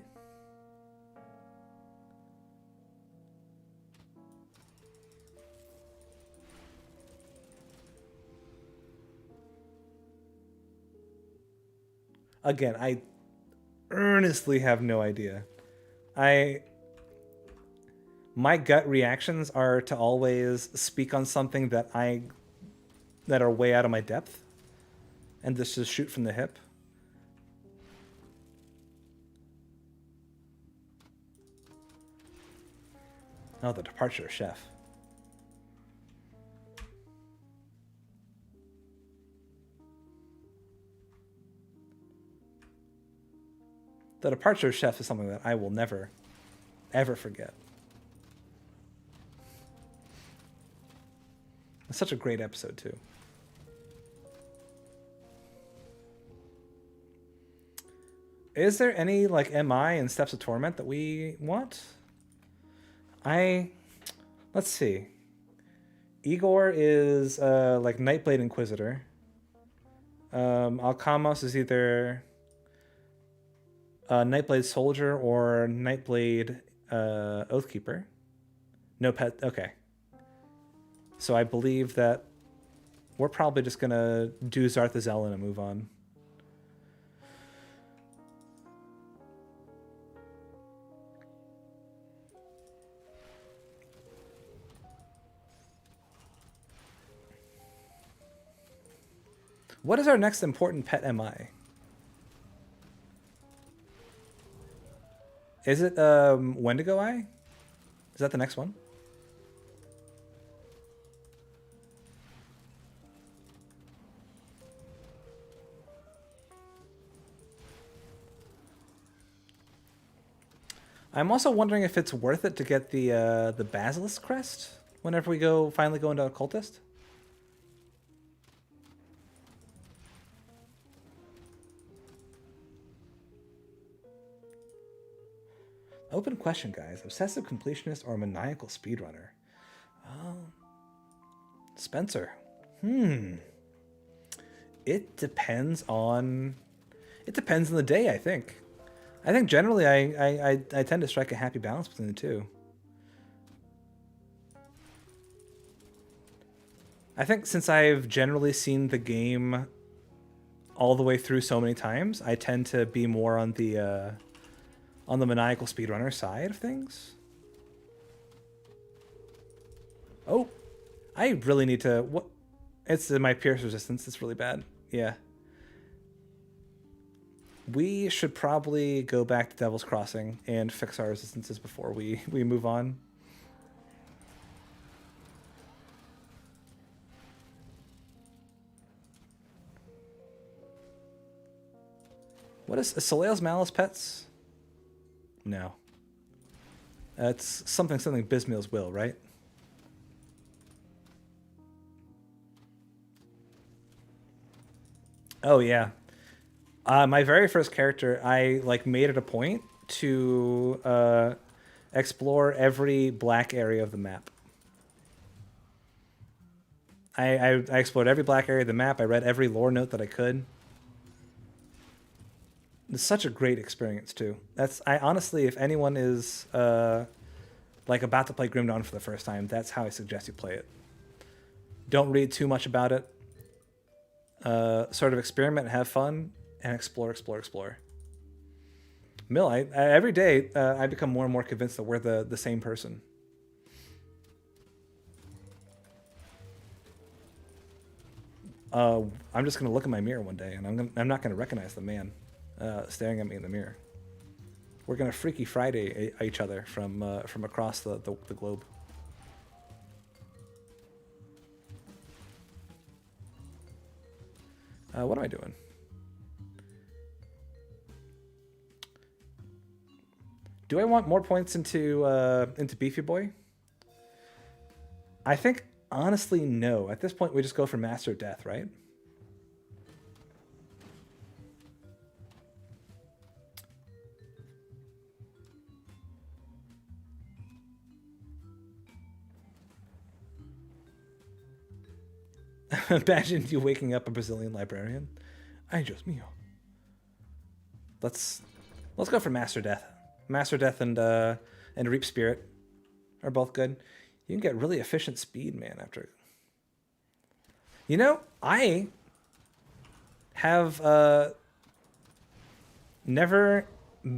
Again, I earnestly have no idea. My gut reactions are to always speak on something that are way out of my depth and just shoot from the hip. Oh, the departure of Chef. The departure of Chef is something that I will never, ever forget. It's such a great episode, too. Is there any, like, MI and Steps of Torment that we want? Let's see. Igor is, like, Nightblade Inquisitor. Alkamos is either Nightblade Soldier or Nightblade Oathkeeper. No pet. Okay. So I believe that we're probably just going to do Zarthazel and move on. What is our next important pet MI? Is it Wendigo Eye? Is that the next one? I'm also wondering if it's worth it to get the Basilisk Crest whenever we finally go into Occultist. Open question, guys. Obsessive completionist or maniacal speedrunner? Spencer. It depends on the day, I think. I think generally I tend to strike a happy balance between the two. I think since I've generally seen the game all the way through so many times, I tend to be more on the maniacal speedrunner side of things. Oh, I really need to... What? It's my pierce resistance. It's really bad. Yeah. We should probably go back to Devil's Crossing and fix our resistances before we move on. What is Soleil's Malice Pets? No. It's something Bismail's Will, right? Oh, yeah. My very first character, I made it a point to explore every black area of the map. I explored every black area of the map. I read every lore note that I could. It's such a great experience too. I honestly, if anyone is like about to play Grim Dawn for the first time, that's how I suggest you play it. Don't read too much about it. Sort of experiment, have fun, and explore. Mill, every day I become more and more convinced that we're the same person. I'm just gonna look in my mirror one day, and I'm not gonna recognize the man staring at me in the mirror. We're gonna Freaky Friday each other from across the globe. What am I doing? Do I want more points into Beefy Boy? I think honestly no. At this point, we just go for Master of Death, right? Imagine you waking up a Brazilian librarian. Ay, Dios mío. Let's go for Master Death. Master Death and Reap Spirit are both good. You can get really efficient speed, man, after. You know, I have never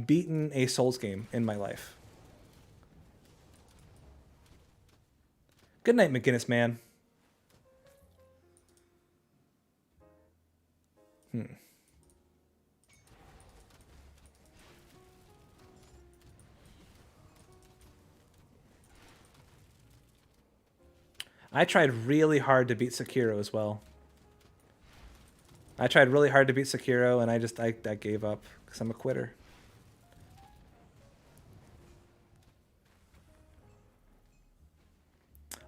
beaten a Souls game in my life. Good night, McGinnis, man. I tried really hard to beat Sekiro as well. I tried really hard to beat Sekiro, and I gave up because I'm a quitter.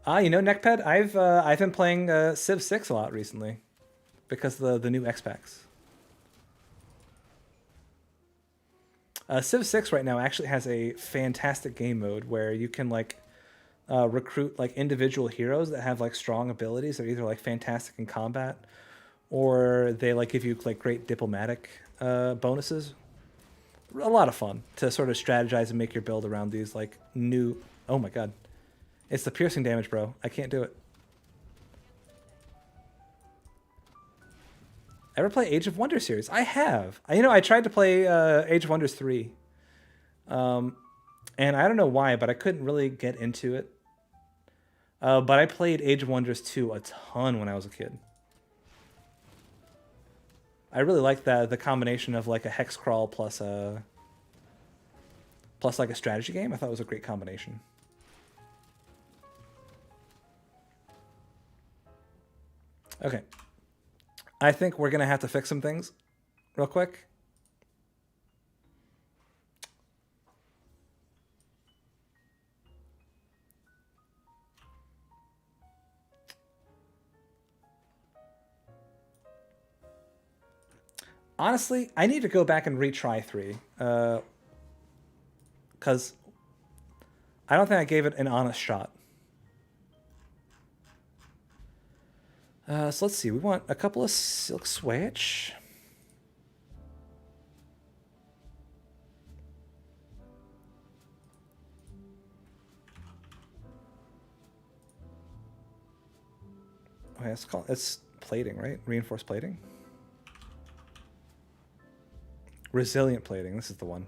You know, Neckped, I've been playing Civ 6 a lot recently because the new X packs. Civ 6 right now actually has a fantastic game mode where you can like recruit like individual heroes that have like strong abilities. They're either like fantastic in combat, or they like give you like great diplomatic bonuses. A lot of fun to sort of strategize and make your build around these like new. Oh my god, it's the piercing damage, bro. I can't do it. Ever play Age of Wonders series? I have. I tried to play Age of Wonders 3. And I don't know why, but I couldn't really get into it. But I played Age of Wonders 2 a ton when I was a kid. I really liked the combination of like a hex crawl plus like a strategy game. I thought it was a great combination. Okay. I think we're going to have to fix some things real quick. Honestly, I need to go back and retry 3. Because I don't think I gave it an honest shot. So let's see. We want a couple of Silk Switch. Okay, it's plating, right? Reinforced plating. Resilient plating. This is the one.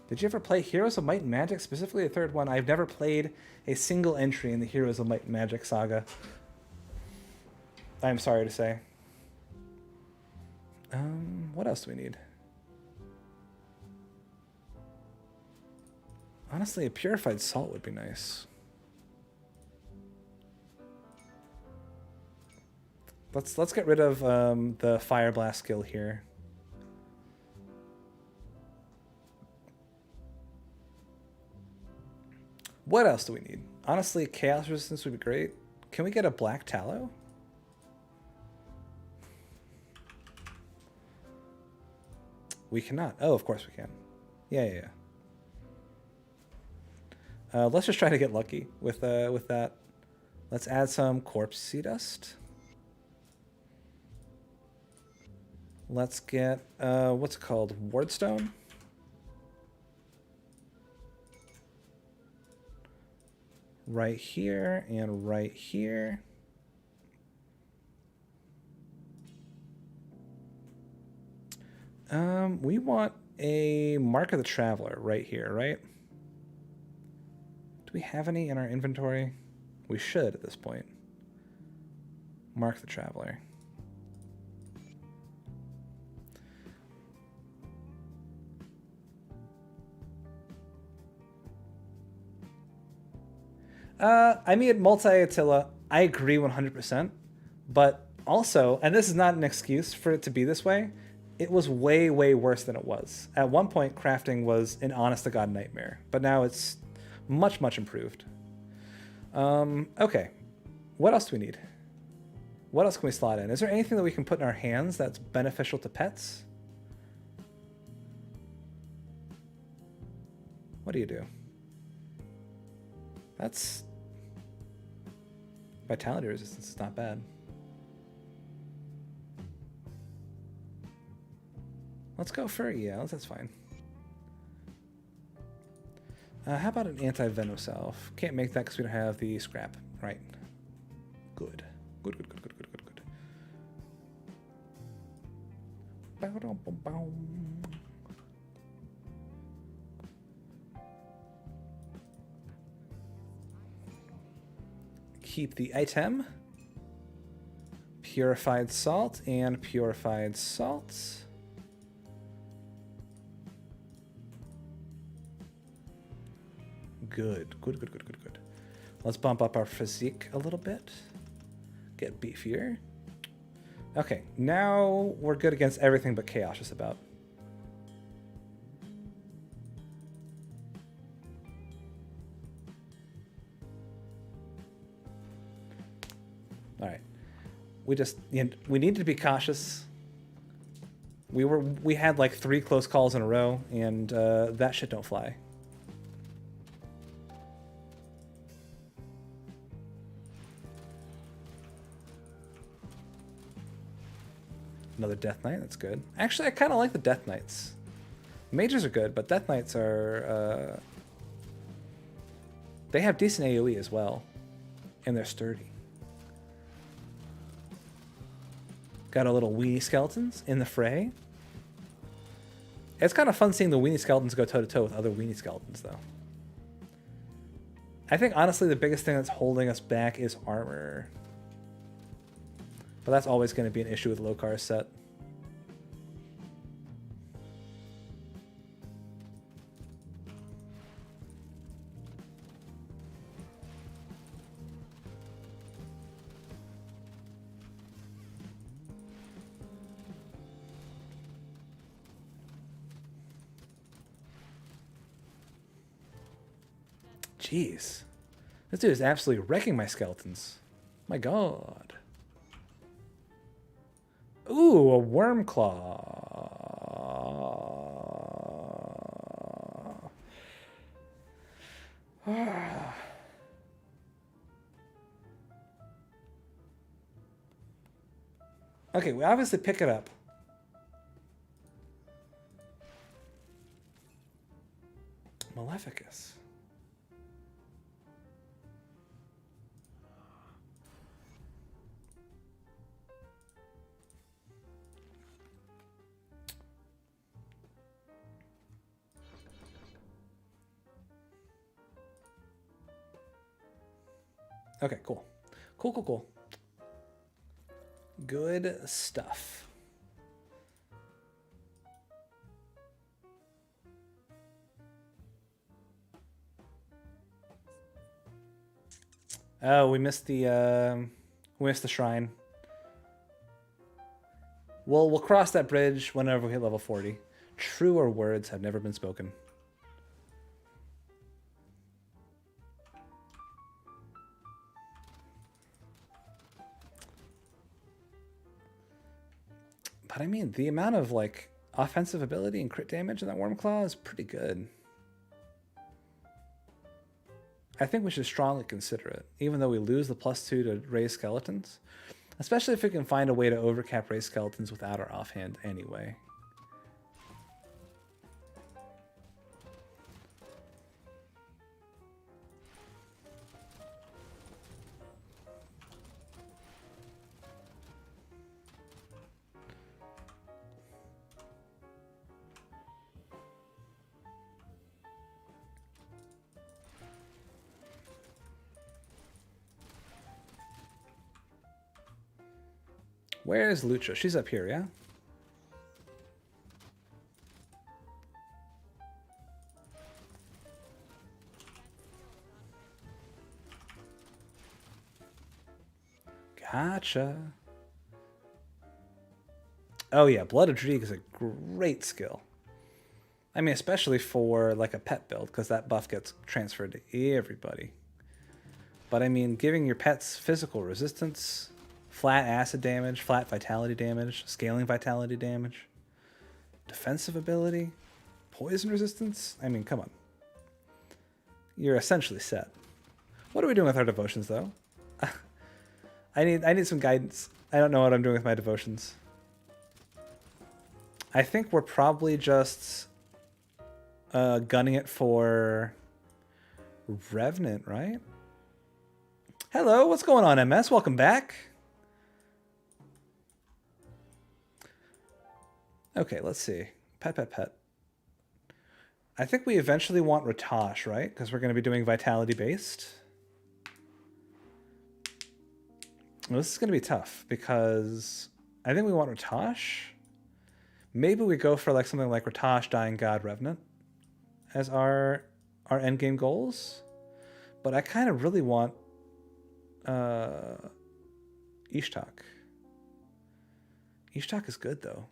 Did you ever play Heroes of Might and Magic, specifically the third one? I've never played a single entry in the Heroes of Might and Magic saga. I'm sorry to say. What else do we need? Honestly, a purified salt would be nice. Let's get rid of the fire blast skill here. What else do we need? Honestly, chaos resistance would be great. Can we get a black tallow? We cannot. Oh, of course we can. Yeah. Let's just try to get lucky with that. Let's add some corpse sea dust. Let's get what's it called? Wardstone. Right here and right here. We want a Mark of the Traveler right here, right? Do we have any in our inventory? We should at this point. Mark the Traveler. I mean, multi-Attila, I agree 100%, but also, and this is not an excuse for it to be this way, it was way, way worse than it was. At one point, crafting was an honest-to-God nightmare, but now it's much, much improved. Okay, what else do we need? What else can we slot in? Is there anything that we can put in our hands that's beneficial to pets? What do you do? That's... Vitality resistance is not bad. Let's go for yeah, that's fine. How about an anti-venom salve? Can't make that because we don't have the scrap. Right. Good. Good. Keep the item. Purified salt and purified salt. Good. Let's bump up our physique a little bit. Get beefier. Okay, now we're good against everything but chaos just about. Alright. We need to be cautious. We had like 3 close calls in a row, and that shit don't fly. Another Death Knight, that's good. Actually, I kind of like the Death Knights. Mages are good, but Death Knights are... they have decent AoE as well. And they're sturdy. Got a little weenie skeletons in the fray. It's kind of fun seeing the weenie skeletons go toe-to-toe with other weenie skeletons, though. I think, honestly, the biggest thing that's holding us back is armor. But that's always going to be an issue with Lokar's set. Jeez. This dude is absolutely wrecking my skeletons. My god. Ooh, a worm claw. Okay, we obviously pick it up. Maleficus. Okay, cool. Cool. Good stuff. Oh, we missed the shrine. Well, we'll cross that bridge whenever we hit level 40. Truer words have never been spoken. I mean, the amount of like offensive ability and crit damage in that Wormclaw is pretty good. I think we should strongly consider it, even though we lose the +2 to raise skeletons. Especially if we can find a way to overcap raise skeletons without our offhand anyway. Where is Lucha? She's up here, yeah? Gotcha. Oh yeah, Blood of Dreeg is a great skill. I mean, especially for like a pet build, because that buff gets transferred to everybody. But I mean, giving your pets physical resistance, flat acid damage, flat vitality damage, scaling vitality damage, defensive ability, poison resistance. I mean, come on. You're essentially set. What are we doing with our devotions, though? I need some guidance. I don't know what I'm doing with my devotions. I think we're probably just gunning it for Revenant, right? Hello, what's going on, MS? Welcome back. Okay, let's see. Pet. I think we eventually want Ratosh, right? Because we're going to be doing vitality-based. Well, this is going to be tough because I think we want Ratosh. Maybe we go for like something like Ratosh, Dying God, Revenant as our endgame goals. But I kind of really want Ishtak. Ishtak is good though.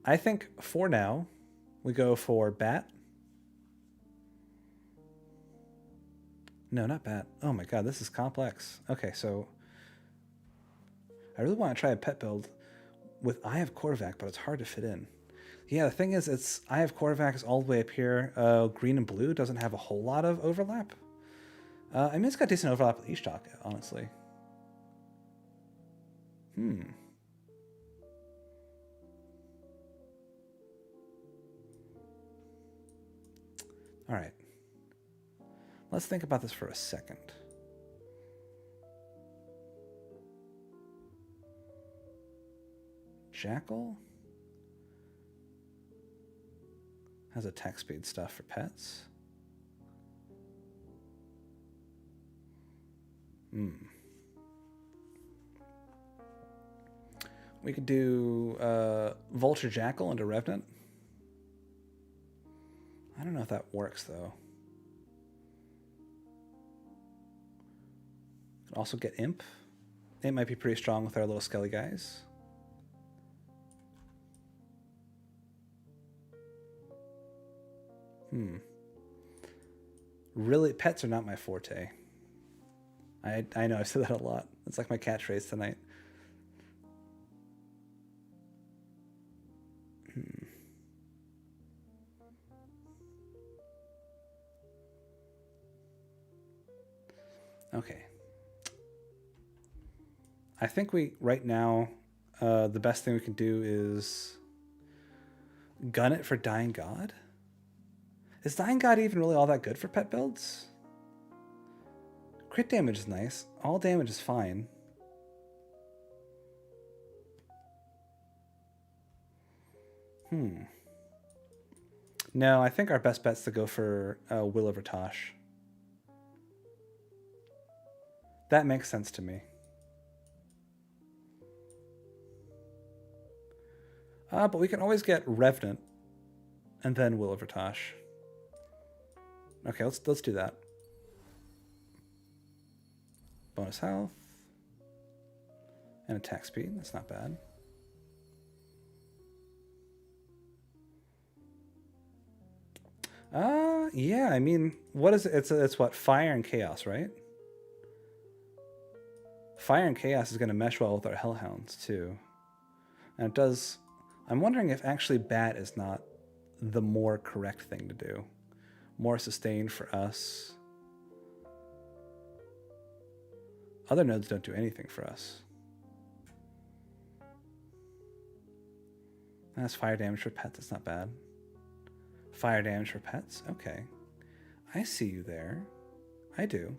I think for now, we go for Bat. No, not Bat. Oh my god, this is complex. Okay, so I really want to try a pet build with Eye of Korvac, but it's hard to fit in. Yeah, the thing is, it's Eye of Korvac is all the way up here. Green and blue doesn't have a whole lot of overlap. I mean, it's got decent overlap with Ishtak, honestly. All right. Let's think about this for a second. Jackal has attack speed stuff for pets. We could do Vulture Jackal into Revenant. I don't know if that works, though. Could also get Imp. It might be pretty strong with our little skelly guys. Really, pets are not my forte. I know, I've said that a lot. It's like my catchphrase tonight. Okay. I think right now, the best thing we can do is gun it for Dying God. Is Dying God even really all that good for pet builds? Crit damage is nice. All damage is fine. No, I think our best bet's to go for Will of Ratosh. That makes sense to me. But we can always get Revenant and then Will of Ratosh. Okay, let's do that. Bonus health and attack speed. That's not bad. Yeah, I mean, what is it? It's what, fire and chaos, right? Fire and chaos is going to mesh well with our hellhounds too. And it does. I'm wondering if actually bat is not the more correct thing to do. More sustained for us. Other nodes don't do anything for us. That's fire damage for pets. That's not bad. Fire damage for pets? Okay. I see you there. I do.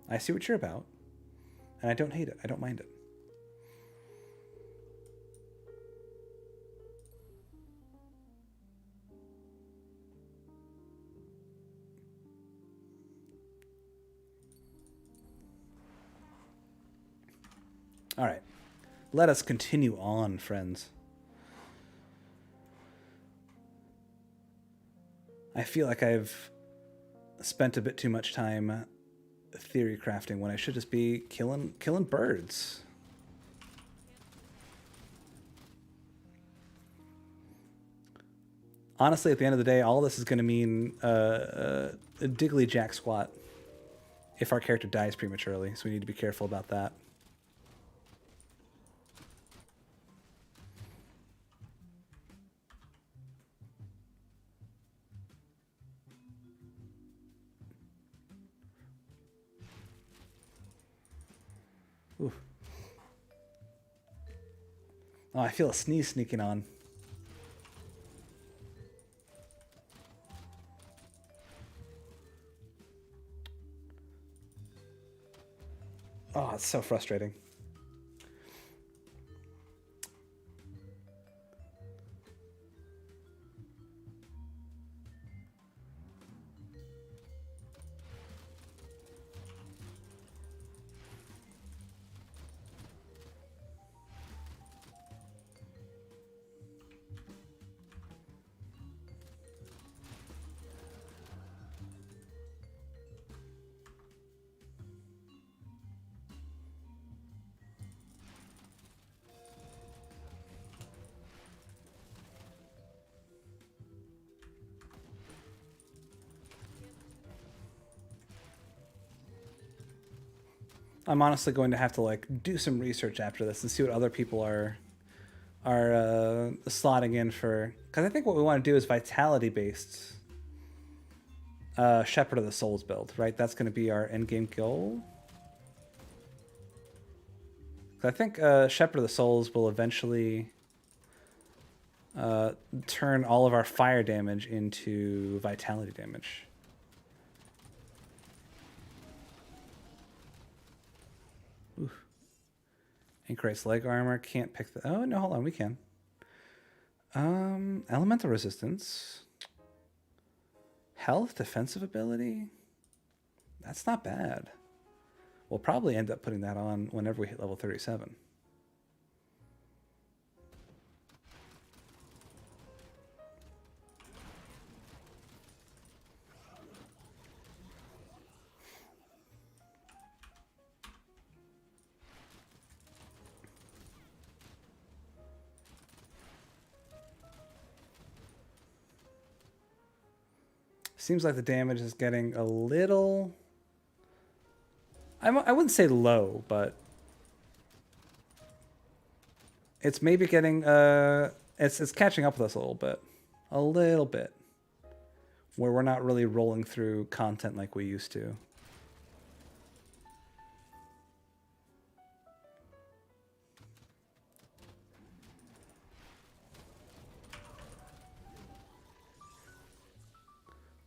I see what you're about. And I don't hate it. I don't mind it. All right. Let us continue on, friends. I feel like I've spent a bit too much time theory crafting when I should just be killing birds. Honestly, at the end of the day, all this is going to mean a diggly jack squat if our character dies prematurely, so we need to be careful about that. Ooh. Oh, I feel a sneeze sneaking on. Oh, it's so frustrating. I'm honestly going to have to like do some research after this and see what other people are slotting in for, because I think what we want to do is vitality based Shepherd of the Souls build, right? That's going to be our end game goal. I think Shepherd of the Souls will eventually turn all of our fire damage into vitality damage. Oof. Increase leg armor. Can't pick the... Oh, no, hold on. We can. Elemental resistance. Health, defensive ability. That's not bad. We'll probably end up putting that on whenever we hit level 37. Seems like the damage is getting a little... I wouldn't say low, but... It's maybe getting... It's catching up with us a little bit. A little bit. Where we're not really rolling through content like we used to.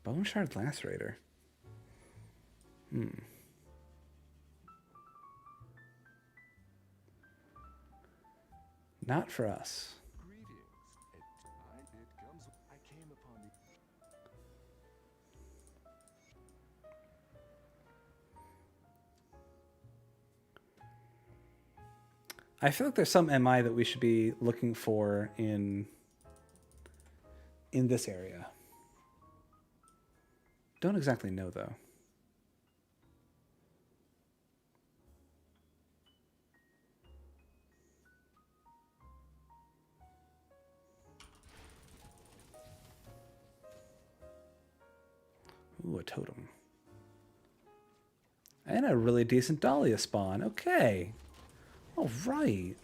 Bone Shard Lacerator. Not for us. I feel like there's some MI that we should be looking for in this area. Don't exactly know, though. a totem. And a really decent Dahlia spawn. Okay. All right.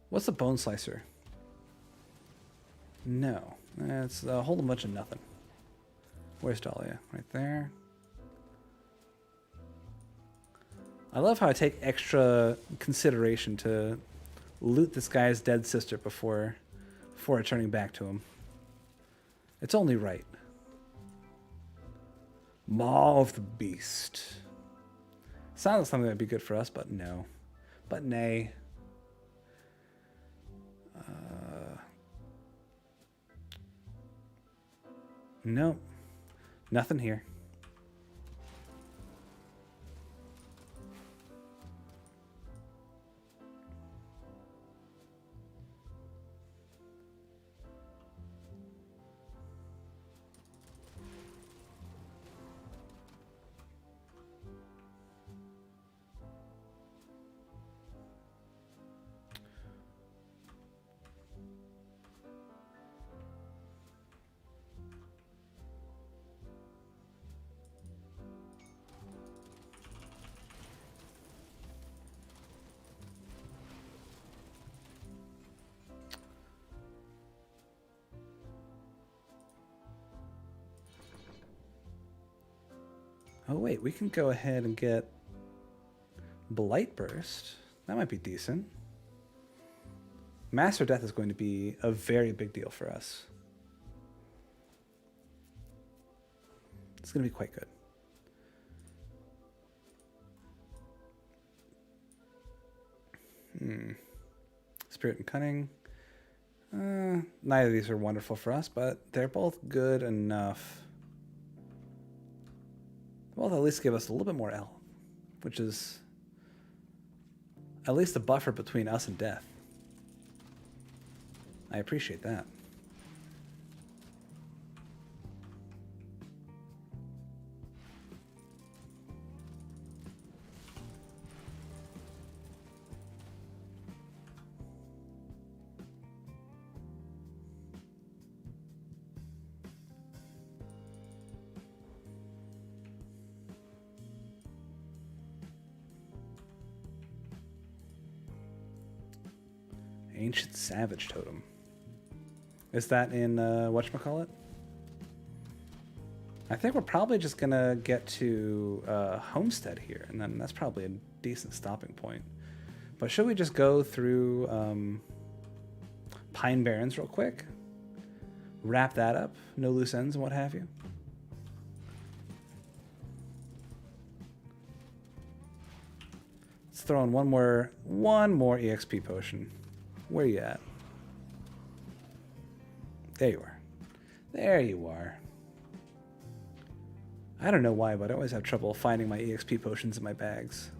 What's a bone slicer? No. It's a whole bunch of nothing. Where's Dahlia? Right there. I love how I take extra consideration to loot this guy's dead sister before returning back to him. It's only right. Maw of the Beast. Sounds like something that'd be good for us, but no. But nay. No. Nothing here. Oh wait, we can go ahead and get Blight Burst. That might be decent. Master Death is going to be a very big deal for us. It's going to be quite good. Spirit and Cunning. Neither of these are wonderful for us, but they're both good enough. Well, at least give us a little bit more health, which is at least a buffer between us and death. I appreciate that. Ancient Savage Totem. Is that in whatchamacallit? I think we're probably just gonna get to Homestead here, and then that's probably a decent stopping point. But should we just go through Pine Barrens real quick? Wrap that up, no loose ends and what have you. Let's throw in one more EXP potion. Where you at? There you are. There you are. I don't know why, but I always have trouble finding my EXP potions in my bags.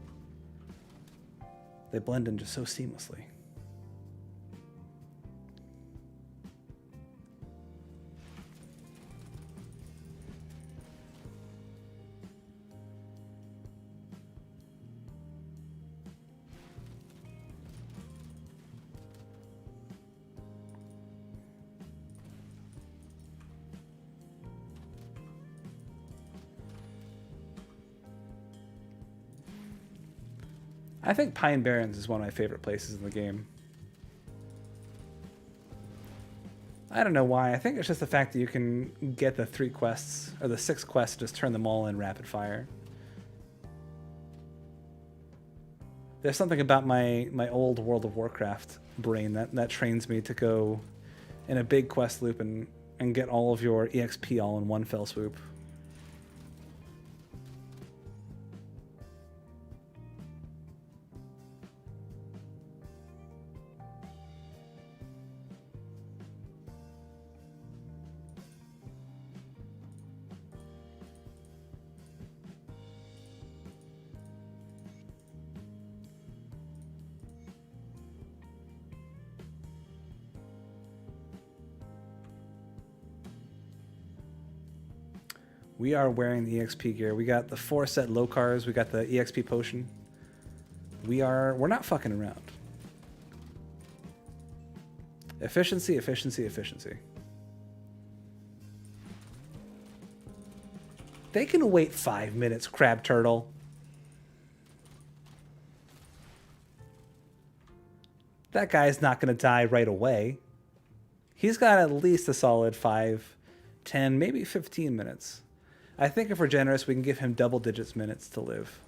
They blend in just so seamlessly. I think Pine Barrens is one of my favorite places in the game. I don't know why. I think it's just the fact that you can get the 3 quests, or the 6 quests, just turn them all in rapid fire. There's something about my old World of Warcraft brain that trains me to go in a big quest loop and get all of your EXP all in one fell swoop. We are wearing the EXP gear. We got the 4 set Lokars. We got the EXP potion. We're not fucking around. Efficiency, efficiency, efficiency. They can wait 5 minutes, crab turtle. That guy's not going to die right away. He's got at least a solid 5, 10, maybe 15 minutes. I think if we're generous, we can give him double digits minutes to live.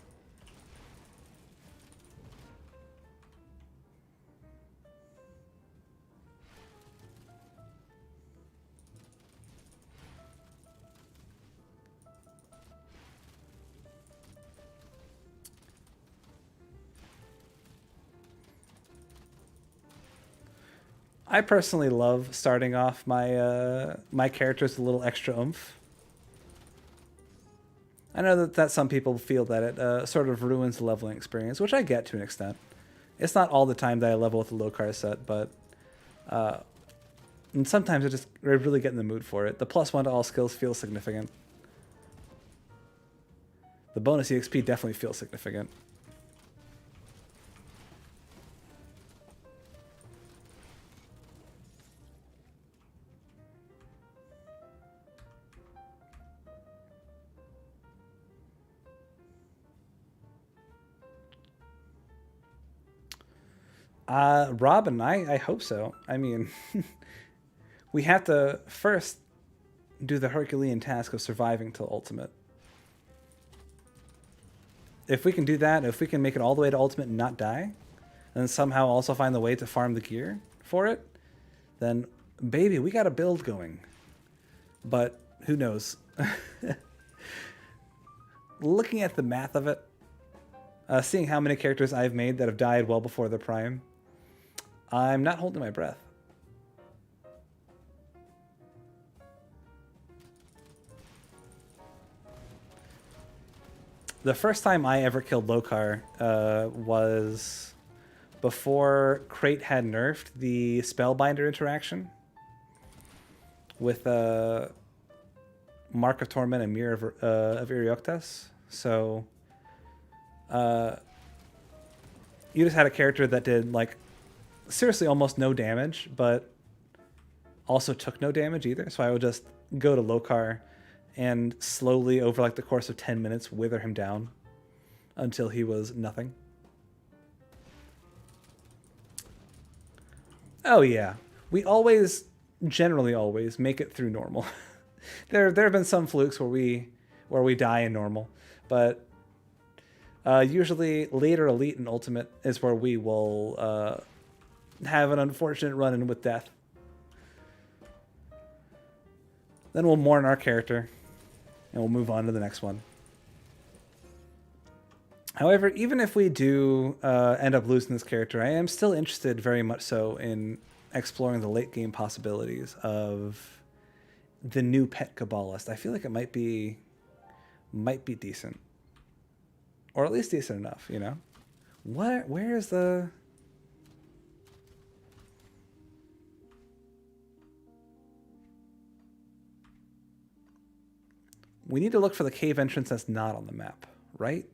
I personally love starting off my my characters with a little extra oomph. I know that some people feel that it sort of ruins the leveling experience, which I get to an extent. It's not all the time that I level with a low car set, but and sometimes I really get in the mood for it. The +1 to all skills feels significant. The bonus EXP definitely feels significant. Robin, I hope so. I mean, we have to first do the Herculean task of surviving till Ultimate. If we can do that, if we can make it all the way to Ultimate and not die, and then somehow also find the way to farm the gear for it, then, baby, we got a build going. But who knows? Looking at the math of it, seeing how many characters I've made that have died well before their prime, I'm not holding my breath. The first time I ever killed Lokar was before Crate had nerfed the Spellbinder interaction with Mark of Torment and Mirror of Irioktas. So you just had a character that did, like, seriously almost no damage, but also took no damage either. So I would just go to Lokar and slowly, over like the course of 10 minutes, wither him down until he was nothing. Oh yeah, we always, generally always, make it through normal. there have been some flukes where we die in normal, but usually later Elite and Ultimate is where we will have an unfortunate run-in with death. Then we'll mourn our character, and we'll move on to the next one. However, even if we do end up losing this character, I am still interested very much so in exploring the late game possibilities of the new pet Kabbalist. I feel like it might be decent. Or at least decent enough, you know? Where is the... We need to look for the cave entrance that's not on the map, right?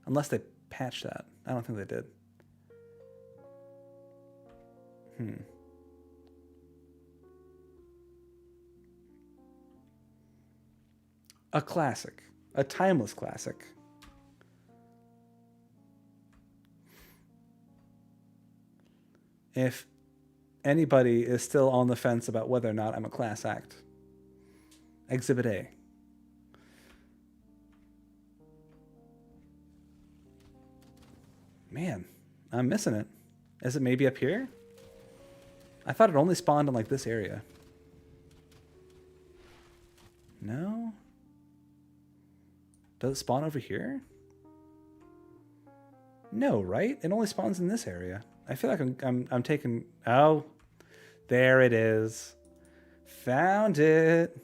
Unless they patched that. I don't think they did. A classic. A timeless classic. If anybody is still on the fence about whether or not I'm a class act, Exhibit A. Man, I'm missing it. Is it maybe up here? I thought it only spawned in like this area. No? Does it spawn over here? No, right? It only spawns in this area. I feel like I'm taking... Oh, there it is. Found it.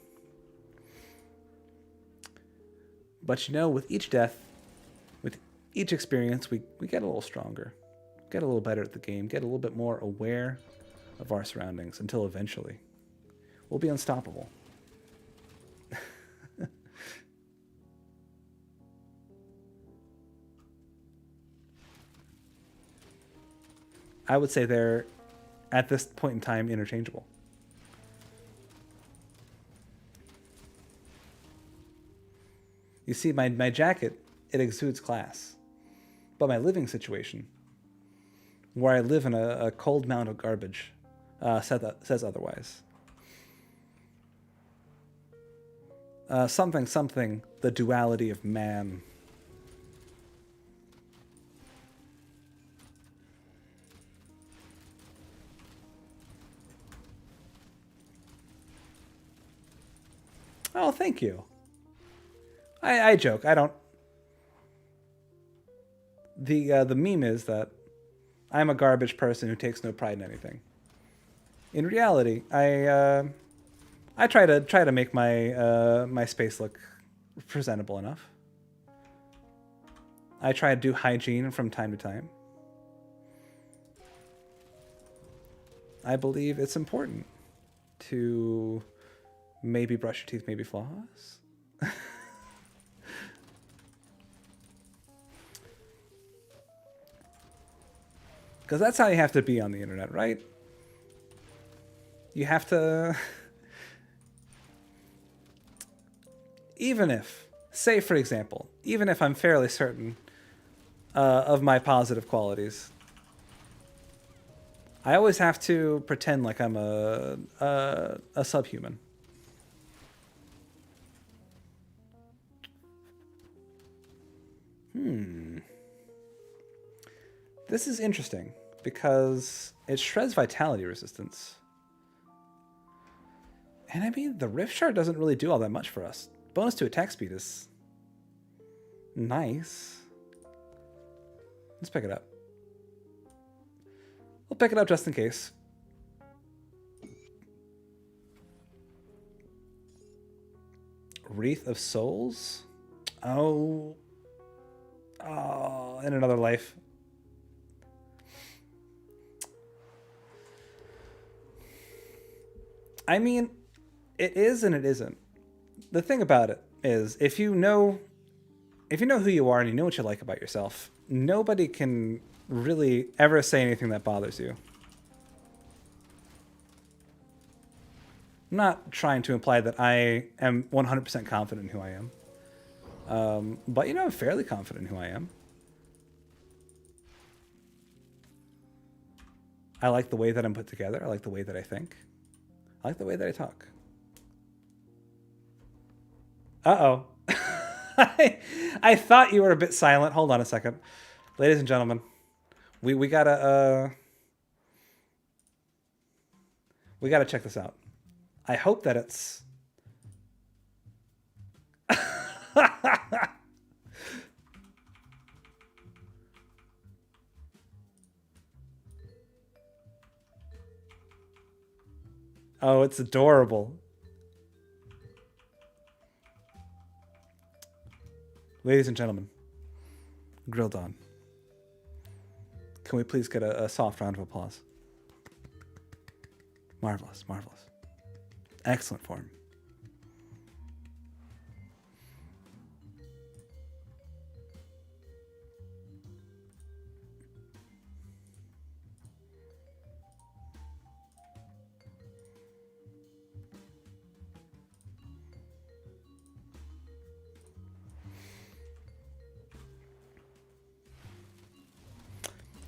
But you know, with each death, with each experience, we get a little stronger, get a little better at the game, get a little bit more aware of our surroundings until eventually we'll be unstoppable. I would say they're, at this point in time, interchangeable. You see, my jacket, it exudes class. But my living situation, where I live in a cold mound of garbage, says otherwise. Something, the duality of man. Oh, thank you. I joke. I don't. The meme is that I'm a garbage person who takes no pride in anything. In reality, I try to make my space look presentable enough. I try to do hygiene from time to time. I believe it's important to maybe brush your teeth, maybe floss. Because that's how you have to be on the internet, right? You have to... Even if, say for example, even if I'm fairly certain of my positive qualities, I always have to pretend like I'm a subhuman. This is interesting because it shreds vitality resistance. And I mean, the Rift Shard doesn't really do all that much for us. Bonus to attack speed is nice. Let's pick it up. We'll pick it up just in case. Wreath of Souls? Oh. Oh, in another life. I mean, it is and it isn't. The thing about it is, if you know who you are and you know what you like about yourself, nobody can really ever say anything that bothers you. I'm not trying to imply that I am 100% confident in who I am. But, I'm fairly confident in who I am. I like the way that I'm put together. I like the way that I think. I like the way that I talk. Uh-oh. I thought you were a bit silent. Hold on a second. Ladies and gentlemen, we gotta check this out. I hope that it's Oh, it's adorable. Ladies and gentlemen, Grilled On. Can we please get a soft round of applause? Marvelous, marvelous. Excellent form.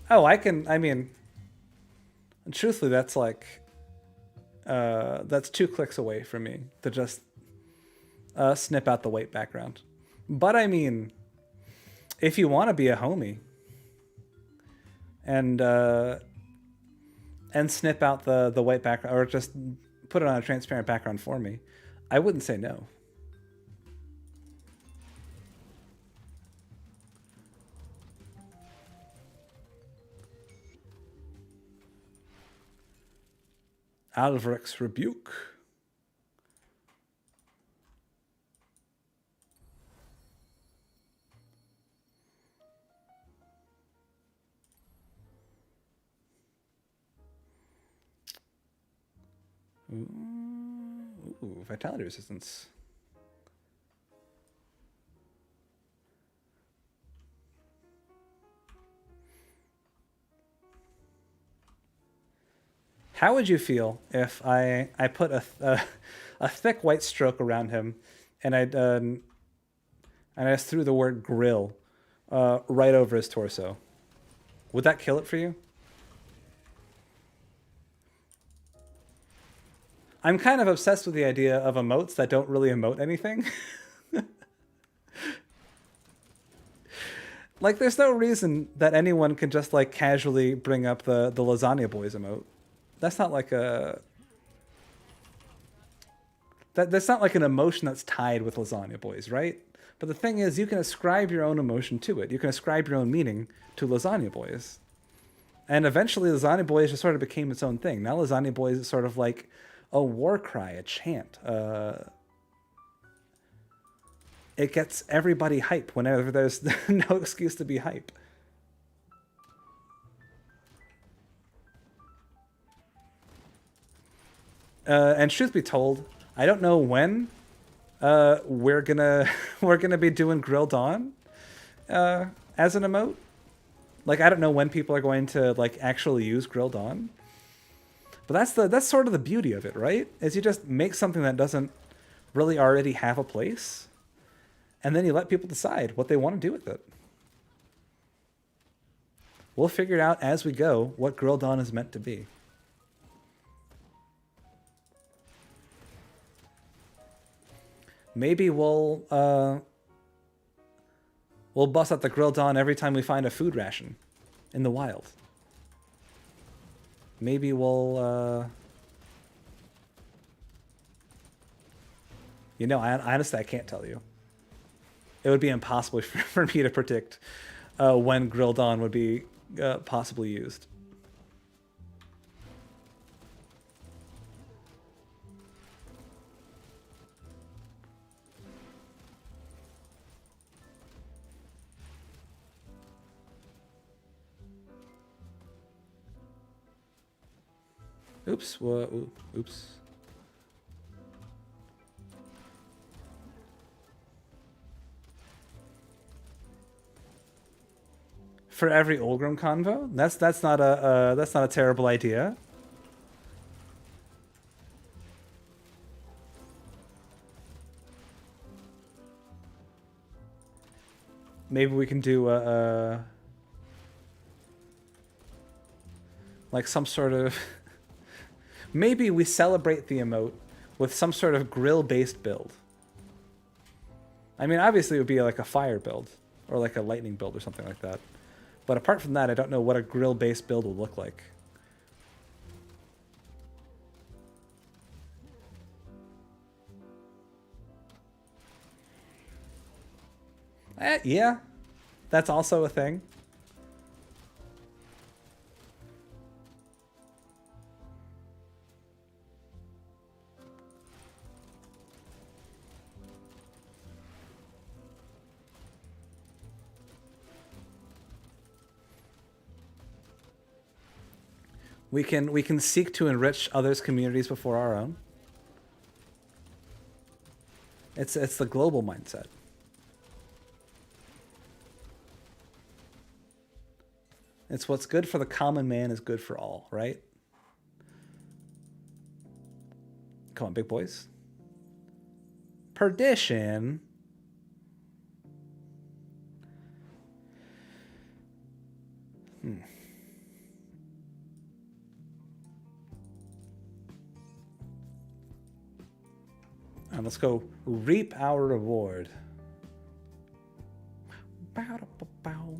Oh, I mean, truthfully, that's like, that's 2 clicks away from me to just snip out the white background. But I mean, if you want to be a homie and snip out the white background, or just put it on a transparent background for me, I wouldn't say no. Alvric's Rebuke. Ooh, vitality resistance. How would you feel if I put a thick white stroke around him, and I just threw the word grill right over his torso? Would that kill it for you? I'm kind of obsessed with the idea of emotes that don't really emote anything. Like, there's no reason that anyone can just like casually bring up the lasagna boys emote. That's not like a that's not like an emotion that's tied with lasagna boys, right? But the thing is, you can ascribe your own emotion to it. You can ascribe your own meaning to lasagna boys. And eventually, lasagna boys just sort of became its own thing. Now, lasagna boys is sort of like a war cry, a chant. It gets everybody hype whenever there's no excuse to be hype. And truth be told, I don't know when we're gonna we're gonna be doing Grill Dawn as an emote. Like, I don't know when people are going to like actually use Grill Dawn. But that's sort of the beauty of it, right? Is you just make something that doesn't really already have a place, and then you let people decide what they want to do with it. We'll figure it out as we go what Grill Dawn is meant to be. Maybe we'll bust out the Grill Dawn every time we find a food ration in the wild. Maybe we'll you know, honestly, I can't tell you. It would be impossible for me to predict when Grill Dawn would be possibly used. Oops. Oops. For every Ulgrim convo? That's not a terrible idea. Maybe we can do like some sort of maybe we celebrate the emote with some sort of grill-based build. I mean, obviously it would be like a fire build or like a lightning build or something like that. But apart from that, I don't know what a grill-based build would look like. Yeah, that's also a thing. We can seek to enrich others' communities before our own. It's the global mindset. It's what's good for the common man is good for all, right? Come on, big boys. Perdition. And let's go reap our reward. Bow, bow, bow.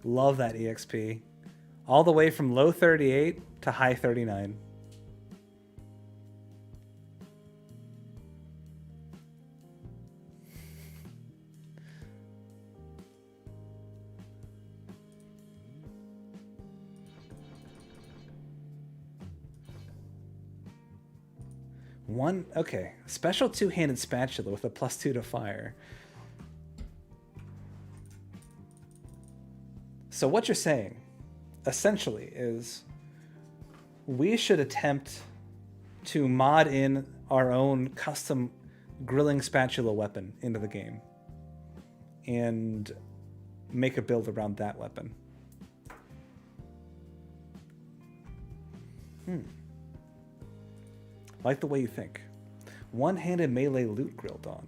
Love that EXP. All the way from low 38 to high 39. Okay. Special two-handed spatula with a +2 to fire. So what you're saying, essentially, is we should attempt to mod in our own custom grilling spatula weapon into the game and make a build around that weapon. Like the way you think. One-handed melee loot grilled on.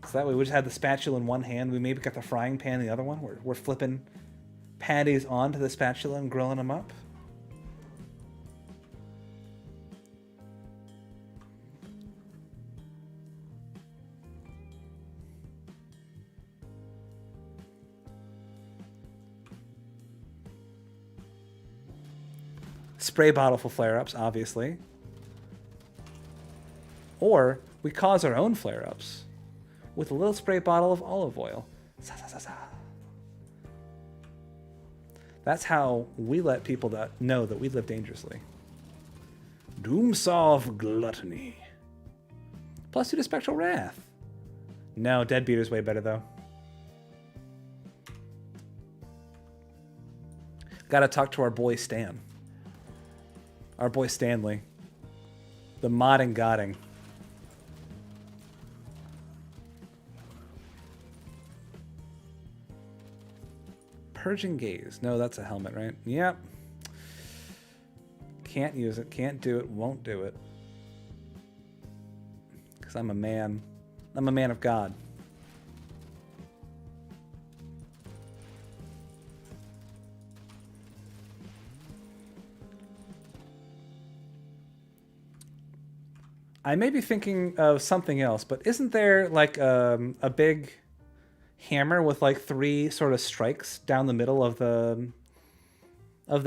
So that way we just have the spatula in one hand. We maybe got the frying pan in the other one. We're flipping patties onto the spatula and grilling them up. Spray bottle for flare-ups, obviously. Or we cause our own flare-ups with a little spray bottle of olive oil. Sa, sa, sa, sa. That's how we let people know that we live dangerously. Doomsaw of Gluttony. +2 to Spectral Wrath. No, Deadbeater's way better, though. Gotta talk to our boy Stan. Our boy Stanley. The modding godding. Purging Gaze. No, that's a helmet, right? Yep. Can't use it. Can't do it. Won't do it. Because I'm a man. I'm a man of God. I may be thinking of something else, but isn't there like a big hammer with like 3 sort of strikes down the middle of the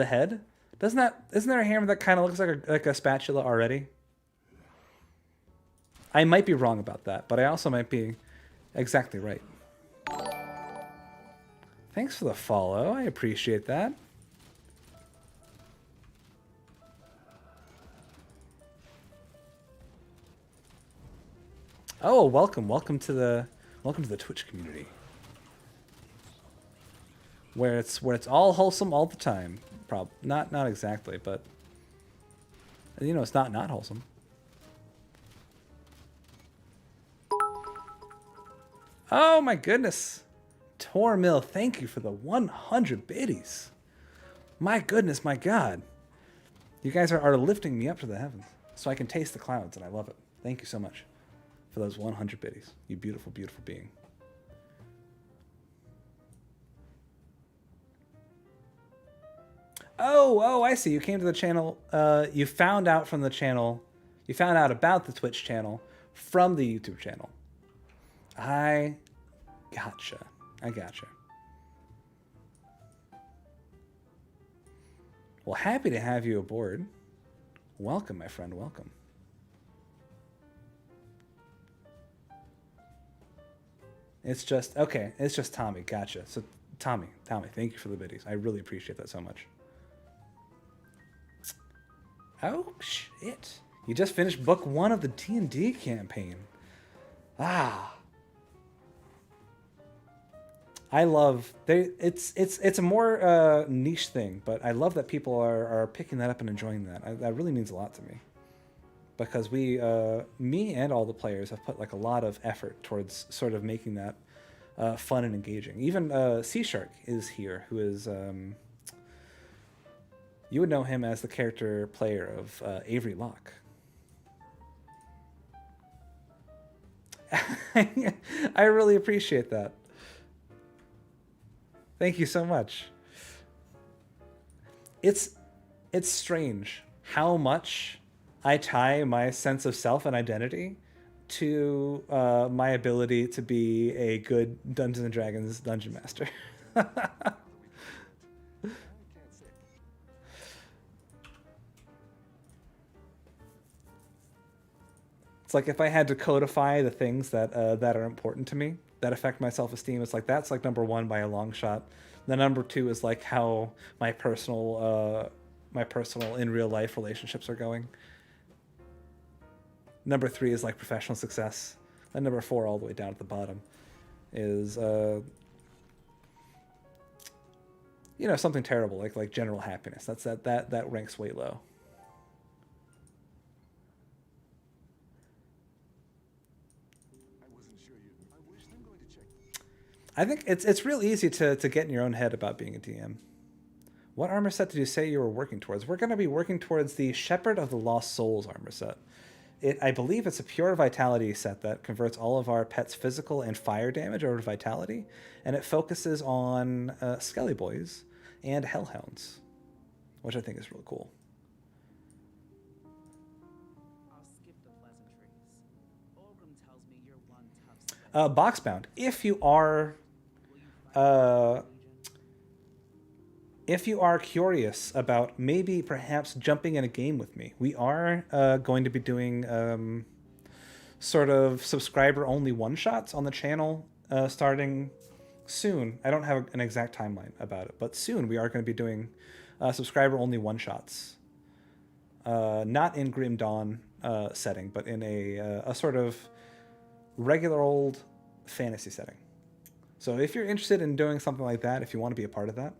head? Isn't there a hammer that kind of looks like a spatula already? I might be wrong about that, but I also might be exactly right. Thanks for the follow. I appreciate that. Oh, welcome to the Twitch community, where it's all wholesome all the time. Not exactly, but you know, it's not wholesome. Oh my goodness, Tormill, thank you for the 100 biddies. My goodness, my God, you guys are lifting me up to the heavens, so I can taste the clouds, and I love it. Thank you so much for those 100 biddies. You beautiful, beautiful being. Oh, I see. You came to the channel. You found out from the channel. You found out about the Twitch channel from the YouTube channel. I gotcha. Well, happy to have you aboard. Welcome, my friend. Welcome. It's just Tommy. Gotcha. So Tommy, thank you for the biddies. I really appreciate that so much. Oh shit! You just finished book 1 of the D&D campaign. Ah. I love it's a more niche thing, but I love that people are picking that up and enjoying that. That really means a lot to me, because me and all the players have put like a lot of effort towards sort of making that fun and engaging. Even Sea Shark is here, who is you would know him as the character player of Avery Locke. I really appreciate that. Thank you so much. It's strange how much I tie my sense of self and identity to my ability to be a good Dungeons and Dragons dungeon master. It's like if I had to codify the things that are important to me, that affect my self-esteem, it's like that's like number 1 by a long shot. The number 2 is like how my personal in real life relationships are going. Number 3 is like professional success. And number 4, all the way down at the bottom, is You know, something terrible like general happiness. That ranks way low. I think it's real easy to get in your own head about being a DM. What armor set did you say you were working towards? We're going to be working towards the Shepherd of the Lost Souls armor set. I believe it's a pure vitality set that converts all of our pets' physical and fire damage over to vitality, and it focuses on Skelly Boys and Hellhounds, which I think is really cool. Boxbound. If you are curious about maybe perhaps jumping in a game with me, we are going to be doing sort of subscriber-only one-shots on the channel starting soon. I don't have an exact timeline about it, but soon we are going to be doing subscriber-only one-shots. Not in Grim Dawn setting, but in a sort of regular old fantasy setting. So if you're interested in doing something like that, if you want to be a part of that,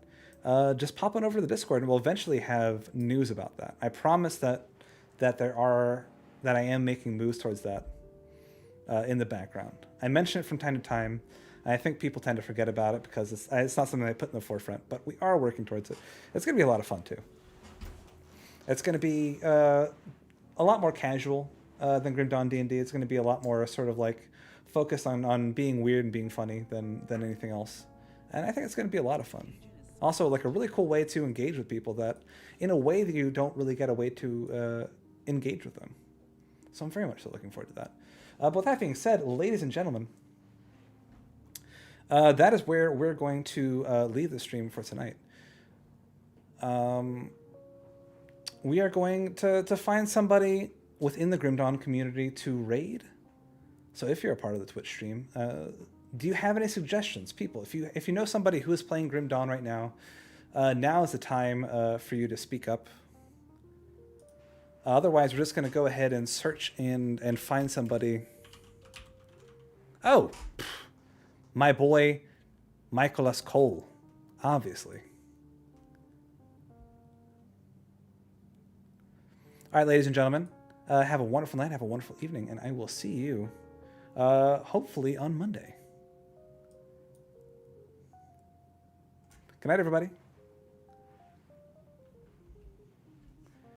just pop on over to the Discord, and we'll eventually have news about that. I promise that I am making moves towards that in the background. I mention it from time to time. And I think people tend to forget about it because it's not something I put in the forefront, but we are working towards it. It's going to be a lot of fun too. It's going to be a lot more casual than Grim Dawn D&D. It's going to be a lot more sort of like focused on being weird and being funny than anything else. And I think it's going to be a lot of fun. Also, like a really cool way to engage with people that, in a way that you don't really get a way to engage with them. So I'm very much so looking forward to that. But with that being said, ladies and gentlemen, that is where we're going to leave the stream for tonight. We are going to find somebody within the Grim Dawn community to raid. So if you're a part of the Twitch stream, do you have any suggestions, people? If you know somebody who is playing Grim Dawn right now, now is the time for you to speak up. Otherwise, we're just going to go ahead and search and find somebody. Oh, my boy, Michaelas Cole, obviously. All right, ladies and gentlemen, have a wonderful night, have a wonderful evening, and I will see you hopefully on Monday. Good night, everybody.